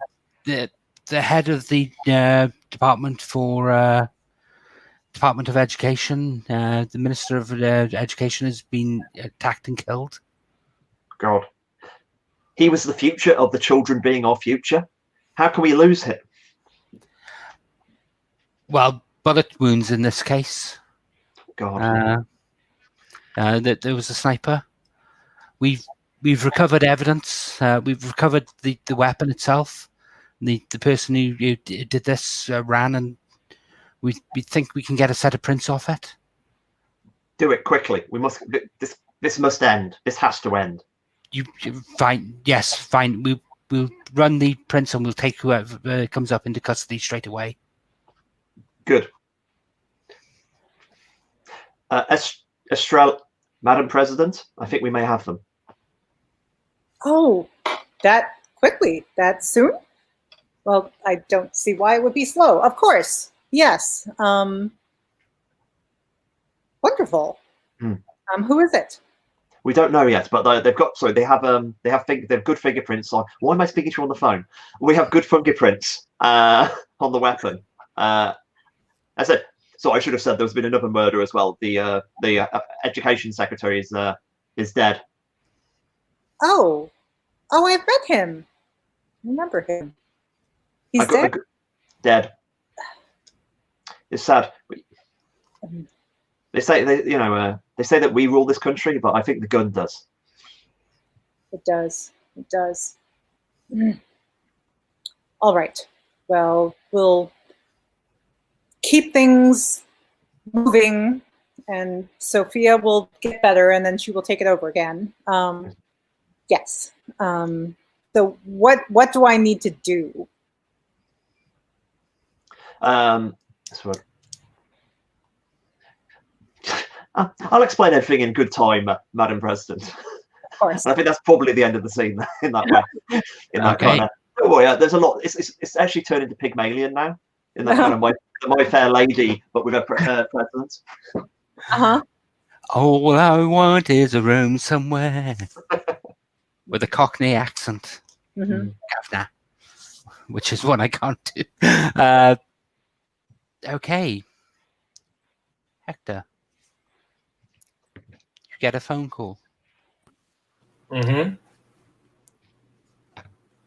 head of the department for Department of Education, the Minister of Education has been attacked and killed. God. He was the future of the children being our future. How can we lose him? Well, bullet wounds in this case. God. There was a sniper. We've recovered evidence. We've recovered the weapon itself. The person who did this ran, and we think we can get a set of prints off it. Do it quickly. We must. This must end. This has to end. You fine? Yes, fine. We'll run the prints, and we'll take whoever comes up into custody straight away. Good. Estrella, Madam President, I think we may have them. Oh, that quickly, that soon? Well, I don't see why it would be slow. Of course, yes. Wonderful. Who is it? We don't know yet, but they've got. Sorry, they have good fingerprints on. Why am I speaking to you on the phone? We have good fingerprints on the weapon. I said. So I should have said there's been another murder as well. The education secretary is dead. Oh, I've met him. Remember him? He's dead. Dead. It's sad. They say they say that we rule this country, but I think the gun does. It does. It does. All right. Well, we'll keep things moving, and Sophia will get better, and then she will take it over again. Yes. So what do I need to do? I'll explain everything in good time, Madam President. Of course. I think that's probably the end of the scene in that way. In that kind of. Oh boy, there's a lot. It's actually turned into Pygmalion now. In that kind of way, My Fair Lady, but with a president. All I want is a room somewhere with a Cockney accent, Governor, which is one I can't do. Okay, Hector, you get a phone call.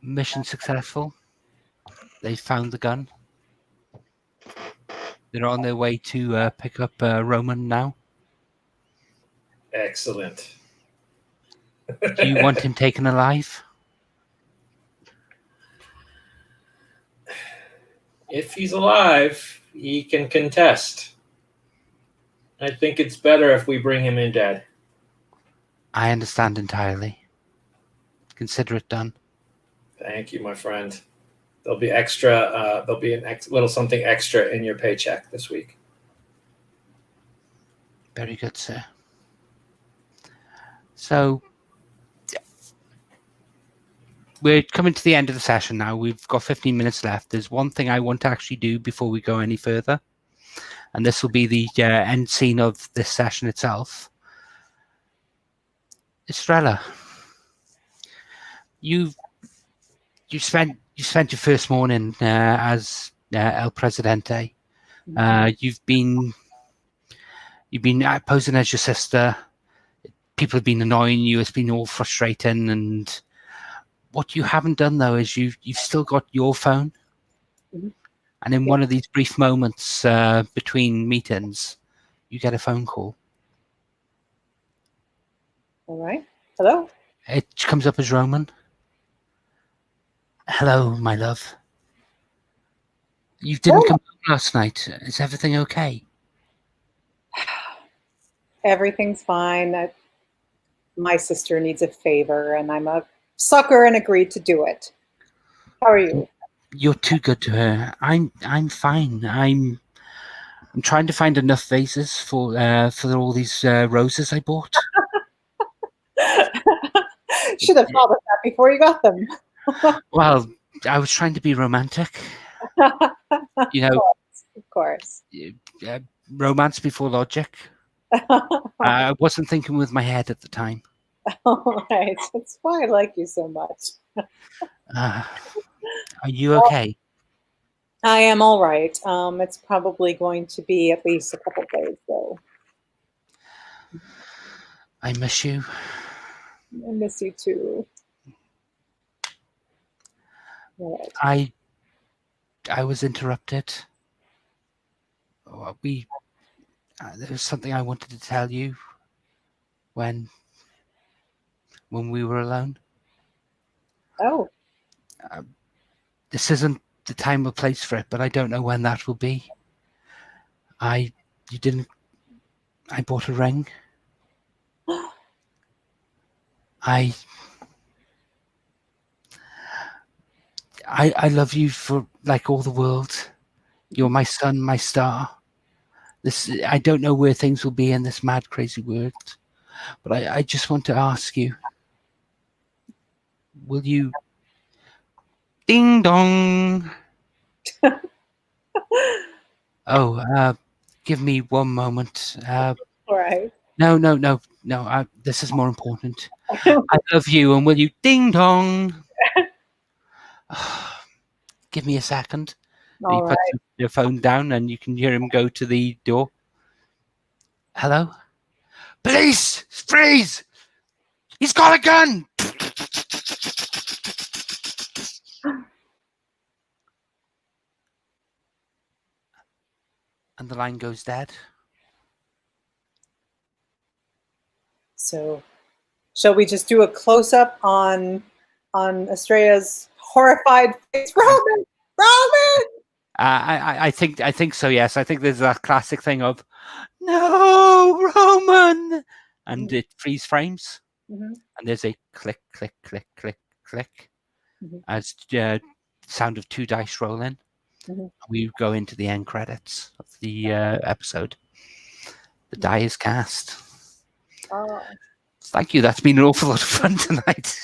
Mission successful. They found the gun. They're on their way to pick up Roman now. Excellent. Do you want him taken alive? If he's alive, he can contest. I think it's better if we bring him in dead. I understand entirely. Consider it done. Thank you, my friend. There'll be extra. There'll be little something extra in your paycheck this week. Very good, sir. So we're coming to the end of the session now. We've got 15 minutes left. There's one thing I want to actually do before we go any further, and this will be the end scene of this session itself. Estrella, you spent your first morning as El Presidente. You've been posing as your sister. People have been annoying you. It's been all frustrating. And what you haven't done though is you've still got your phone. And in one of these brief moments between meetings, you get a phone call. All right. Hello. It comes up as Roman. Hello, my love. You didn't come home last night. Is everything okay? Everything's fine. My sister needs a favor, and I'm a sucker and agreed to do it. How are you? You're too good to her. I'm fine. I'm trying to find enough vases for all these roses I bought. Should have thought of that before you got them. Well, I was trying to be romantic. You know, of course. Romance before logic. I wasn't thinking with my head at the time. All right. That's why I like you so much. Are you okay? I am all right. It's probably going to be at least a couple days, though. I miss you. I miss you too. All right. I was interrupted. There was something I wanted to tell you when we were alone. Oh, This isn't the time or place for it, but I don't know when that will be. I bought a ring. I love you for like all the world. You're my sun, my star. I don't know where things will be in this mad, crazy world, but I just want to ask you, will you ding dong? Give me one moment. all right. No. This is more important. I love you, and will you ding dong? Give me a second. And he All puts right. your phone down, and you can hear him go to the door. Hello? Police! Freeze! He's got a gun! And the line goes dead. So, shall we just do a close up on Estrella's horrified face? Roman! I think so. Yes, I think there's that classic thing of no Roman, and it freeze frames, and there's a click, click, click, click, click, as sound of 2 dice rolling. We go into the end credits of the episode. The die is cast. Oh. Thank you. That's been an awful lot of fun tonight.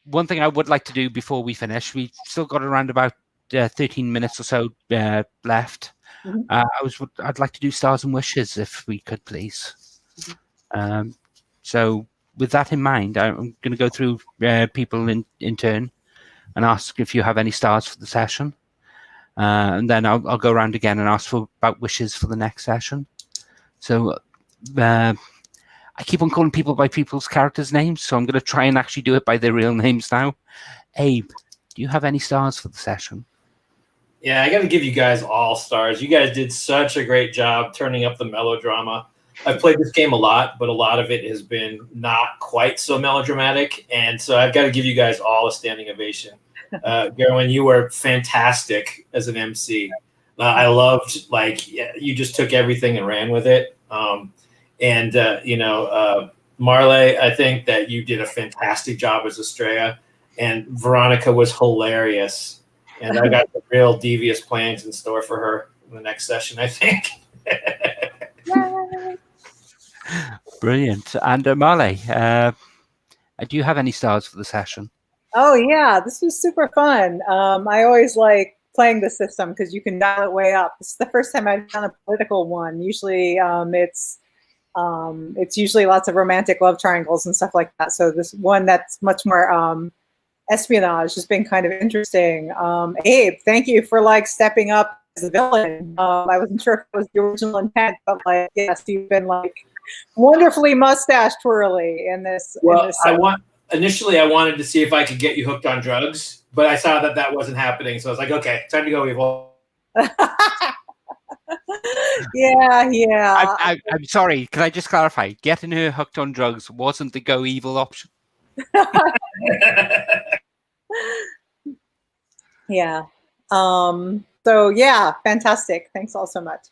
One thing I would like to do before we finish, we've still got around about 13 minutes or so left. I'd like to do stars and wishes if we could, please. So with that in mind, I'm going to go through people in turn and ask if you have any stars for the session. And then I'll go around again and ask about wishes for the next session. So I keep on calling people by people's characters' names, so I'm going to try and actually do it by their real names now. Abe, do you have any stars for the session? Yeah, I got to give you guys all stars. You guys did such a great job turning up the melodrama. I've played this game a lot, but a lot of it has been not quite so melodramatic, and so I've got to give you guys all a standing ovation. Gerwin, you were fantastic as an MC. I loved, you just took everything and ran with it. Marley, I think that you did a fantastic job as Estrella, and Veronica was hilarious. And I got the real devious plans in store for her in the next session, I think. Brilliant. And Marley, do you have any stars for the session? Oh yeah, this was super fun. I always like playing the system because you can dial it way up. This is the first time I've done a political one. Usually it's usually lots of romantic love triangles and stuff like that. So this one that's much more espionage has been kind of interesting. Abe, thank you for stepping up as a villain. I wasn't sure if it was the original intent, but yes, you've been wonderfully mustache twirly in this. Well, initially I wanted to see if I could get you hooked on drugs, but I saw that wasn't happening. So I was like, okay, time to go evil. Yeah. I'm sorry. Can I just clarify? Getting her hooked on drugs wasn't the go evil option. Yeah. So yeah, fantastic. Thanks all so much.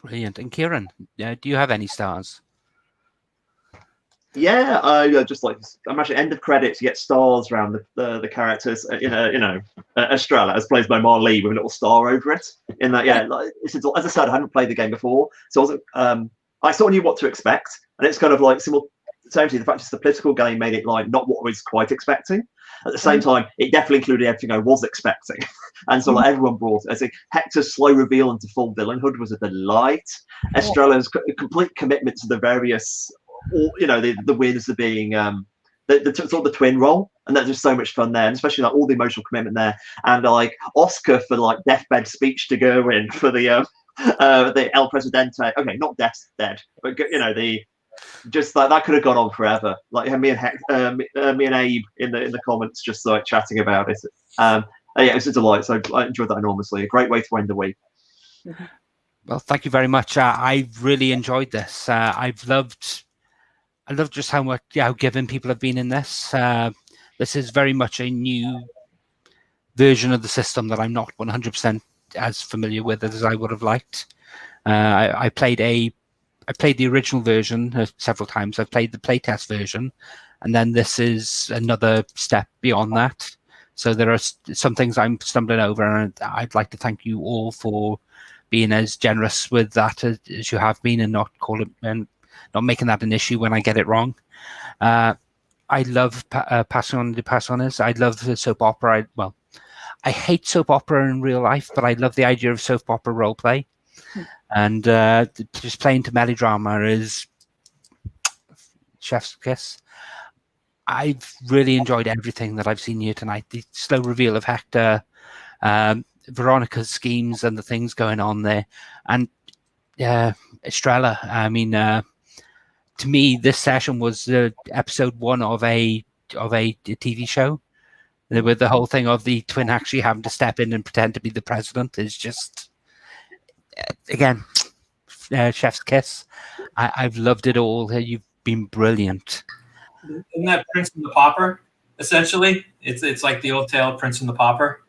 Brilliant. And Kieran, do you have any stars? Yeah, just imagine end of credits, you get stars around the characters. Estrella, as played by Marley, with a little star over it. In that, as I said, I hadn't played the game before, so I wasn't. I sort of knew what to expect, and it's kind of simultaneously the fact it's the political game made it not what I was quite expecting. At the same time, it definitely included everything I was expecting, and so everyone brought it. I think Hector's slow reveal into full villainhood was a delight. Estrella's complete commitment to the various, the wins of being sort of the twin role, and that's just so much fun there, and especially like all the emotional commitment there, and like Oscar for like deathbed speech to Gerwin for the El Presidente. Okay, not death's dead, but you know, the just like that could have gone on forever. Like me and Abe in the comments just like chatting about it. Yeah, it was a delight. So I enjoyed that enormously. A great way to end the week. Well, thank you very much. I really enjoyed this. I loved just how much how given people have been in this. This is very much a new version of the system that I'm not 100% as familiar with as I would have liked. I played the original version several times. I've played the playtest version, and then this is another step beyond that. So there are some things I'm stumbling over, and I'd like to thank you all for being as generous with that as you have been, and not making that an issue when I get it wrong. I love Pasión de Pasiones. I love the soap opera. I hate soap opera in real life, but I love the idea of soap opera role play. And just playing to melodrama is chef's kiss. I've really enjoyed everything that I've seen here tonight. The slow reveal of Hector, Veronica's schemes and the things going on there, and Estrella. I mean, to me, this session was episode 1 of a TV show. With the whole thing of the twin actually having to step in and pretend to be the president is just, again, chef's kiss. I've loved it all. You've been brilliant. Isn't that Prince and the Pauper? Essentially, it's like the old tale of Prince and the Pauper.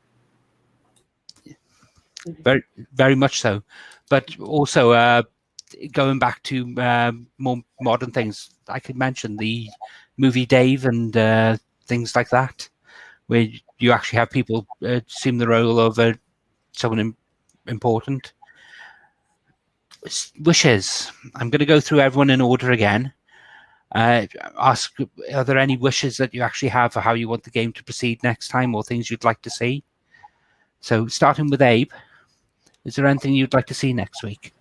Very, very much so. But also, going back to more modern things, I could mention the movie Dave and things like that, where you actually have people assume the role of someone important. Wishes. I'm going to go through everyone in order again. Ask, are there any wishes that you actually have for how you want the game to proceed next time, or things you'd like to see? So starting with Abe, is there anything you'd like to see next week?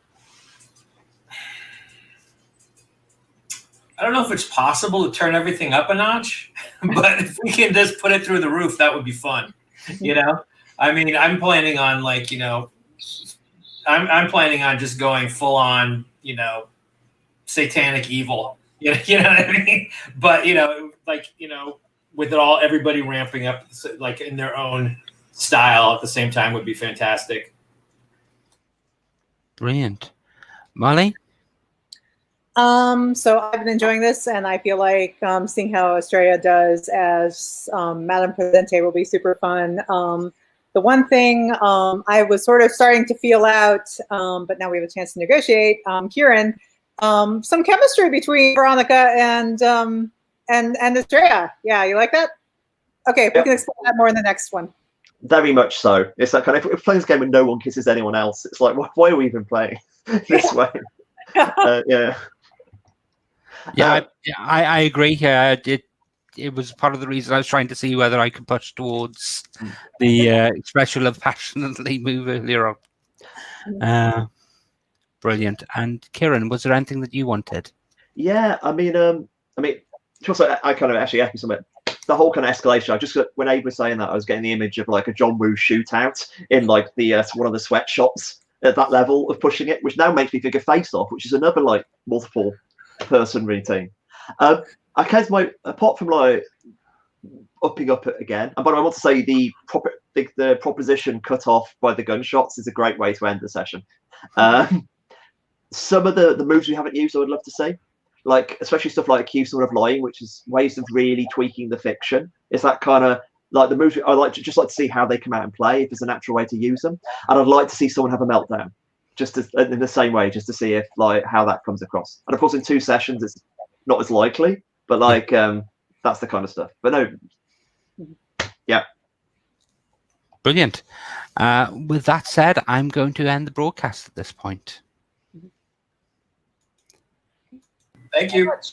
I don't know if it's possible to turn everything up a notch, but if we can just put it through the roof, that would be fun. You know, I mean, I'm planning on I'm planning on just going full on, satanic evil. You know what I mean? But with it all, everybody ramping up like in their own style at the same time would be fantastic. Brilliant. Molly? So I've been enjoying this, and I feel like seeing how Estrella does as Madame Presidente will be super fun. The one thing I was sort of starting to feel out, but now we have a chance to negotiate, Kieran, some chemistry between Veronica and Estrella. Yeah, you like that? Okay, we can explore that more in the next one. Very much so. It's that kind of, if playing this game and no one kisses anyone else, it's like, why are we even playing this way? Yeah. Yeah, I agree. It was part of the reason I was trying to see whether I could push towards the expression of passionately move earlier on. Brilliant. And Kieran, was there anything that you wanted? Yeah, I mean, just like, I kind of actually asked me something. The whole kind of escalation. I just, when Abe was saying that, I was getting the image of like a John Woo shootout in like the one of the sweatshops at that level of pushing it, which now makes me think of Face Off, which is another like multiple person routine. I guess apart from like upping up it again, but I want to say the proposition cut off by the gunshots is a great way to end the session. Some of the moves we haven't used, I would love to see, like especially stuff like accuse someone of lying, which is ways of really tweaking the fiction. It's that kind of like the moves I like to see how they come out and play, if there's a natural way to use them, and I'd like to see someone have a meltdown. Just in the same way, just to see if like how that comes across. And of course, in 2 sessions, it's not as likely, but like that's the kind of stuff. But no, yeah, brilliant. With that said, I'm going to end the broadcast at this point. Thank you.